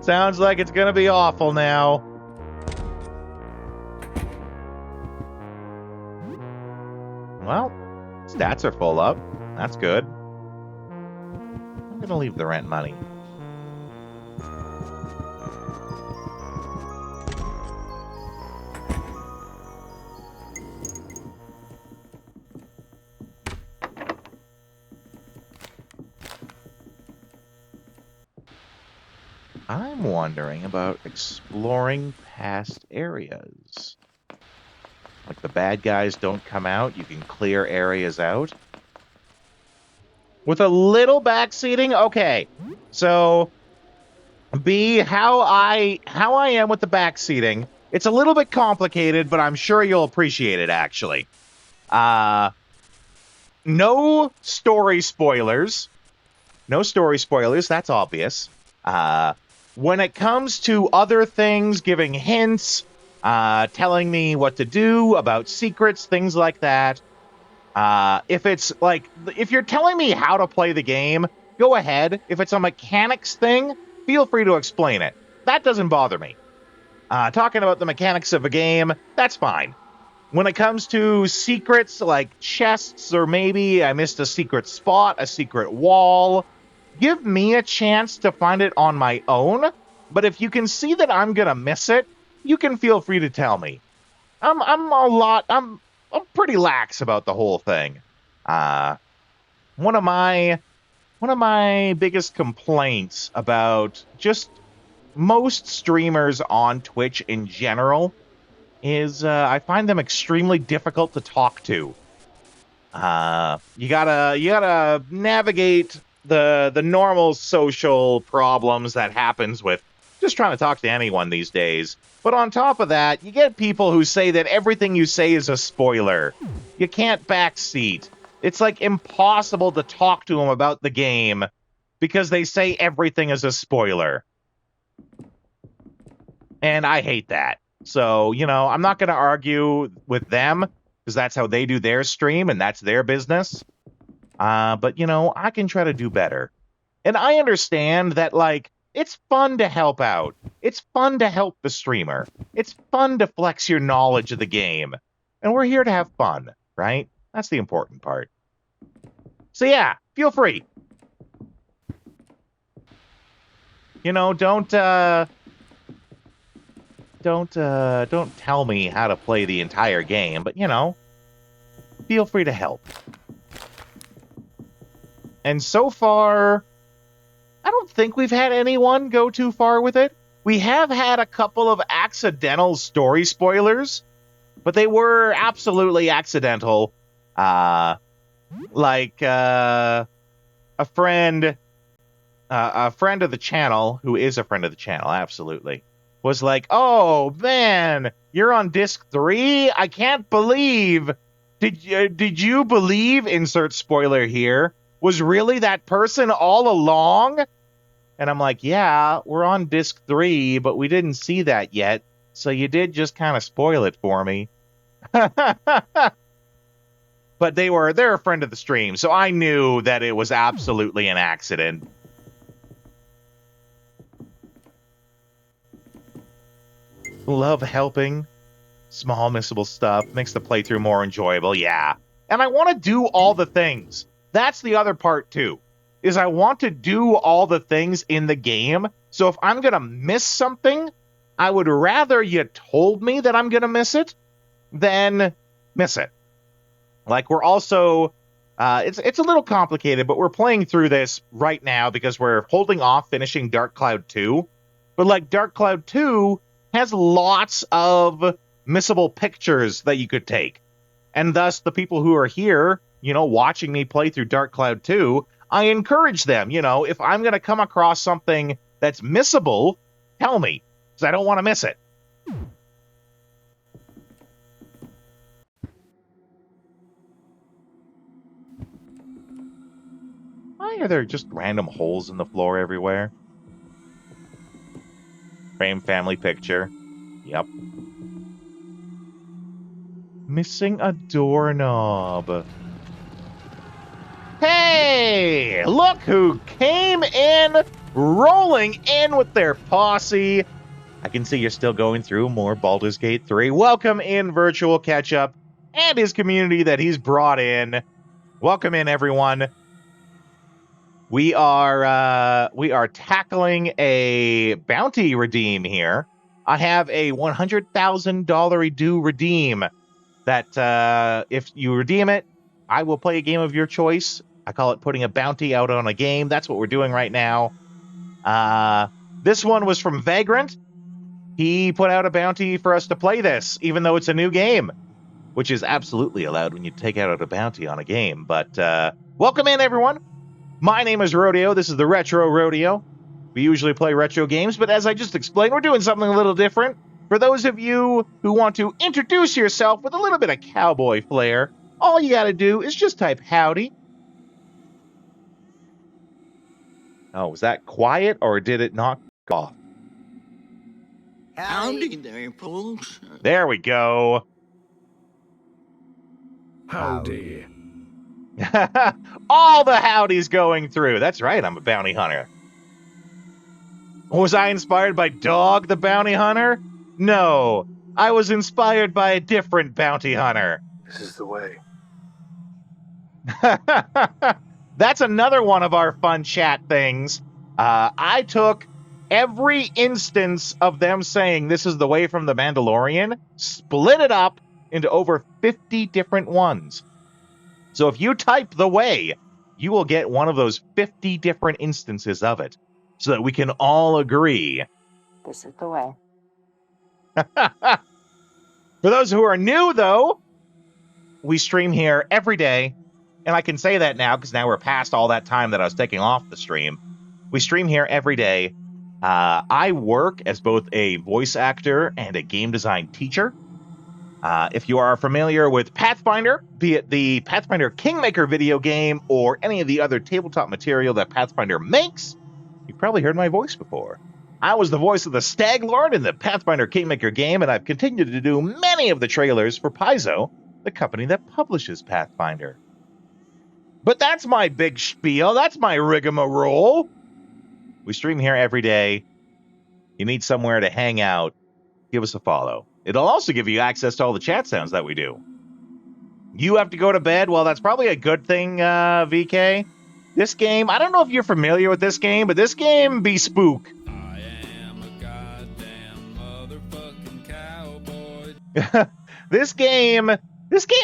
Sounds like it's gonna be awful now. Well, stats are full up. That's good. I'm gonna leave the rent money. I'm wondering about exploring past areas. Like the bad guys don't come out, you can clear areas out. With a little backseating? Okay. So B, how I am with the backseating. It's a little bit complicated, but I'm sure you'll appreciate it actually. No story spoilers. No story spoilers, that's obvious. When it comes to other things, giving hints, telling me what to do about secrets, things like that. If you're telling me how to play the game, go ahead. If it's a mechanics thing, feel free to explain it. That doesn't bother me. Talking about the mechanics of a game, that's fine. When it comes to secrets like chests, or maybe I missed a secret spot, a secret wall, give me a chance to find it on my own. But if you can see that I'm gonna miss it, you can feel free to tell me. I'm pretty lax about the whole thing. One of my biggest complaints about just most streamers on Twitch in general is I find them extremely difficult to talk to. You gotta navigate the normal social problems that happens with just trying to talk to anyone these days. But on top of that, you get people who say that everything you say is a spoiler. You can't backseat. It's like impossible to talk to them about the game because they say everything is a spoiler. And I hate that. So, I'm not going to argue with them because that's how they do their stream and that's their business. But, I can try to do better. And I understand that, it's fun to help out. It's fun to help the streamer. It's fun to flex your knowledge of the game. And we're here to have fun, right? That's the important part. So yeah, feel free. Don't tell me how to play the entire game, but feel free to help. And so far, I don't think we've had anyone go too far with it. We have had a couple of accidental story spoilers, but they were absolutely accidental. Like a friend of the channel, who is a friend of the channel, absolutely, was like, "Oh man, you're on disc 3? I can't believe. Did you believe?" Insert spoiler here. Was really that person all along? And I'm like, "Yeah, we're on disc 3, but we didn't see that yet. So you did just kind of spoil it for me." But they're a friend of the stream, so I knew that it was absolutely an accident. Love helping. Small missable stuff makes the playthrough more enjoyable, yeah. And I want to do all the things. That's the other part too, is I want to do all the things in the game. So if I'm going to miss something, I would rather you told me that I'm going to miss it than miss it. Like, we're also, it's a little complicated, but we're playing through this right now because we're holding off finishing Dark Cloud 2. But, like, Dark Cloud 2 has lots of missable pictures that you could take. And thus, the people who are here, you know, watching me play through Dark Cloud 2, I encourage them, you know, if I'm going to come across something that's missable, tell me, because I don't want to miss it. Why are there just random holes in the floor everywhere? Frame family picture. Yep. Missing a doorknob. Hey! Look who came in, rolling in with their posse. I can see you're still going through more Baldur's Gate 3. Welcome in, Virtual Ketchup, and his community that he's brought in. Welcome in, everyone. We are tackling a bounty redeem here. I have a $100,000 due redeem that if you redeem it, I will play a game of your choice. I call it putting a bounty out on a game. That's what we're doing right now. This one was from Vagrant. He put out a bounty for us to play this, even though it's a new game, which is absolutely allowed when you take out a bounty on a game. But welcome in, everyone. My name is Rodeo. This is the Retro Rodeo. We usually play retro games, but as I just explained, we're doing something a little different. For those of you who want to introduce yourself with a little bit of cowboy flair, all you gotta do is just type howdy. Oh, was that quiet, or did it knock off? Howdy there, folks. There we go. Howdy. All the howdies going through. That's right, I'm a bounty hunter. Was I inspired by Dog the Bounty Hunter? No, I was inspired by a different bounty hunter. This is the way. That's another one of our fun chat things. I took every instance of them saying this is the way from the Mandalorian, split it up into over 50 different ones. So if you type the way, you will get one of those 50 different instances of it, so that we can all agree. This is the way. For those who are new, though, we stream here every day. And I can say that now because now we're past all that time that I was taking off the stream. We stream here every day. I work as both a voice actor and a game design teacher. If you are familiar with Pathfinder, be it the Pathfinder Kingmaker video game or any of the other tabletop material that Pathfinder makes, you've probably heard my voice before. I was the voice of the Stag Lord in the Pathfinder Kingmaker game, and I've continued to do many of the trailers for Paizo, the company that publishes Pathfinder. But that's my big spiel. That's my rigmarole. We stream here every day. You need somewhere to hang out. Give us a follow. It'll also give you access to all the chat sounds that we do. You have to go to bed? Well, that's probably a good thing, VK. This game, I don't know if you're familiar with this game, but this game be spook. I am a goddamn motherfucking cowboy. This game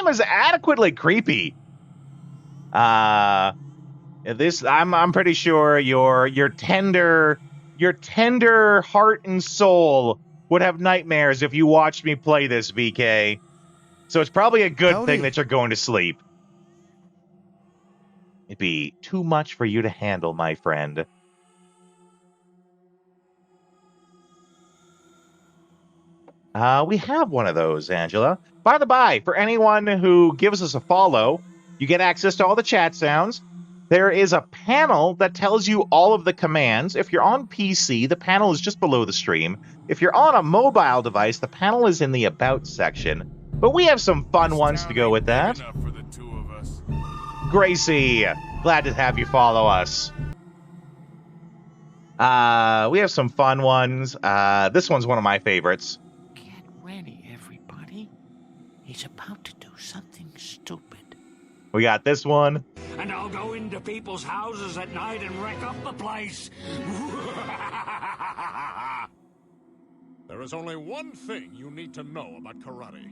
is adequately creepy. I'm pretty sure your tender heart and soul would have nightmares if you watched me play this, VK. So it's probably a good Howdy. thing that you're going to sleep. It'd be too much for you to handle, my friend. We have one of those, Angela. By the by, for anyone who gives us a follow, you get access to all the chat sounds. There is a panel that tells you all of the commands. If you're on PC, the panel is just below the stream. If you're on a mobile device, the panel is in the About section. But we have some fun ones to go with that. For the two of us. Gracie, glad to have you follow us. We have some fun ones. This one's one of my favorites. Get ready, everybody. He's about to do something stupid. We got this one. And I'll go into people's houses at night and wreck up the place. There is only one thing you need to know about karate.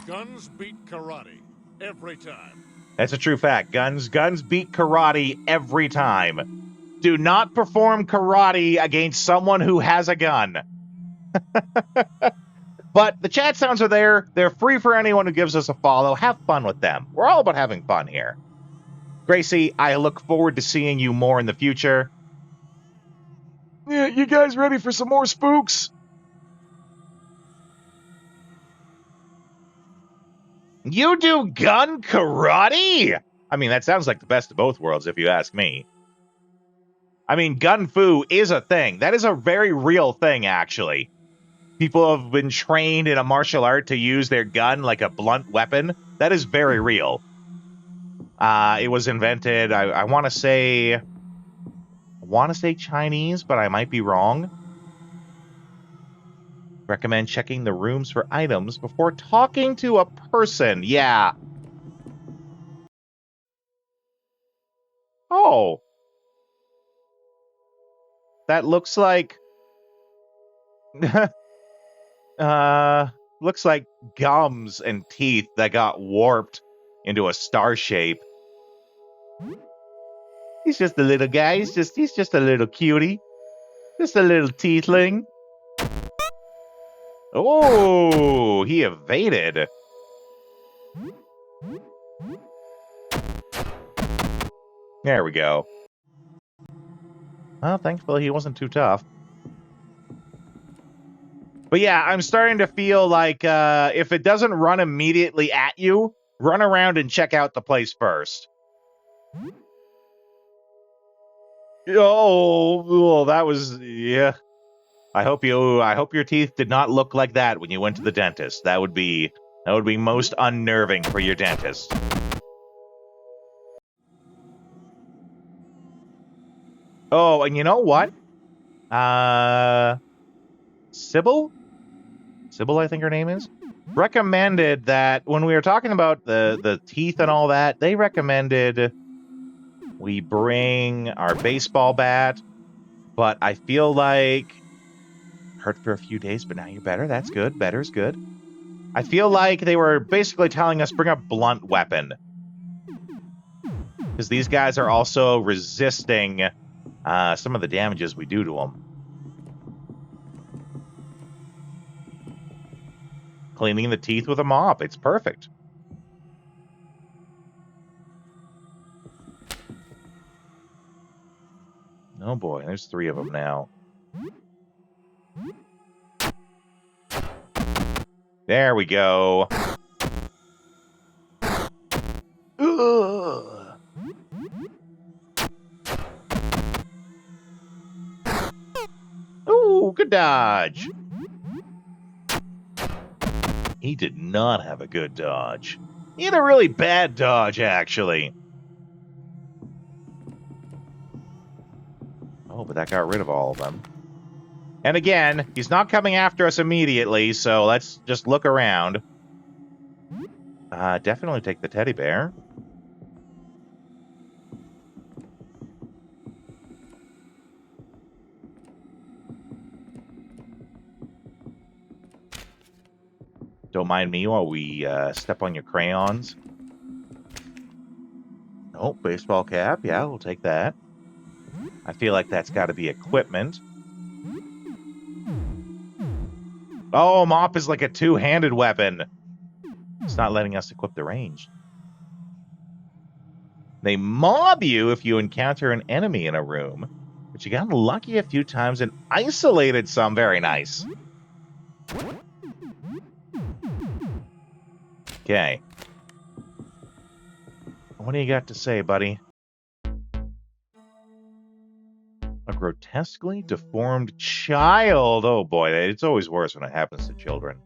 Guns beat karate every time. That's a true fact. Guns beat karate every time. Do not perform karate against someone who has a gun. But the chat sounds are there. They're free for anyone who gives us a follow. Have fun with them. We're all about having fun here. Gracie, I look forward to seeing you more in the future. Yeah, you guys ready for some more spooks? You do gun karate? I mean, that sounds like the best of both worlds, if you ask me. I mean, gun fu is a thing. That is a very real thing, actually. People have been trained in a martial art to use their gun like a blunt weapon. That is very real. It was invented, I want to say Chinese, but I might be wrong. Recommend checking the rooms for items before talking to a person. Yeah. Oh. That looks like... looks like gums and teeth that got warped into a star shape. He's just a little guy. He's just a little cutie. Just a little teethling. Oh, he evaded. There we go. Well, thankfully he wasn't too tough. But yeah, I'm starting to feel like if it doesn't run immediately at you, run around and check out the place first. Oh, well, that was, yeah. I hope your teeth did not look like that when you went to the dentist. That would be most unnerving for your dentist. Oh, and you know what? Sybil, I think her name is, recommended that when we were talking about the teeth and all that, they recommended we bring our baseball bat, but I feel like hurt for a few days, but now you're better. That's good. Better's good. I feel like they were basically telling us bring a blunt weapon, because these guys are also resisting some of the damages we do to them. Cleaning the teeth with a mop. It's perfect. Oh boy, there's 3 of them now. There we go. Ugh. Ooh, good dodge. He did not have a good dodge. He had a really bad dodge, actually. Oh, but that got rid of all of them. And again, he's not coming after us immediately, so let's just look around. Definitely take the teddy bear. Don't mind me while we step on your crayons. Oh, baseball cap. Yeah, we'll take that. I feel like that's got to be equipment. Oh, mop is like a two-handed weapon. It's not letting us equip the range. They mob you if you encounter an enemy in a room, but you got lucky a few times and isolated some. Very nice. Okay. What do you got to say, buddy? A grotesquely deformed child. Oh boy, it's always worse when it happens to children.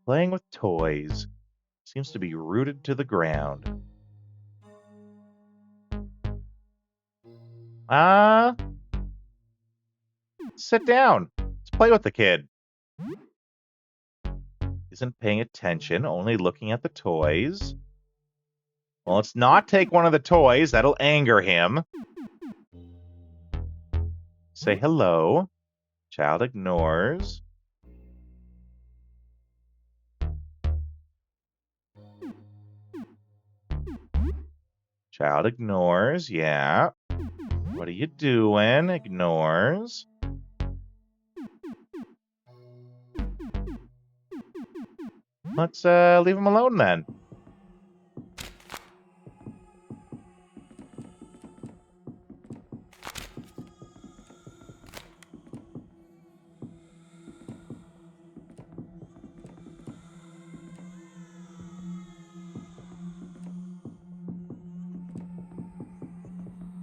Playing with toys. Seems to be rooted to the ground. Sit down. Let's play with the kid. Isn't paying attention, only looking at the toys. Well, let's not take one of the toys. That'll anger him. Say hello. Child ignores. Child ignores, yeah. What are you doing? Ignores. Let's leave him alone then.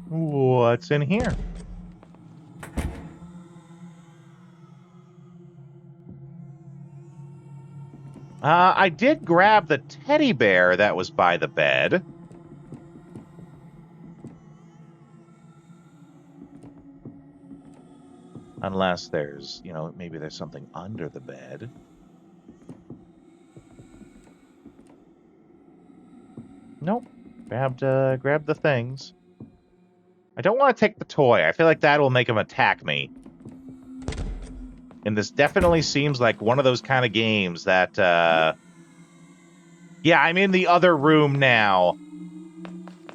What's in here? I did grab the teddy bear that was by the bed. Unless there's, maybe there's something under the bed. Nope. Grabbed the things. I don't want to take the toy. I feel like that will make him attack me. And this definitely seems like one of those kind of games that, yeah, I'm in the other room now.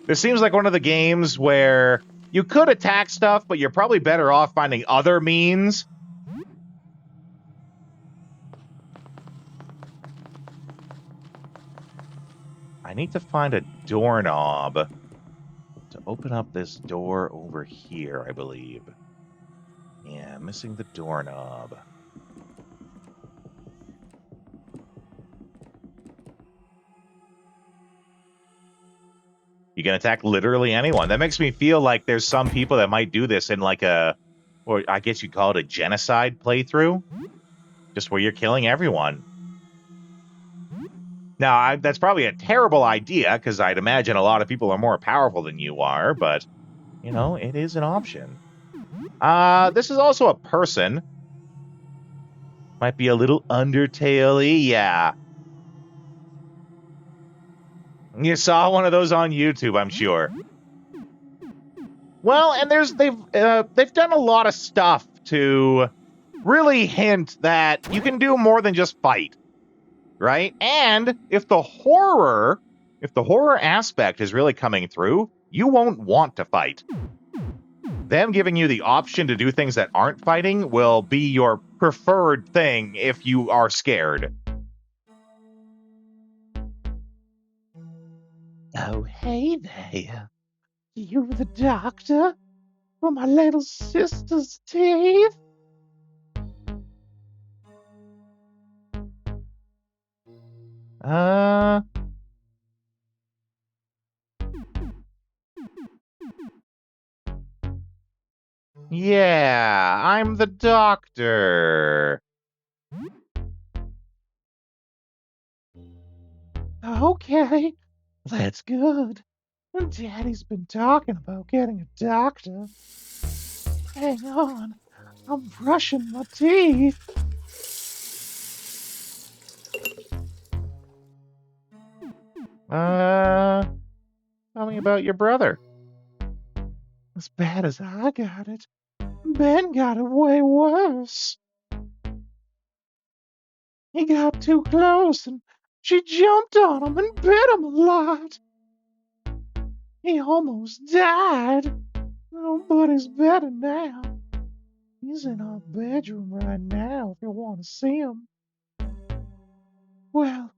This seems like one of the games where you could attack stuff, but you're probably better off finding other means. I need to find a doorknob to open up this door over here, I believe. Yeah, missing the doorknob. You can attack literally anyone. That makes me feel like there's some people that might do this in like or I guess you'd call it a genocide playthrough. Just where you're killing everyone. Now, that's probably a terrible idea, because I'd imagine a lot of people are more powerful than you are, but, it is an option. This is also a person. Might be a little Undertale-y, yeah. You saw one of those on YouTube, I'm sure. Well, and they've done a lot of stuff to really hint that you can do more than just fight. Right? And if the horror aspect is really coming through, you won't want to fight. Them giving you the option to do things that aren't fighting will be your preferred thing if you are scared. Oh, hey there. You the doctor? For my little sister's teeth? Yeah, I'm the doctor. Okay, that's good. Daddy's been talking about getting a doctor. Hang on, I'm brushing my teeth. Tell me about your brother. As bad as I got it, Ben got it way worse. He got too close and she jumped on him and bit him a lot. He almost died. Oh, but he's better now. He's in our bedroom right now if you want to see him. Well,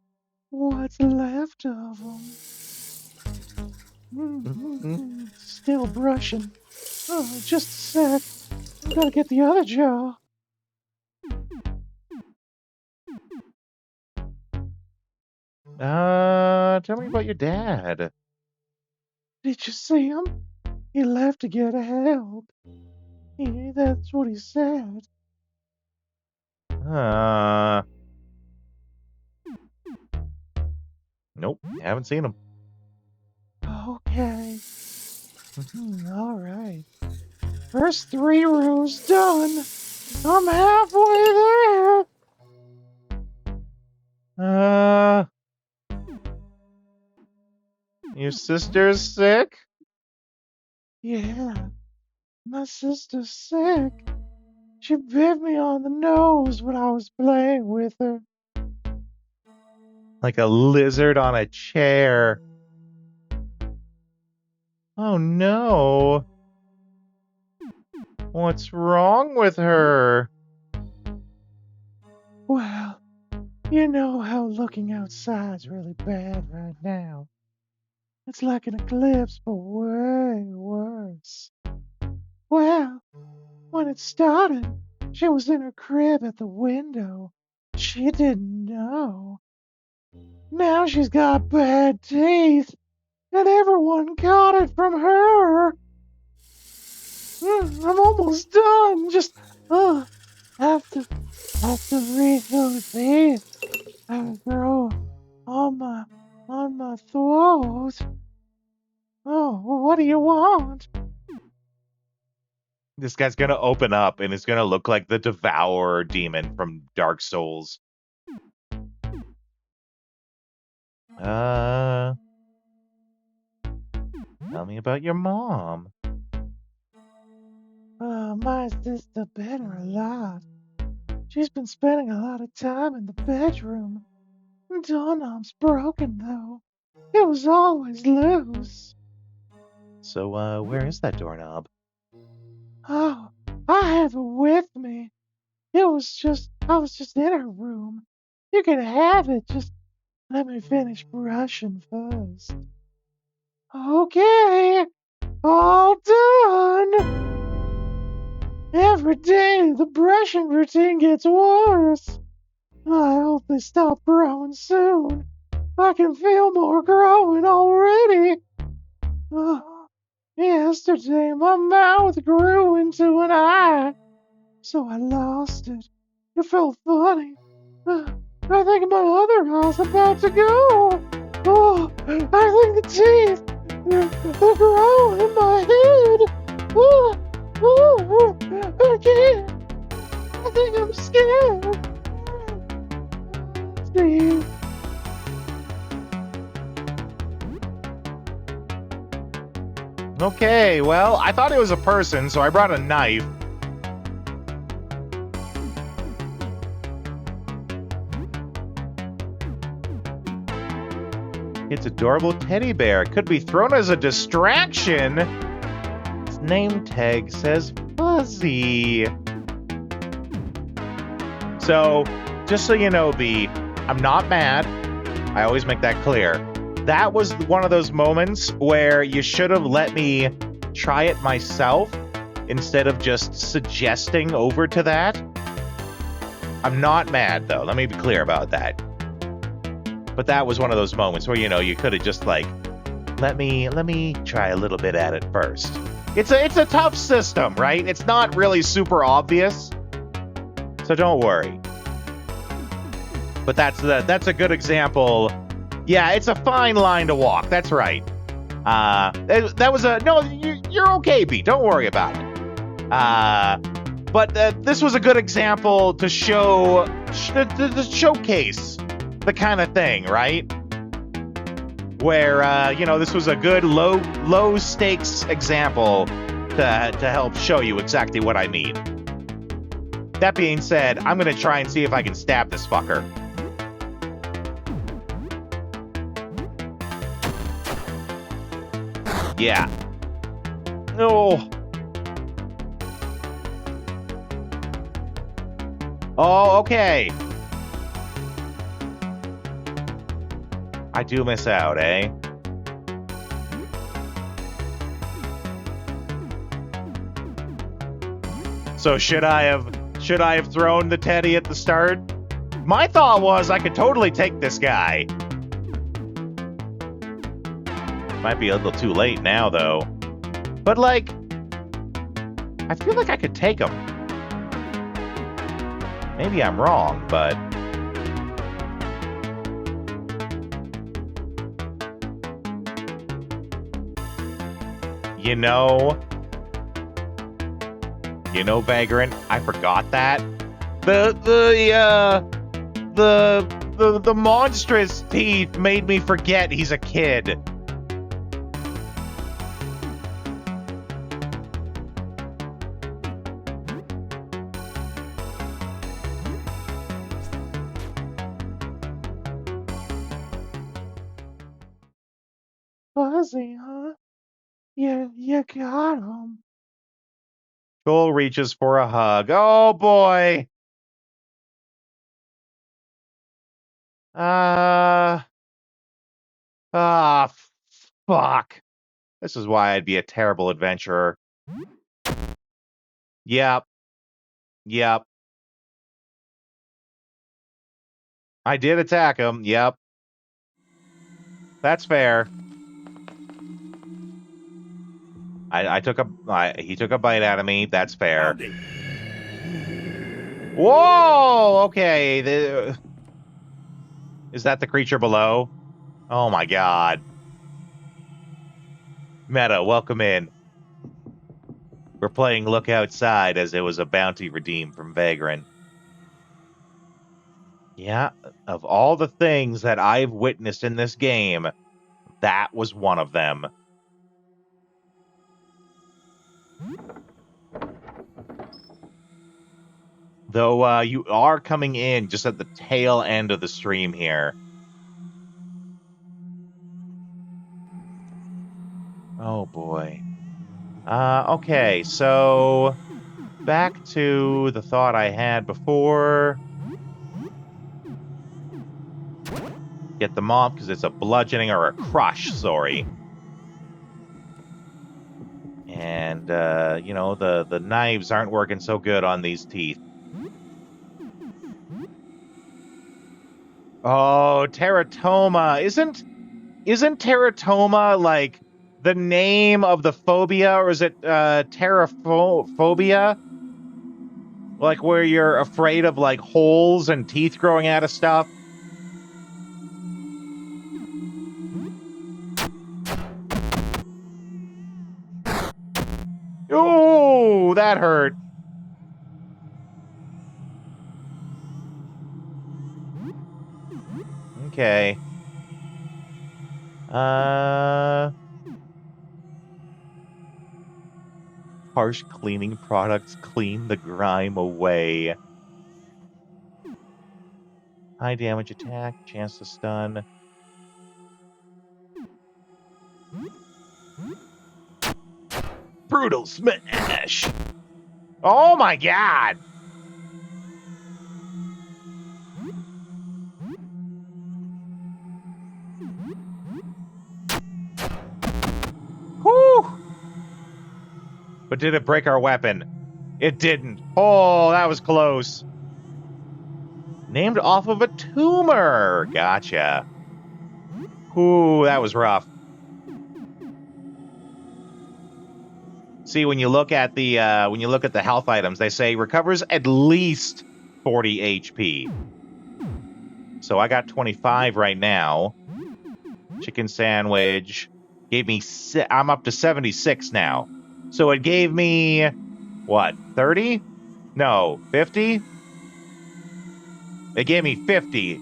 What's left of them? Still brushing. Oh, just a sec. I'm gonna get the other jaw. Tell me about your dad. Did you see him? He left to get help. That's what he said. Nope, haven't seen him. Okay. All right. First 3 rows done. I'm halfway there. Your sister's sick? Yeah, my sister's sick. She bit me on the nose when I was playing with her. Like a lizard on a chair. Oh no. What's wrong with her? Well, you know how looking outside's really bad right now. It's like an eclipse, but way worse. Well, when it started, she was in her crib at the window. She didn't know. Now she's got bad teeth, and everyone got it from her. I'm almost done. Just have to read those teeth and grow on my throat. Oh, what do you want? This guy's gonna open up and it's gonna look like the Devourer demon from Dark Souls. Tell me about your mom. My sister better a lot. She's been spending a lot of time in the bedroom. Doorknob's broken, though. It was always loose. So, where is that doorknob? Oh, I have it with me. I was just in her room. You can have it, just let me finish brushing first. Okay, all done. Every day the brushing routine gets worse. I hope they stop growing soon. I can feel more growing already. Yesterday my mouth grew into an eye, so I lost it. It felt funny. I think my other eye's about to go. Oh, I think the teeth, they're growing in my head. I can't. I think I'm scared. Steve. Okay, well, I thought it was a person, so I brought a knife. It's adorable teddy bear. Could be thrown as a distraction. Its name tag says Fuzzy. So, just so you know, B, I'm not mad. I always make that clear. That was one of those moments where you should have let me try it myself instead of just suggesting over to that. I'm not mad, though. Let me be clear about that. But that was one of those moments where, you could have just like, let me try a little bit at it first. It's a tough system, right? It's not really super obvious. So don't worry. But that's a good example. Yeah, it's a fine line to walk. That's right. That was you're okay, B. Don't worry about it. But this was a good example to to showcase the kind of thing, right? Where this was a good low stakes example to help show you exactly what I mean. That being said, I'm gonna try and see if I can stab this fucker. Yeah. No. Oh, okay. I do miss out, eh? So should I have thrown the teddy at the start? My thought was I could totally take this guy. Might be a little too late now, though. But, like, I feel like I could take him. Maybe I'm wrong, but... You know, Vagrant, I forgot that. The monstrous teeth made me forget he's a kid. Fuzzy, huh? You got him. Joel reaches for a hug. Oh, boy. Fuck. This is why I'd be a terrible adventurer. Yep. I did attack him. Yep. That's fair. He took a bite out of me. That's fair. Whoa! Okay. Is that the creature below? Oh my god. Meta, welcome in. We're playing Look Outside as it was a bounty redeemed from Vagrant. Yeah, of all the things that I've witnessed in this game, that was one of them. Though you are coming in just at the tail end of the stream here. Oh boy. Okay, so back to the thought I had before. Get the mop because it's a bludgeoning or a crush, sorry. And, you know, the knives aren't working so good on these teeth. Oh, teratoma. Isn't teratoma like the name of the phobia, or is it terraphobia? Like where you're afraid of like holes and teeth growing out of stuff? Oh, that hurt. Okay. Harsh cleaning products clean the grime away. High damage attack, chance to stun. Brutal smash! Oh my god! Whew! But did it break our weapon? It didn't. Oh, that was close. Named off of a tumor. Gotcha. Ooh, that was rough. See, when you look at the health items, they say recovers at least 40 HP. So I got 25 right now. Chicken sandwich gave me. I'm up to 76 now. So it gave me what? 30? No, 50. It gave me 50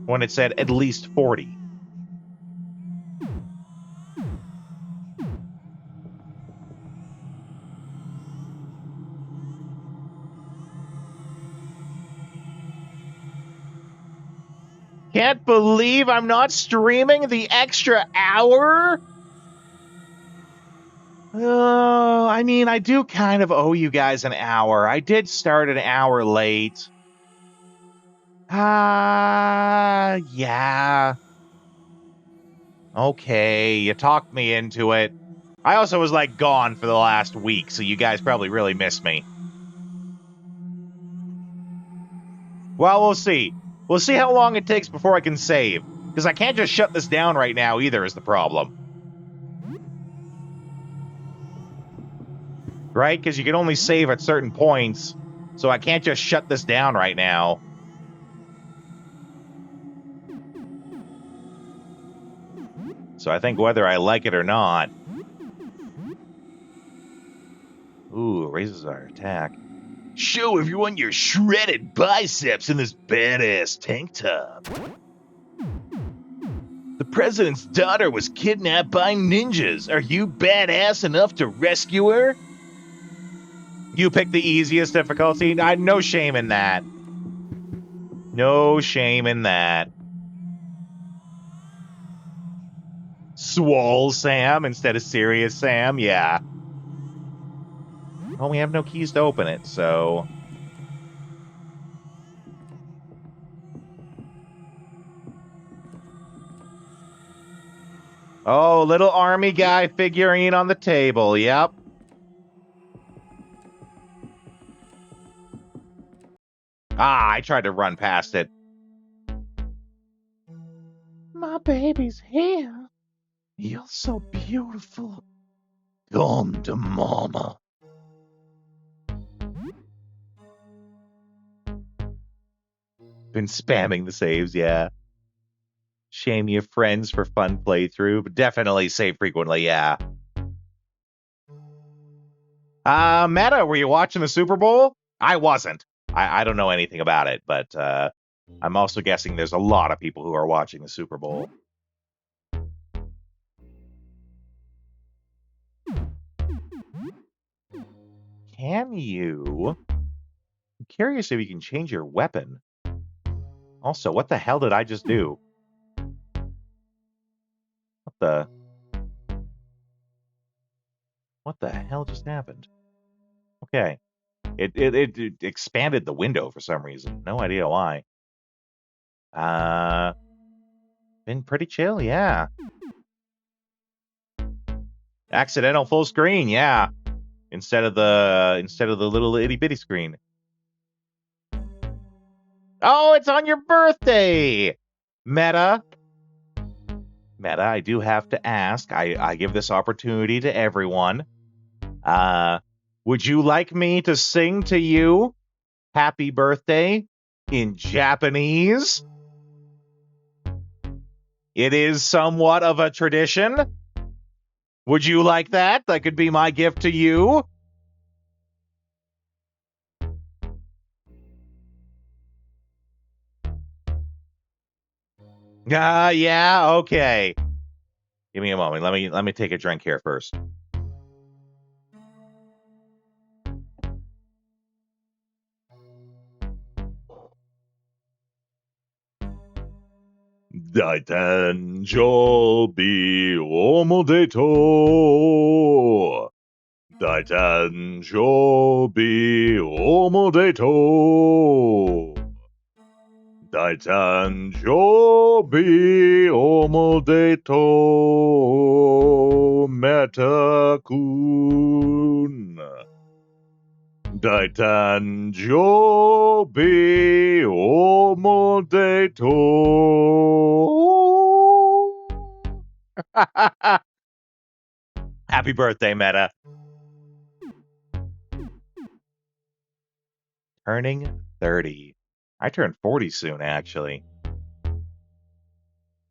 when it said at least 40. Can't believe I'm not streaming the extra hour. I mean, I do kind of owe you guys an hour. I did start an hour late. Yeah. Okay, you talked me into it. I also was like gone for the last week, so you guys probably really miss me. Well, we'll see. We'll see how long it takes before I can save. Because I can't just shut this down right now either is the problem. Right? Because you can only save at certain points. So I can't just shut this down right now. So I think whether I like it or not... Ooh, raises our attack. Show everyone your shredded biceps in this badass tank top. The president's daughter was kidnapped by ninjas. Are you badass enough to rescue her? You picked the easiest difficulty. No shame in that. No shame in that. Swole Sam instead of Serious Sam, yeah. Well, we have no keys to open it, so... Oh, little army guy figurine on the table, yep. I tried to run past it. My baby's here. You're so beautiful. Come to mama. Been spamming the saves, yeah. Shame your friends for fun playthrough, but definitely save frequently, yeah. Meta, were you watching the Super Bowl? I wasn't. I don't know anything about it, but I'm also guessing there's a lot of people who are watching the Super Bowl. Can you? I'm curious if you can change your weapon. Also, what the hell did I just do? What the hell just happened? Okay. It expanded the window for some reason. No idea why. Been pretty chill, yeah. Accidental full screen, yeah. Instead of the little itty bitty screen. Oh, it's on your birthday! Meta, I do have to ask. I give this opportunity to everyone. Would you like me to sing to you happy birthday in Japanese? It is somewhat of a tradition. Would you like that? That could be my gift to you. Yeah, okay. Give me a moment. Let me take a drink here first. Daitanjobi omodeto. Daitanjobi omodeto. Daitanjobi omodeto Meta-kun. Daitanjobi omodeto. Happy birthday, Meta. Turning 30. I turn 40 soon, actually.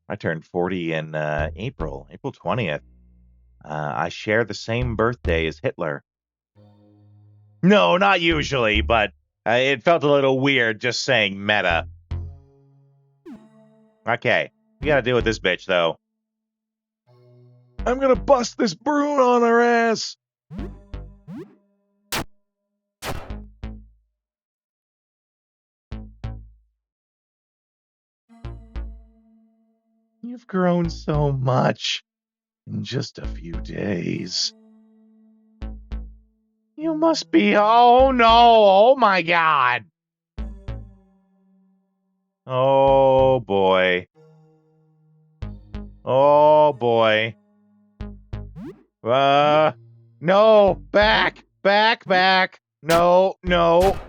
I turned 40 in April 20th. I share the same birthday as Hitler. No, not usually, but it felt a little weird just saying Meta. Okay, we gotta deal with this bitch, though. I'm gonna bust this broom on her ass. You've grown so much in just a few days. You must be... Oh, no! Oh, my God! Oh, boy. Oh, boy. No! Back! Back, back! No, no.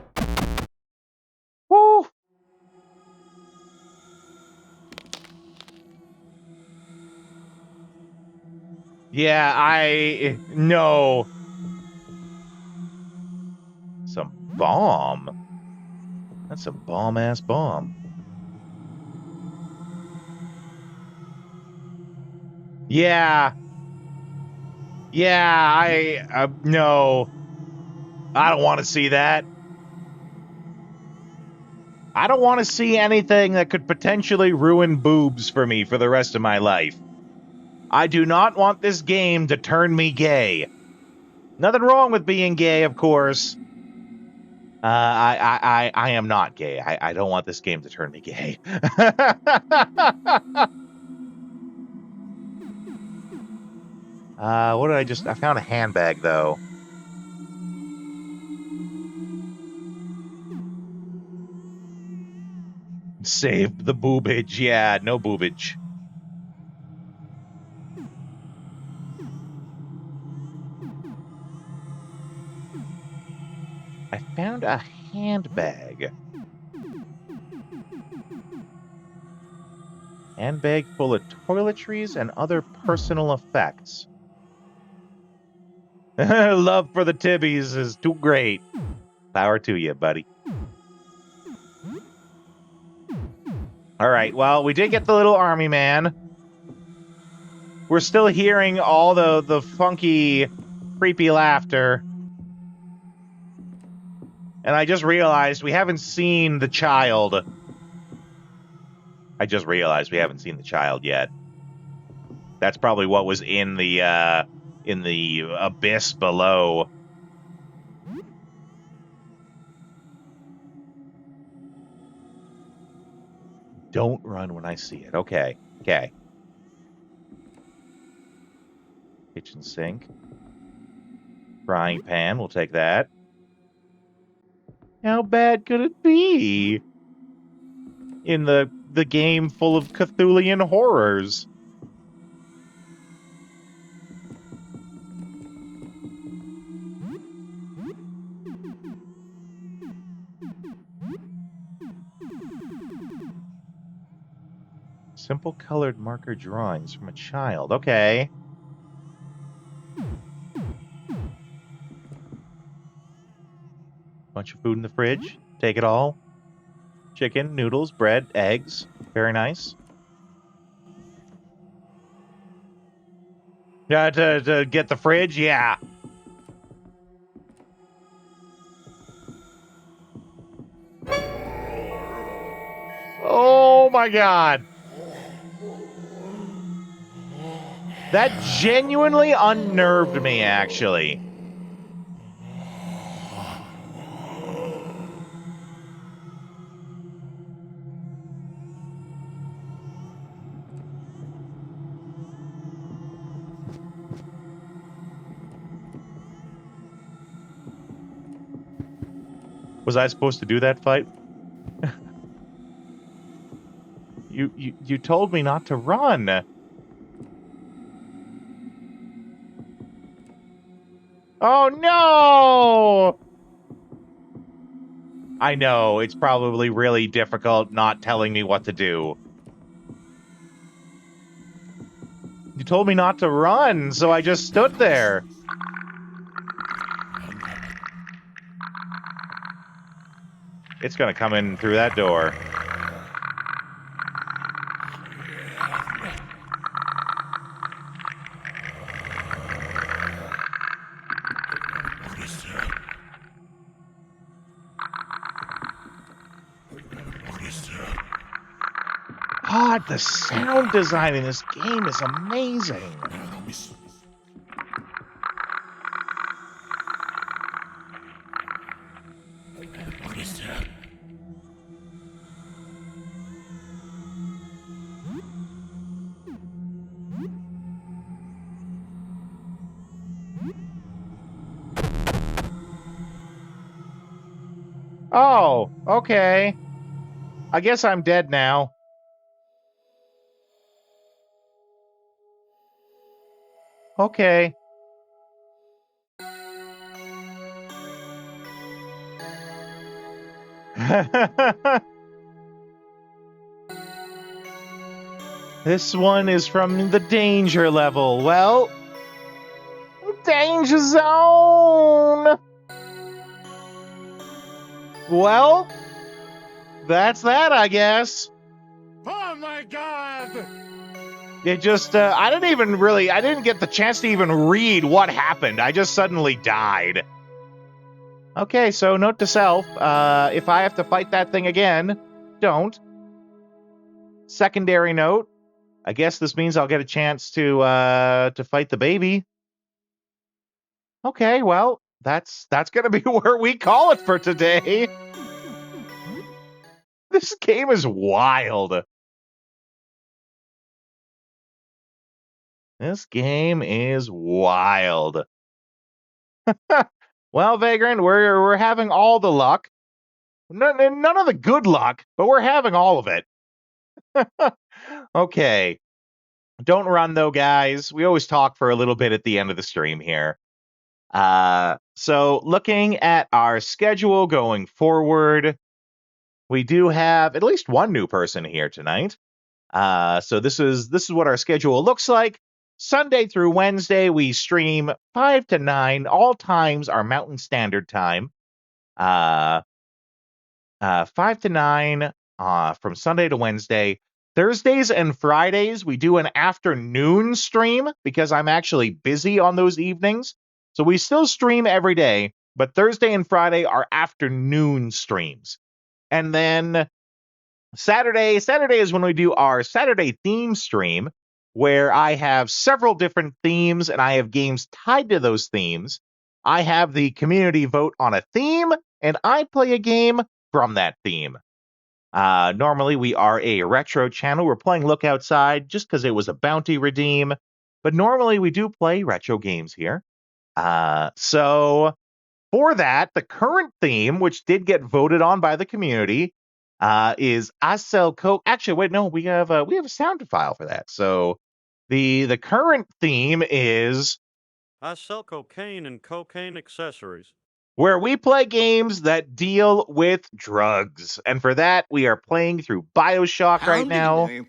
Woo! Yeah, no. Some bomb. That's a bomb-ass bomb. Yeah. Yeah, no. I don't want to see that. I don't want to see anything that could potentially ruin boobs for me for the rest of my life. I do not want this game to turn me gay. Nothing wrong with being gay, of course. I am not gay. I don't want this game to turn me gay. What did I found a handbag, though. Save the boobage. Yeah, no boobage. I found a handbag. Handbag full of toiletries and other personal effects. Love for the tibbies is too great. Power to you, buddy. All right, well, we did get the little army man. We're still hearing all the funky, creepy laughter. And I just realized we haven't seen the child. I just realized we haven't seen the child yet. That's probably what was in the abyss below. Don't run when I see it. Okay. Okay. Kitchen sink. Frying pan. We'll take that. How bad could it be? In the game full of Cthulhian horrors. Simple colored marker drawings from a child. Okay. Bunch of food in the fridge. Take it all. Chicken, noodles, bread, eggs. Very nice. Yeah, to get the fridge? Yeah. Oh my god. That genuinely unnerved me, actually. Was I supposed to do that fight? You told me not to run. Oh no! I know, it's probably really difficult not telling me what to do. You told me not to run, so I just stood there. It's gonna come in through that door. God, the sound design in this game is amazing. Oh, okay. I guess I'm dead now. Okay. This one is from the danger level. Well, danger zone. Well, that's that, I guess. Oh my god! It just, I didn't get the chance to even read what happened. I just suddenly died. Okay, so note to self, if I have to fight that thing again, don't. Secondary note, I guess this means I'll get a chance to fight the baby. Okay, well, that's gonna be where we call it for today. This game is wild. This game is wild. Well, Vagrant, we're having all the luck. None of the good luck, but we're having all of it. Okay. Don't run, though, guys. We always talk for a little bit at the end of the stream here. So looking at our schedule going forward, we do have at least one new person here tonight. So this is what our schedule looks like. Sunday through Wednesday, we stream 5 to 9. All times are Mountain Standard Time. 5 to 9 from Sunday to Wednesday. Thursdays and Fridays, we do an afternoon stream because I'm actually busy on those evenings. So we still stream every day, but Thursday and Friday are afternoon streams. And then Saturday is when we do our Saturday theme stream, where I have several different themes and I have games tied to those themes. I have the community vote on a theme, and I play a game from that theme. Normally, we are a retro channel. We're playing Look Outside just because it was a bounty redeem, but normally we do play retro games here. So for that, the current theme, which did get voted on by the community, is I Sell Coke. Actually, wait, no, we have a sound file for that. So the current theme is I sell cocaine and cocaine accessories, where we play games that deal with drugs. And for that, we are playing through BioShock right now. Playing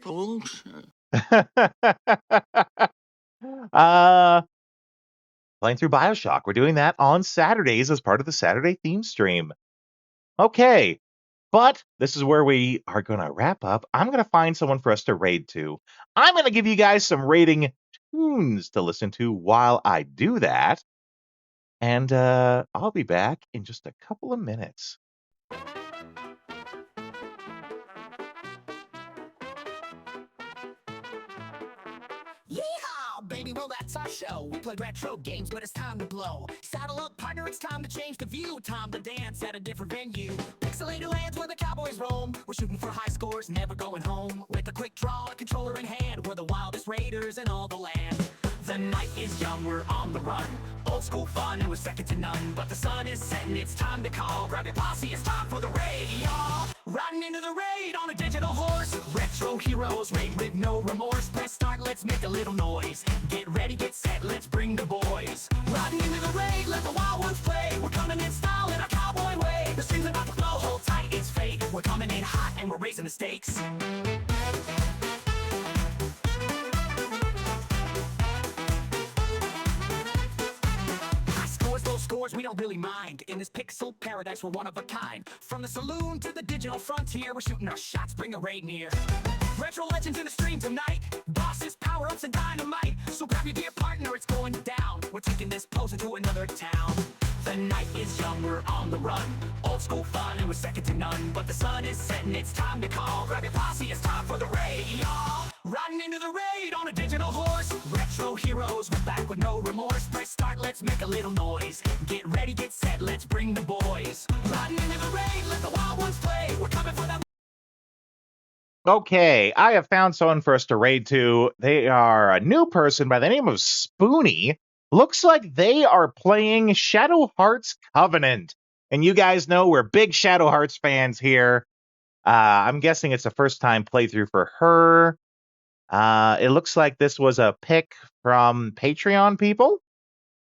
through BioShock. We're doing that on Saturdays as part of the Saturday theme stream. Okay, but this is where we are going to wrap up. I'm going to find someone for us to raid to. I'm going to give you guys some raiding tunes to listen to while I do that. And I'll be back in just a couple of minutes. Yeehaw, baby, well, that's our show. We play retro games, but it's time to blow. Saddle up, partner, it's time to change the view. Time to dance at a different venue. Pixelated lands where the cowboys roam. We're shooting for high scores, never going home. With a quick draw, a controller in hand, we're the wildest raiders in all the land. The night is young, we're on the run. Old school fun, we're second to none. But the sun is setting, it's time to call. Grab your posse, it's time for the raid, y'all. Riding into the raid on a digital horse. Retro heroes, raid with no remorse. Press start, let's make a little noise. Get ready, get set, let's bring the boys. Riding into the raid, let the wild ones play. We're coming in style in our cowboy way. The stream's about to flow, hold tight, it's fate. We're coming in hot and we're raising the stakes. Scores, we don't really mind. In this pixel paradise, we're one of a kind. From the saloon to the digital frontier, we're shooting our shots, bring a raid near. Retro legends in the stream tonight. Bosses, power-ups, and dynamite. So grab your dear partner, it's going down. We're taking this pose into another town. The night is young, we're on the run. Old school fun, and we're second to none. But the sun is setting, it's time to call. Grab your posse, it's time for the raid, y'all. Riding into the raid on a digital horse. Retro heroes, we're back with no remorse. Press start, let's make a little noise. Get ready, get set, let's bring the boys. Riding into the raid, let the wild ones play. We're coming for them. Okay, I have found someone for us to raid to. They are a new person by the name of Spoony. Looks like they are playing Shadow Hearts Covenant. And you guys know we're big Shadow Hearts fans here. I'm guessing it's a first-time playthrough for her. It looks like this was a pick from Patreon people.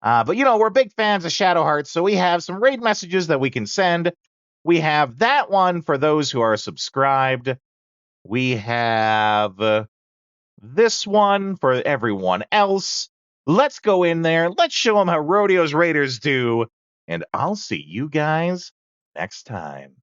But, you know, we're big fans of Shadow Hearts, so we have some raid messages that we can send. We have that one for those who are subscribed. We have this one for everyone else. Let's go in there. Let's show them how Rodeo's Raiders do. And I'll see you guys next time.